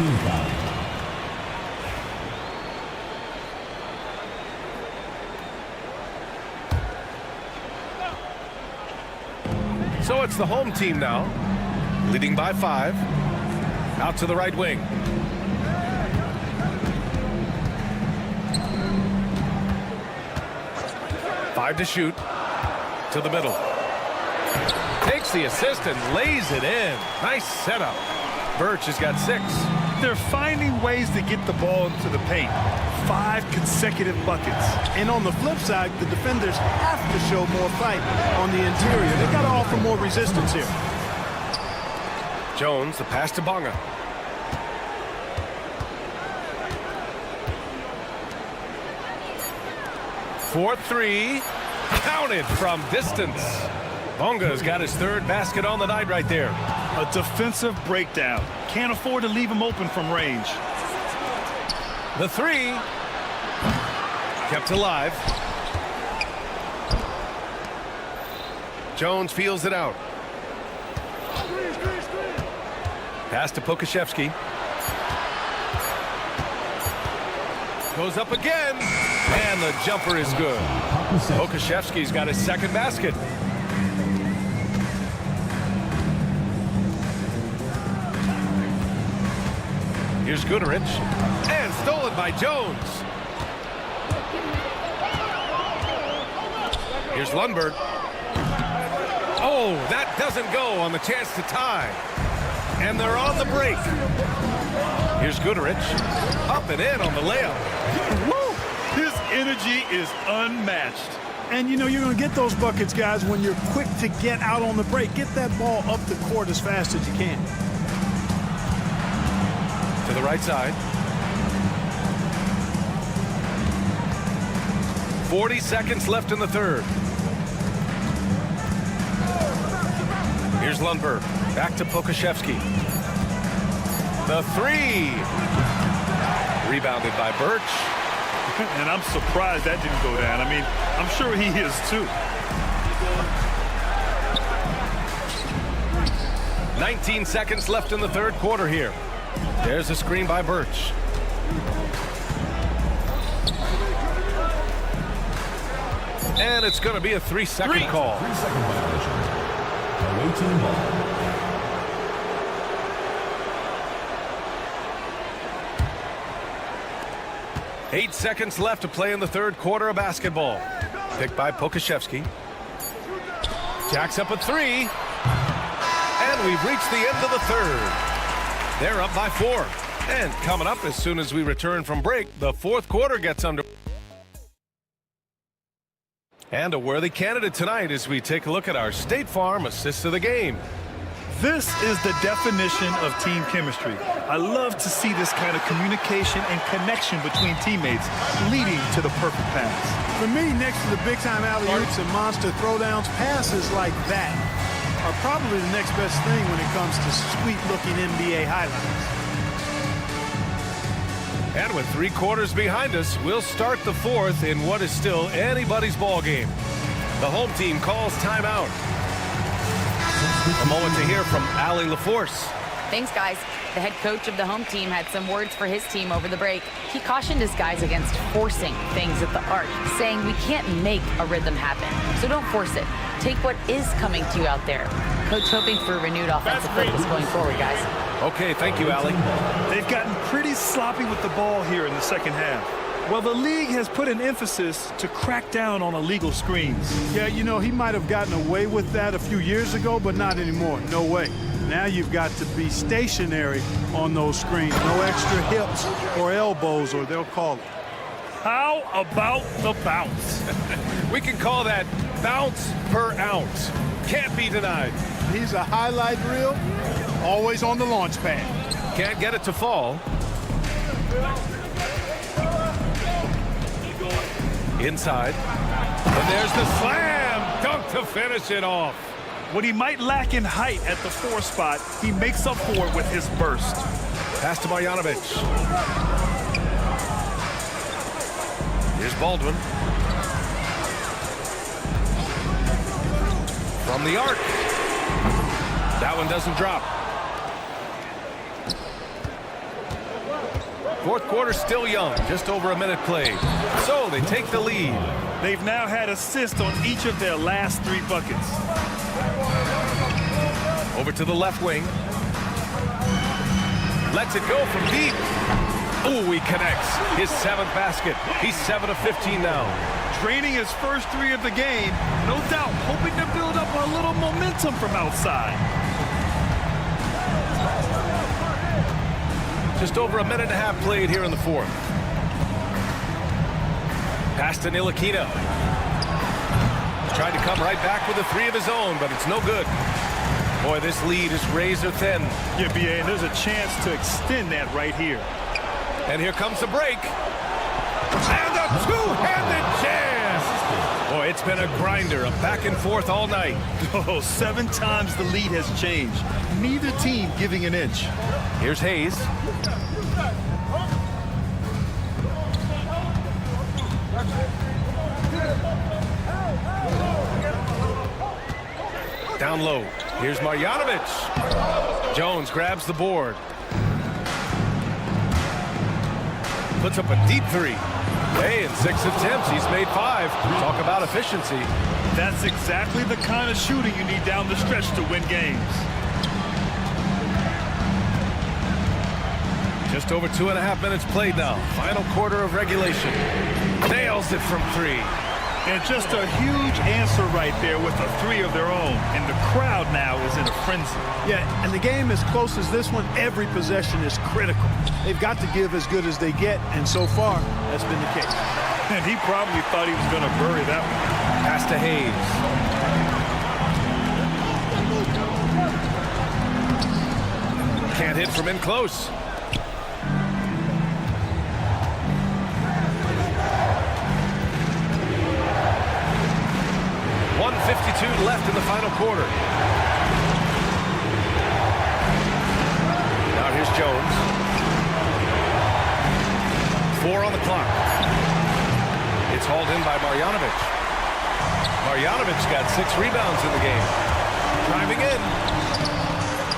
So it's the home team now, leading by 5. Out to the right wing. Five to shoot. To the middle. Takes the assist and lays it in. Nice setup. Birch has got 6. They're finding ways to get the ball into the paint. 5 consecutive buckets. And on the flip side, the defenders have to show more fight on the interior. They've got to offer more resistance here. Jones, the pass to Bonga. For 3. Counted from distance. Bonga's got his 3rd basket on the night right there. A defensive breakdown. Can't afford to leave him open from range. The 3. Kept alive. Jones feels it out. Pass to Pokashevsky. Goes up again. And the jumper is good. Pokashevsky's got his second basket. Here's Goodrich. And stolen by Jones. Here's Lundberg. Oh, that doesn't go on the chance to tie. And they're on the break. Here's Goodrich. Up and in on the layup. Woo! His energy is unmatched. And, you know, you're going to get those buckets, guys, when you're quick to get out on the break. Get that ball up the court as fast as you can. To the right side. 40 seconds left in the third. Here's Lundberg. Back to Pokashevsky. The three. Rebounded by Birch. And I'm surprised that didn't go down. I mean, I'm sure he is too. 19 seconds left in the third quarter here. There's a screen by Birch. And it's going to be a 3-second call. 3-second violation. Away team ball. Eight seconds left to play in the third quarter of basketball. Picked by Pokashevsky. Jacks up a three. And we've reached the end of the third. They're up by 4. And coming up as soon as we return from break, the fourth quarter gets under. And a worthy candidate tonight as we take a look at our State Farm assist of the game. This is the definition of team chemistry. I love to see this kind of communication and connection between teammates leading to the perfect pass. For me, next to the big-time alley-oops and monster throwdowns, passes like that are probably the next best thing when it comes to sweet-looking NBA highlights. And with 3 quarters behind us, we'll start the fourth in what is still anybody's ball game. The home team calls timeout. A moment to hear from Allie LaForce. Thanks, guys. The head coach of the home team had some words for his team over the break. He cautioned his guys against forcing things at the arc, saying we can't make a rhythm happen, so don't force it. Take what is coming to you out there. Coach hoping for a renewed offensive focus going forward, guys. Okay, thank you, Allie. They've gotten pretty sloppy with the ball here in the second half. Well, the league has put an emphasis to crack down on illegal screens. Yeah, you know, he might have gotten away with that a few years ago, but not anymore. No way. Now you've got to be stationary on those screens. No extra hips or elbows, or they'll call it. How about the bounce? We can call that bounce per ounce. Can't be denied. He's a highlight reel, always on the launch pad. Can't get it to fall. Inside. And there's the slam dunk to finish it off. What he might lack in height at the 4 spot, he makes up for it with his burst. Pass to Marjanovic. Here's Baldwin. From the arc. That one doesn't drop. Fourth quarter still young, just over a minute played. So they take the lead. They've now had assists on each of their last 3 buckets. Over to the left wing. Lets it go from deep. Oh, he connects. His 7th basket. He's 7 of 15 now. Draining his first 3 of the game. No doubt hoping to build up a little momentum from outside. Just over a minute and a half played here in the fourth. Pass to Ntilikina. Tried to come right back with a 3 of his own, but it's no good. Boy, this lead is razor thin. Yeah, BA, and there's a chance to extend that right here. And here comes the break. And a two-handed jam. Boy, it's been a grinder, a back and forth all night. Oh, 7 times the lead has changed. Neither team giving an inch. Here's Hayes. Down low. Here's Marjanovic. Jones grabs the board. Puts up a deep 3. Hey, in 6 attempts, he's made 5. Talk about efficiency. That's exactly the kind of shooting you need down the stretch to win games. Just over 2.5 minutes played now. Final quarter of regulation. Nails it from 3. And just a huge answer right there with a 3 of their own. And the crowd now is in a frenzy. Yeah, and the game as close as this one, every possession is critical. They've got to give as good as they get, and so far, that's been the case. And he probably thought he was going to bury that one. Pass to Hayes. Can't hit from in close. 1:52 left in the final quarter. Now here's Jones. 4 on the clock. It's hauled in by Marjanovic. Marjanovic got 6 rebounds in the game. Driving in.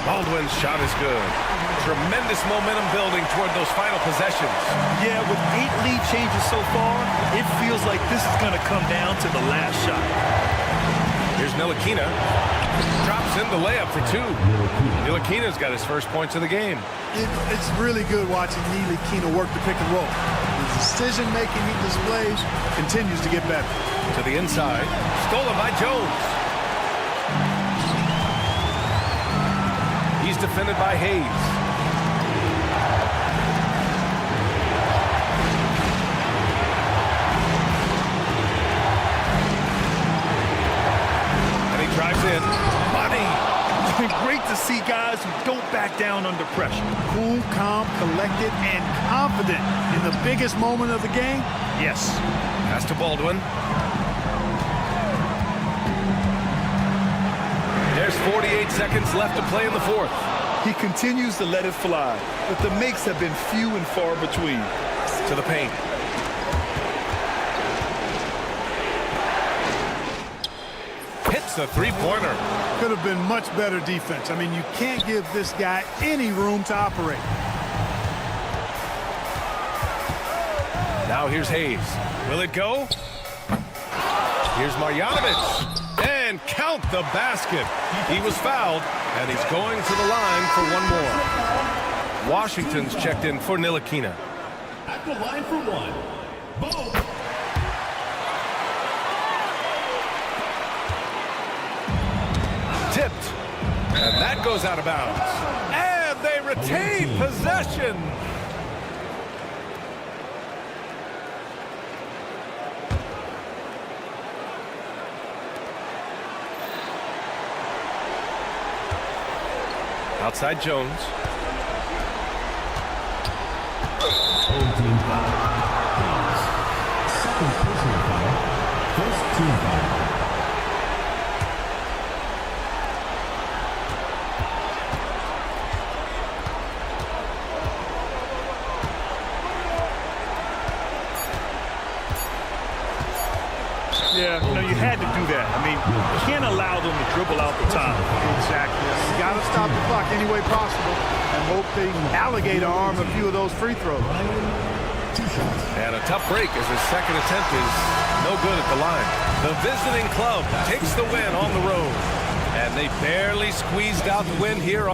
Baldwin's shot is good. Tremendous momentum building toward those final possessions. Yeah, with 8 lead changes so far, it feels like this is going to come down to the last shot. Here's Ntilikina. Drops in the layup for 2. Ntilikina's got his first points of the game. It's really good watching Ntilikina work the pick and roll. The decision-making he displays continues to get better. To the inside. Stolen by Jones. He's defended by Hayes. Drives in. Money. It's been great to see guys who don't back down under pressure. Cool, calm, collected, and confident in the biggest moment of the game. Yes. Pass to Baldwin. There's 48 seconds left to play in the 4th. He continues to let it fly, but the makes have been few and far between. To the paint. Hits the 3-pointer. Could have been much better defense. I mean, you can't give this guy any room to operate. Now here's Hayes. Will it go? Here's Marjanovic. And count the basket. He was fouled, and he's going to the line for one more. Washington's checked in for Ntilikina. At the line for 1, Bo. Tipped. And that goes out of bounds. And they retain possession. Outside Jones. Home team foul. Hayes. Second personal foul. First team foul. Yeah, you had to do that. I mean, you can't allow them to dribble out the time. Exactly. You got to stop the clock any way possible and hope they alligator arm a few of those free throws. And a tough break as his second attempt is no good at the line. The visiting club takes the win on the road. And they barely squeezed out the win here.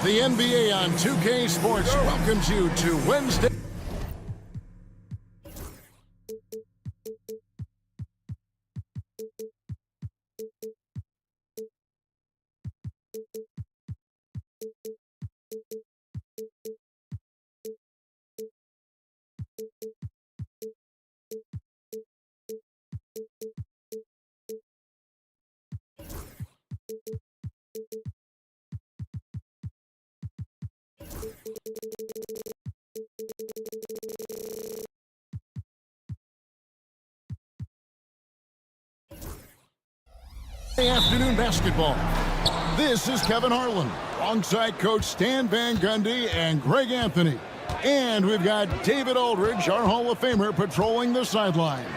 The NBA on 2K Sports welcomes you to Wednesday. Afternoon basketball. This is Kevin Harlan alongside Coach Stan Van Gundy and Greg Anthony. And we've got David Aldridge, our Hall of Famer, patrolling the sidelines.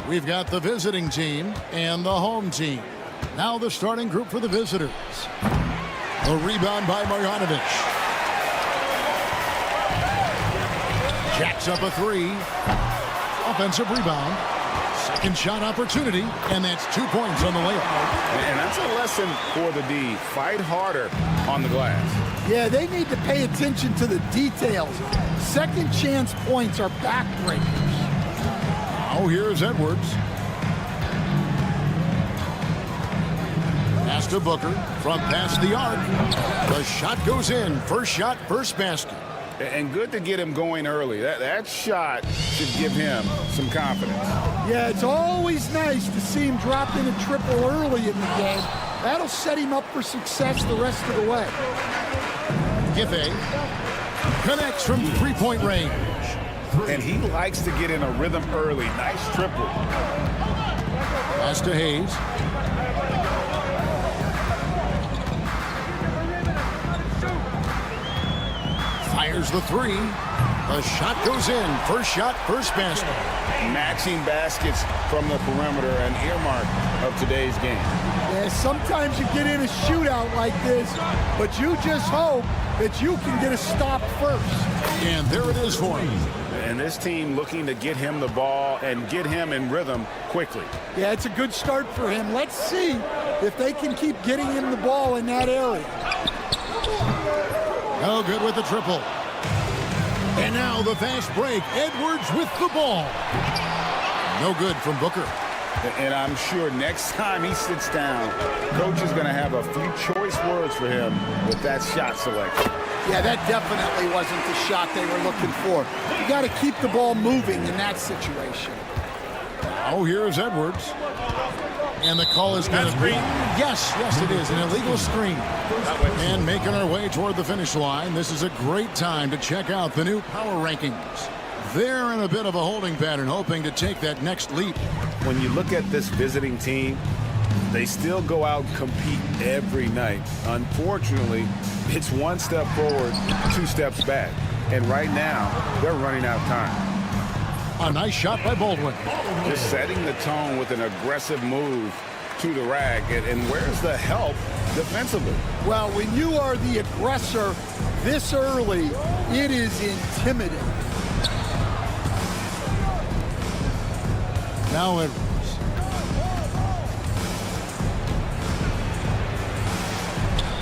We've got the visiting team and the home team. Now the starting group for the visitors. A rebound by Marjanovic. Jacks up a three. Offensive rebound. Second shot opportunity, and that's 2 points on the layup. And that's a lesson for the D. Fight harder on the glass. Yeah, they need to pay attention to the details. Second chance points are backbreakers. Now here's Edwards. Pass to Booker from past the arc. The shot goes in. First shot, first basket. And good to get him going early. That shot should give him some confidence. Yeah, it's always nice to see him drop in a triple early in the game. That'll set him up for success the rest of the way. Giffey connects from three-point range. And he likes to get in a rhythm early. Nice triple. Pass to Hayes. Fires the three. The shot goes in. First shot, first basket. Matching baskets from the perimeter, an earmark of today's game. Yeah, sometimes you get in a shootout like this, but you just hope that you can get a stop first. And there it is for him. And this team looking to get him the ball and get him in rhythm quickly. Yeah, it's a good start for him. Let's see if they can keep getting him the ball in that area. No good with the triple. And now the fast break. Edwards with the ball. No good from Booker. And I'm sure next time he sits down, coach is going to have a few choice words for him with that shot selection. Yeah, that definitely wasn't the shot they were looking for. You got to keep the ball moving in that situation. Oh, here's Edwards. And the call is going to be, yes, it is, an illegal screen. And making our way toward the finish line, this is a great time to check out the new power rankings. They're in a bit of a holding pattern, hoping to take that next leap. When you look at this visiting team, they still go out and compete every night. Unfortunately, it's one step forward, 2 steps back. And right now, they're running out of time. A nice shot by Baldwin. Just setting the tone with an aggressive move to the rack. And where's the help defensively? Well, when you are the aggressor this early, it is intimidating. Now Edwards.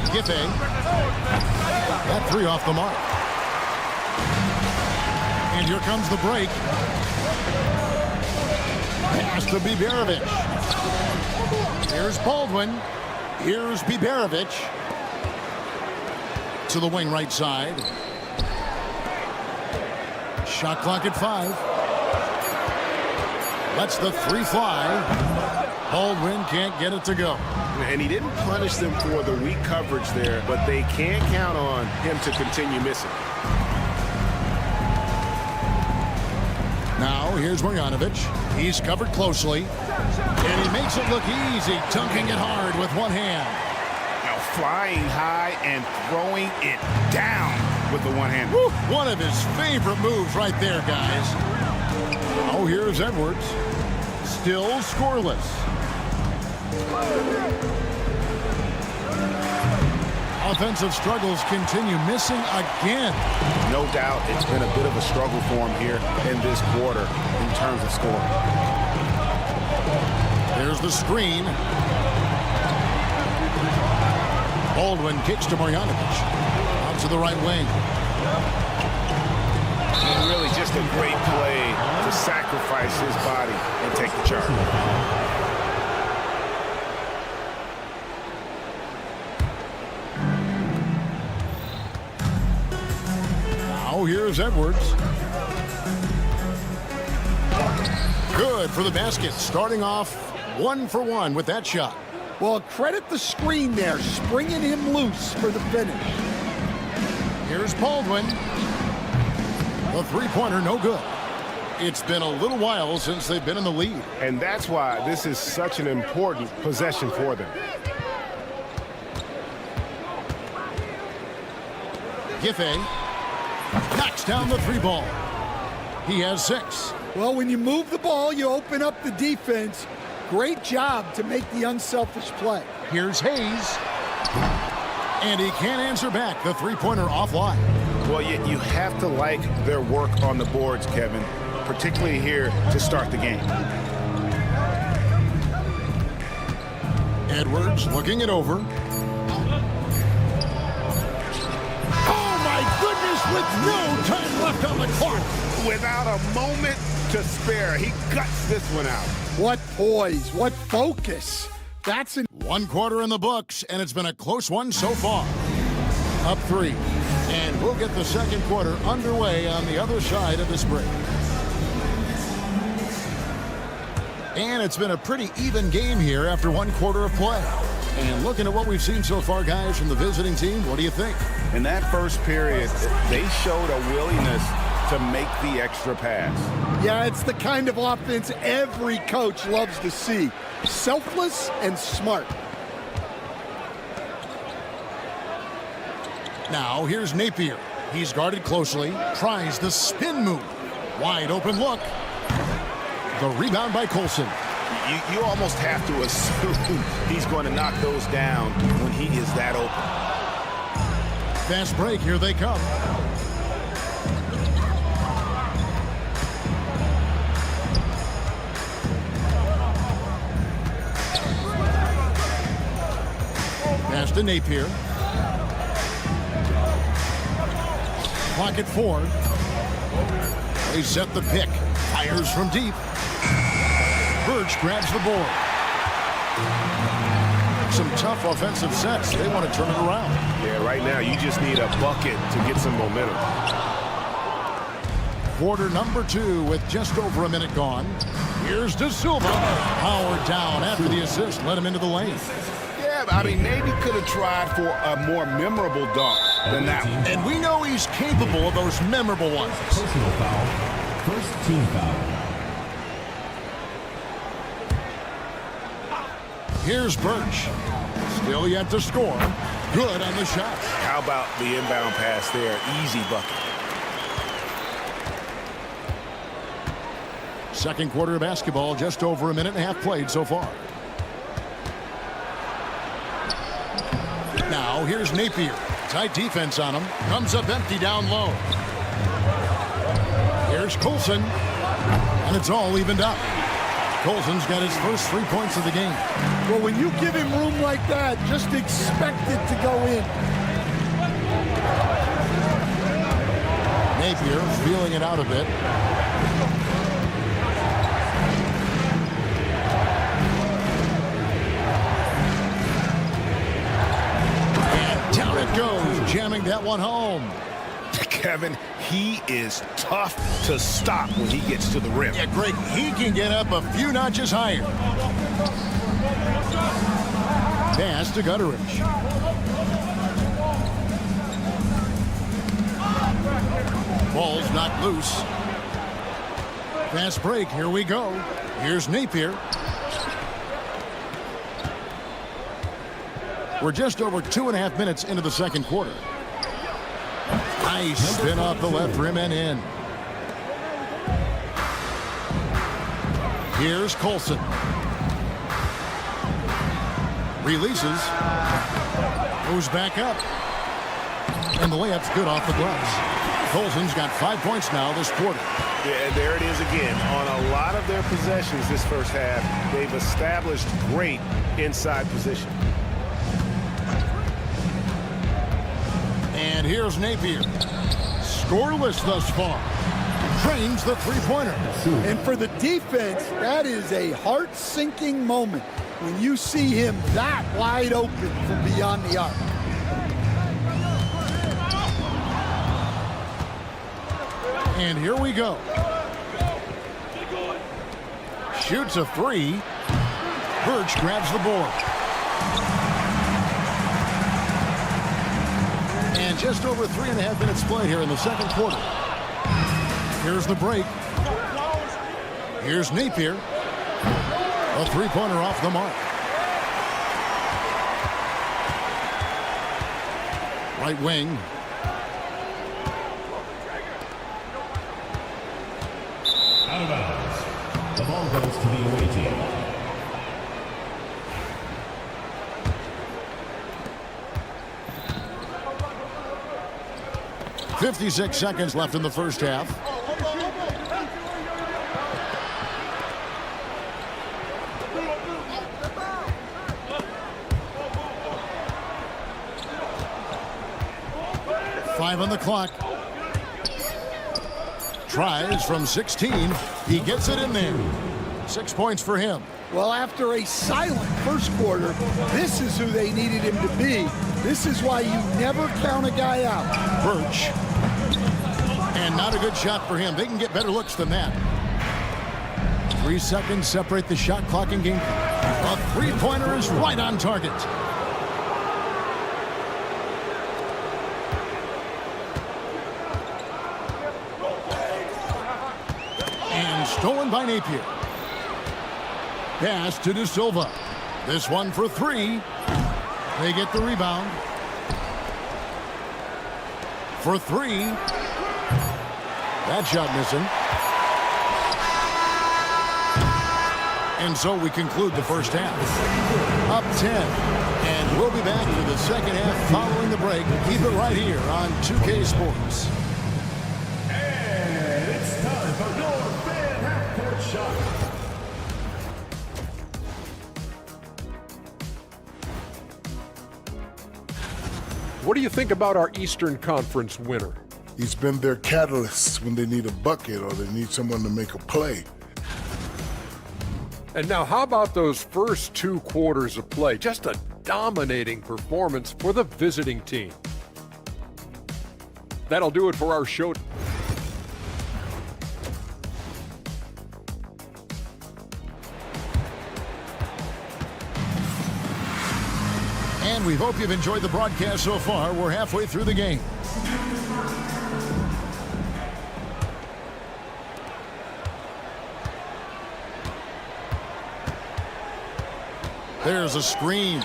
Giffey. That three off the mark. And here comes the break. Pass to Biberovic. Here's Baldwin. Here's Biberovic. To the wing right side. Shot clock at 5. Lets the three fly. Baldwin can't get it to go. And he didn't punish them for the weak coverage there, but they can't count on him to continue missing. Now Now here's Marjanovic. He's covered closely. And he makes it look easy, dunking it hard with one hand. Now flying high and throwing it down with the one hand. Woo, one of his favorite moves right there, guys. Now here's Edwards. Still scoreless. Offensive struggles continue, missing again. No doubt it's been a bit of a struggle for him here in this quarter in terms of scoring. There's the screen. Baldwin kicks to Marjanovic. Out to the right wing. And really just a great play to sacrifice his body and take the charge. Now here's Edwards. Good for the basket. Starting off 1 for 1 with that shot. Well, credit the screen there, springing him loose for the finish. Here's Baldwin. The three-pointer, no good. It's been a little while since they've been in the lead. And that's why this is such an important possession for them. Giffey knocks down the three ball. He has 6. Well, when you move the ball, you open up the defense. Great job to make the unselfish play. Here's Hayes. And he can't answer back. The three-pointer offline. Well, you have to like their work on the boards, Kevin, particularly here to start the game. Edwards looking it over. Oh, my goodness, with no time left on the clock. Without a moment to spare, he guts this one out. What poise, what focus. That's an 1 quarter in the books, and it's been a close one so far. Up 3. And we'll get the second quarter underway on the other side of this break. And it's been a pretty even game here after 1 quarter of play. And looking at what we've seen so far, guys, from the visiting team, what do you think? In that first period, they showed a willingness to make the extra pass. Yeah, it's the kind of offense every coach loves to see. Selfless and smart. Now here's Napier. He's guarded closely, tries the spin move. Wide open look. The rebound by Colson. You almost have to assume he's going to knock those down when he is that open. Fast break, here they come. Pass to Napier. Clock at 4. They set the pick. Fires from deep. Birch grabs the board. Some tough offensive sets. They want to turn it around. Yeah, right now you just need a bucket to get some momentum. Quarter number 2 with just over a minute gone. Here's De Silva. Powered down after the assist. Led him into the lane. Yeah, I mean, maybe could have tried for a more memorable dunk than that one. And we know he's capable of those memorable ones. Personal foul. First team foul. Here's Birch. Still yet to score. Good on the shot. How about the inbound pass there? Easy bucket. Second quarter of basketball, just over a minute and a half played so far. Now here's Napier. Tight defense on him. Comes up empty down low. Here's Colson. And it's all evened up. Colson's got his first 3 points of the game. Well, when you give him room like that, just expect it to go in. Napier feeling it out a bit. And down it goes, jamming that one home. Kevin, he is tough to stop when he gets to the rim. Yeah, Greg, he can get up a few notches higher. Pass to Gutteridge. Ball's knocked loose. Fast break. Here we go. Here's Napier. We're just over 2.5 minutes into the second quarter. Nice spin off the left rim and in. Here's Colson. Releases. Moves back up. And the layup's good off the glass. Colson's got 5 points now this quarter. Yeah, and there it is again. On a lot of their possessions this first half, they've established great inside position. And here's Napier. Scoreless thus far. Drains the three-pointer. And for the defense, that is a heart-sinking moment when you see him that wide open from beyond the arc. And here we go. Shoots a three. Birch grabs the board. And just over 3.5 minutes played here in the second quarter. Here's the break. Here's Napier. A three-pointer off the mark. Right wing. Out of bounds. The ball goes to the away team. .56 seconds left in the first half. Five on the clock. Tries from 16. He gets it in there. 6 points for him. Well, after a silent first quarter, this is who they needed him to be. This is why you never count a guy out. Birch. And not a good shot for him. They can get better looks than that. 3 seconds separate the shot clock and game. A three-pointer is right on target. And stolen by Napier. Pass to De Silva. This one for three. They get the rebound. For three. That shot missing. And so we conclude the first half. Up 10. And we'll be back for the second half following the break. Keep it right here on 2K Sports. And it's time for your fan half-court shot. What do you think about our Eastern Conference winner? He's been their catalyst when they need a bucket or they need someone to make a play. And now how about those first 2 quarters of play? Just a dominating performance for the visiting team. That'll do it for our show. And we hope you've enjoyed the broadcast so far. We're halfway through the game. There's a screen.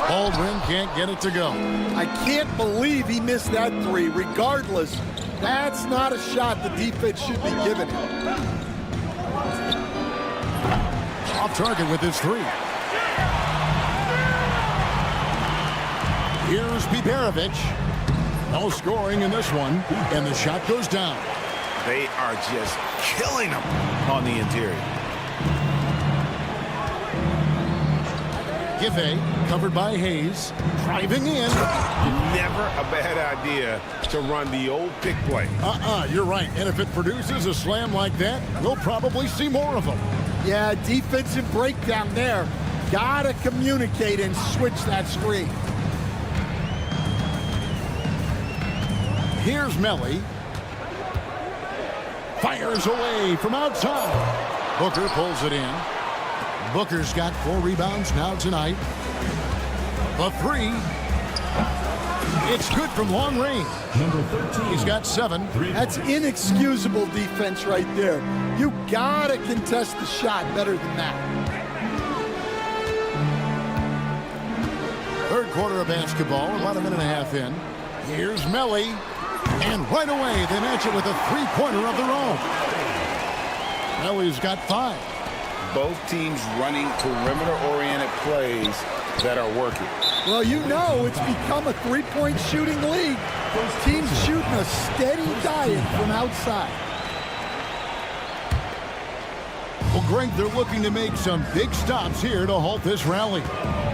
Baldwin can't get it to go. I can't believe he missed that three. Regardless, that's not a shot the defense should be giving him. Off target with his three. Here's Biberovic. No scoring in this one, and the shot goes down. They are just killing them on the interior. Giffey, covered by Hayes, driving in. Never a bad idea to run the old pick play. You're right. And if it produces a slam like that, we'll probably see more of them. Yeah, defensive breakdown there. Gotta communicate and switch that screen. Here's Melly. Fires away from outside. Booker pulls it in. Booker's got 4 rebounds now tonight. The three. It's good from long range. Number 13. He's got 7. That's inexcusable defense right there. You gotta contest the shot better than that. Third quarter of basketball, about a minute and a half in. Here's Melly. And right away, they match it with a three-pointer of their own. Melly's got 5. Both teams running perimeter-oriented plays that are working. Well, you know it's become a three-point shooting league. Teams shooting a steady diet from outside. Well, Greg, they're looking to make some big stops here to halt this rally.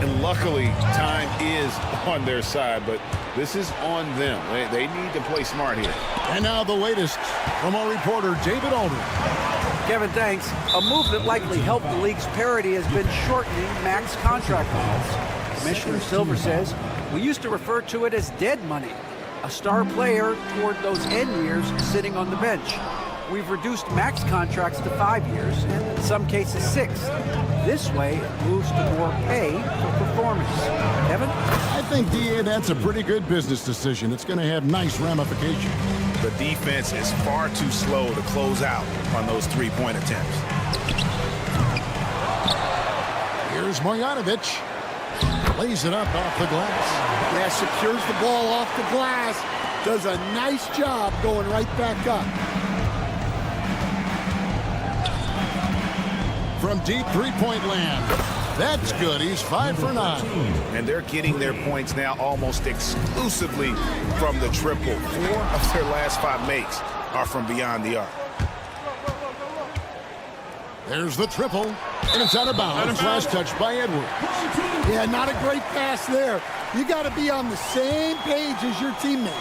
And luckily, time is on their side, but this is on them. They need to play smart here. And now the latest from our reporter, David Aldridge. Kevin, thanks. A move that likely helped the league's parity has been shortening max contract limits. Commissioner Silver says, we used to refer to it as dead money, a star player toward those end years sitting on the bench. We've reduced max contracts to 5 years, and in some cases 6. This way, it moves to more pay for performance. Kevin? I think, DA, that's a pretty good business decision. It's going to have nice ramifications. The defense is far too slow to close out on those three-point attempts. Here's Marjanovic. Lays it up off the glass. Yeah, secures the ball off the glass. Does a nice job going right back up. From deep three-point land. That's good. He's 5 for 9. And they're getting their points now almost exclusively from the triple. 4 of their last 5 makes are from beyond the arc. There's the triple. And it's out of bounds. Last touch by Edwards. Yeah, not a great pass there. You got to be on the same page as your teammates.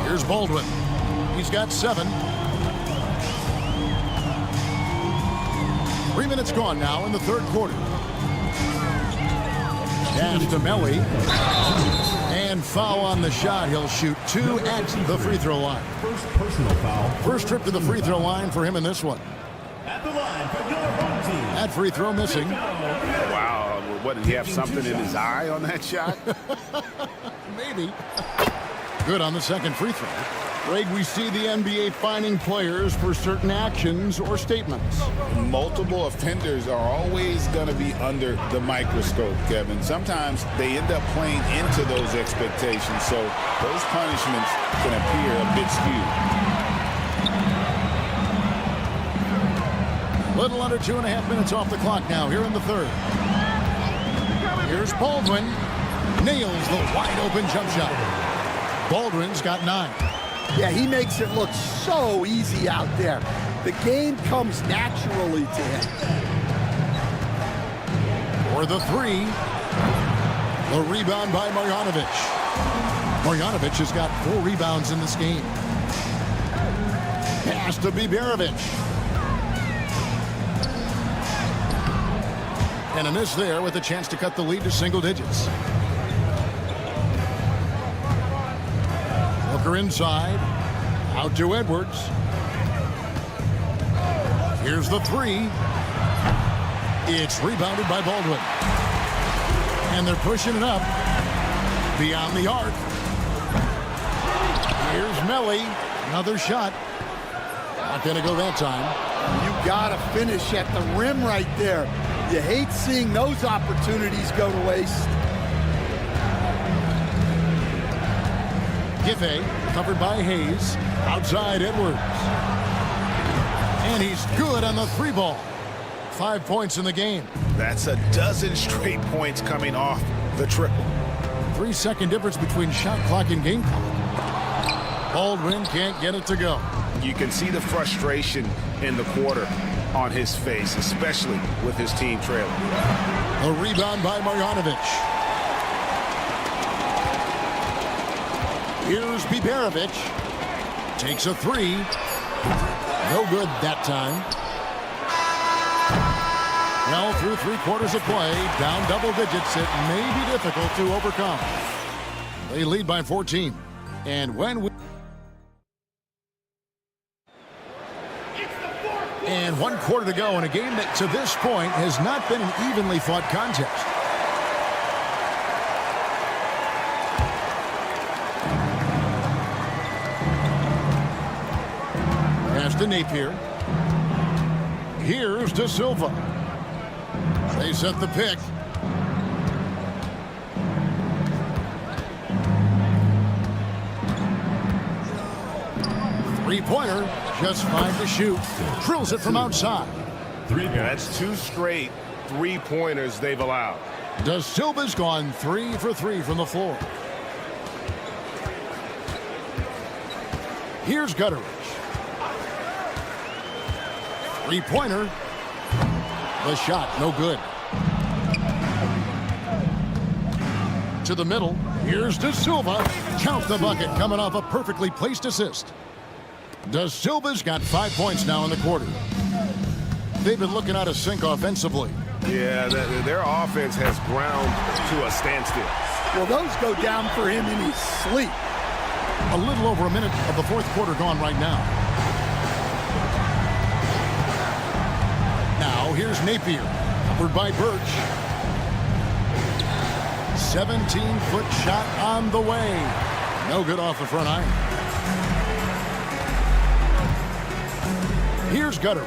Here's Baldwin. He's got 7. 3 minutes gone now in the third quarter. Pass to Melly. And foul on the shot. He'll shoot 2 at the free throw line. First personal foul. First trip to the free throw line for him in this one. At the line for your home team. That free throw missing. Wow, what, did he have something in his eye on that shot? Maybe. Good on the second free throw. Greg, we see the NBA fining players for certain actions or statements. Multiple offenders are always going to be under the microscope, Kevin. Sometimes they end up playing into those expectations, so those punishments can appear a bit skewed. Little under 2.5 minutes off the clock now here in the third. Here's Baldwin. Nails the wide open jump shot. Baldwin's got 9. Yeah, he makes it look so easy out there. The game comes naturally to him. For the 3. The rebound by Marjanovic. Marjanovic has got 4 rebounds in this game. Pass to Biberovic. And a miss there with a chance to cut the lead to single digits. Booker inside. Out to Edwards. Here's the 3. It's rebounded by Baldwin. And they're pushing it up. Beyond the arc. Here's Melly. Another shot. Not going to go that time. You got to finish at the rim right there. You hate seeing those opportunities go to waste. Giffey covered by Hayes. Outside Edwards. And he's good on the 3 ball. 5 points in the game. That's a dozen straight points coming off the triple. 3-second difference between shot clock and game clock. Baldwin can't get it to go. You can see the frustration in the quarter on his face, especially with his team trailing. A rebound by Marjanovic. Here's Biberovic. Takes a 3. No good that time. Well, through 3 quarters of play, down double digits, it may be difficult to overcome. They lead by 14. And when we... And 1 quarter to go in a game that to this point has not been an evenly fought contest. Pass to Napier. Here's De Silva. They set the pick. Three-pointer, just 5 to shoot. Drills it from outside. Yeah, that's 2 straight three-pointers they've allowed. De Silva's gone 3 for 3 from the floor. Here's Gutteridge. Three-pointer. The shot, no good. To the middle. Here's De Silva. Count the bucket, coming off a perfectly placed assist. De Silva's got 5 points now in the quarter. They've been looking out of sync offensively. Yeah, their offense has ground to a standstill. Well, those go down for him in his sleep. A little over a minute of the fourth quarter gone right now. Now here's Napier, covered by Birch. 17-foot shot on the way. No good off the front iron. Here's Gutteridge.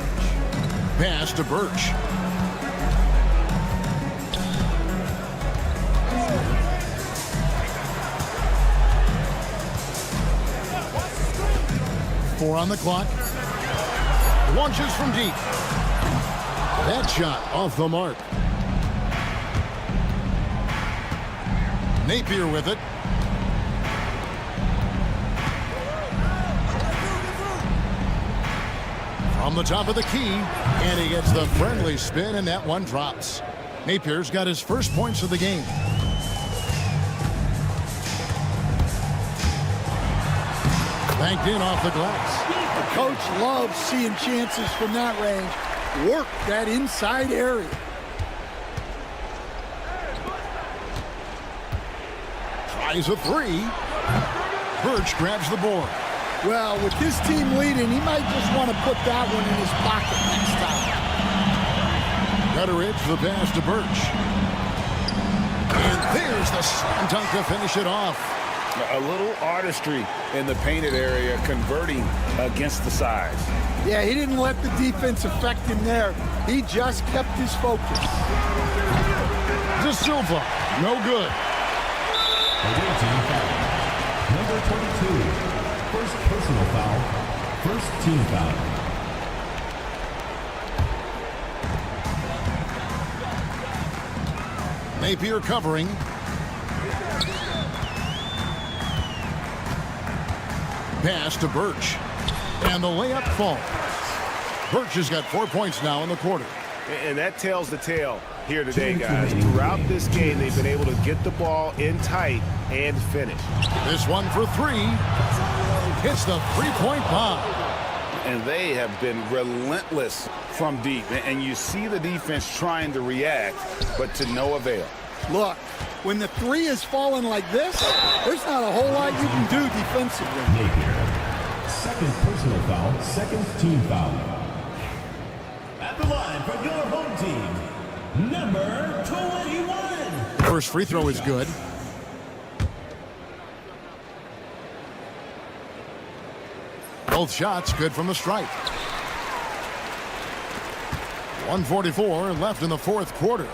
Pass to Birch. Four on the clock. Launches from deep. That shot off the mark. Napier with it. From the top of the key, and he gets the friendly spin, and that one drops. Napier's got his first points of the game. Banked in off the glass. The coach loves seeing chances from that range. Work that inside area. Tries a three. Birch grabs the board. Well, with his team leading, he might just want to put that one in his pocket next time. Gutteridge, the pass to Birch. And there's the slam dunk to finish it off. A little artistry in the painted area, converting against the size. Yeah, he didn't let the defense affect him there. He just kept his focus. De Silva, no good. Number 22. First personal foul. First team foul. Napier covering. Pass to Birch. And the layup falls. Birch has got 4 points now in the quarter. And that tells the tale here today, guys. Throughout this game, they've been able to get the ball in tight and finish. This one for three. Hits the three-point bomb. And they have been relentless from deep. And you see the defense trying to react, but to no avail. Look, when the three is falling like this, there's not a whole lot you can do defensively. Napier. Second personal foul, second team foul. At the line for your home team, number 21. First free throw is good. Both shots good from the stripe. 1:44 left in the fourth quarter.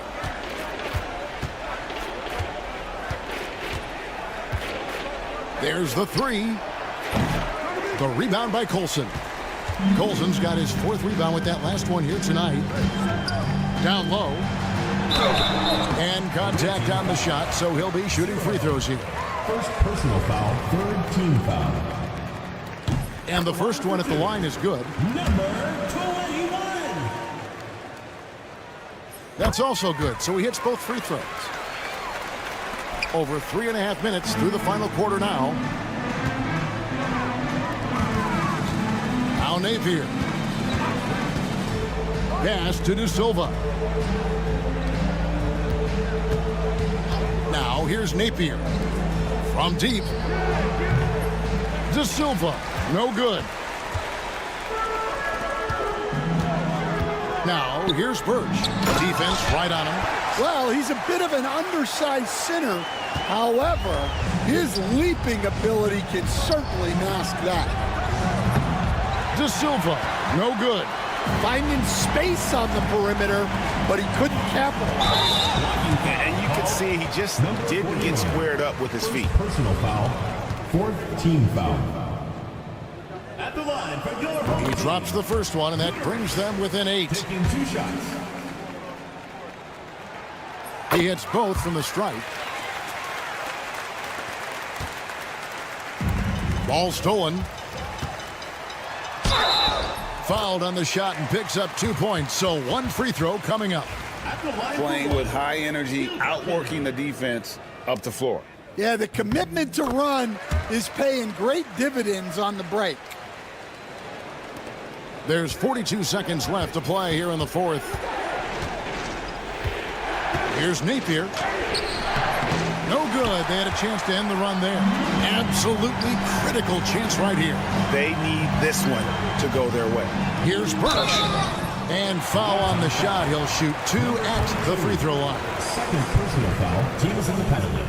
There's the three. The rebound by Colson. Colson's got his fourth rebound with that last one here tonight. Down low. And contact on the shot, so he'll be shooting free throws here. First personal foul, third team foul. And the first one at the line is good. Number 21. That's also good, so he hits both free throws. Over 3.5 minutes through the final quarter now. Now Napier. Pass to De Silva. Now here's Napier. From deep. De Silva. No good. Now here's Birch. Defense right on him. Well, he's a bit of an undersized center. However, his leaping ability can certainly mask that. De Silva, no good. Finding space on the perimeter, but he couldn't capitalize. And you can see he just didn't get squared up with his feet. Personal foul. Fourth team foul. At the line for your home He team. drops the first one, and that brings them within 8. Taking 2 shots. He hits both from the stripe. Ball stolen. Fouled on the shot and picks up 2 points. So 1 free throw coming up. Playing with high energy, outworking the defense up the floor. Yeah, the commitment to run is paying great dividends on the break. There's 42 seconds left to play here in the fourth. Here's Napier. No good. They had a chance to end the run there. Absolutely critical chance right here. They need this one to go their way. Here's Burch. And foul on the shot. He'll shoot 2 at the free throw line. Second personal foul. Team is in the penalty.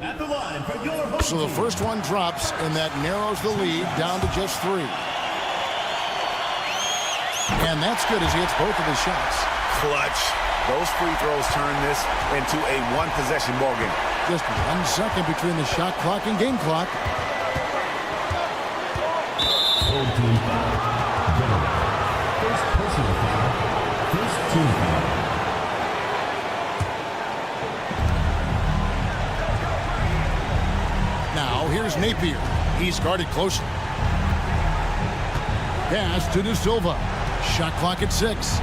At the line for your home So the first one drops, and that narrows the lead down to just 3. And that's good as he hits both of his shots. Clutch. Those free throws turn this into a one-possession ball game. Just 1 second between the shot clock and game clock. Third team foul. First personal foul. First team foul. Now here's Napier. He's guarded closely. Pass to De Silva. Shot clock at 6.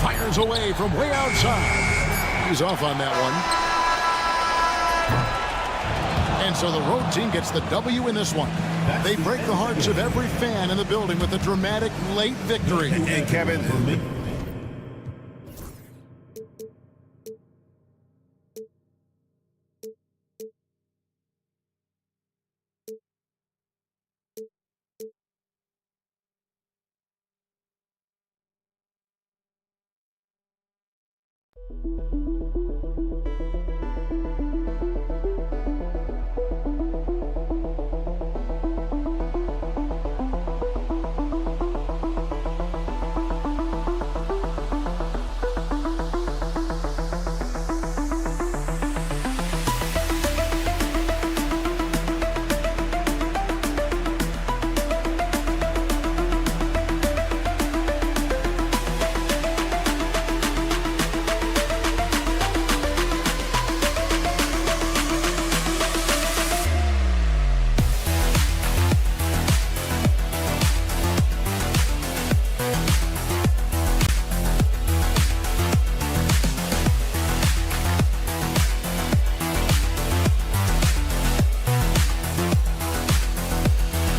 Fires away from way outside. He's off on that one. And so the road team gets the W in this one. They break the hearts of every fan in the building with a dramatic late victory. And Kevin,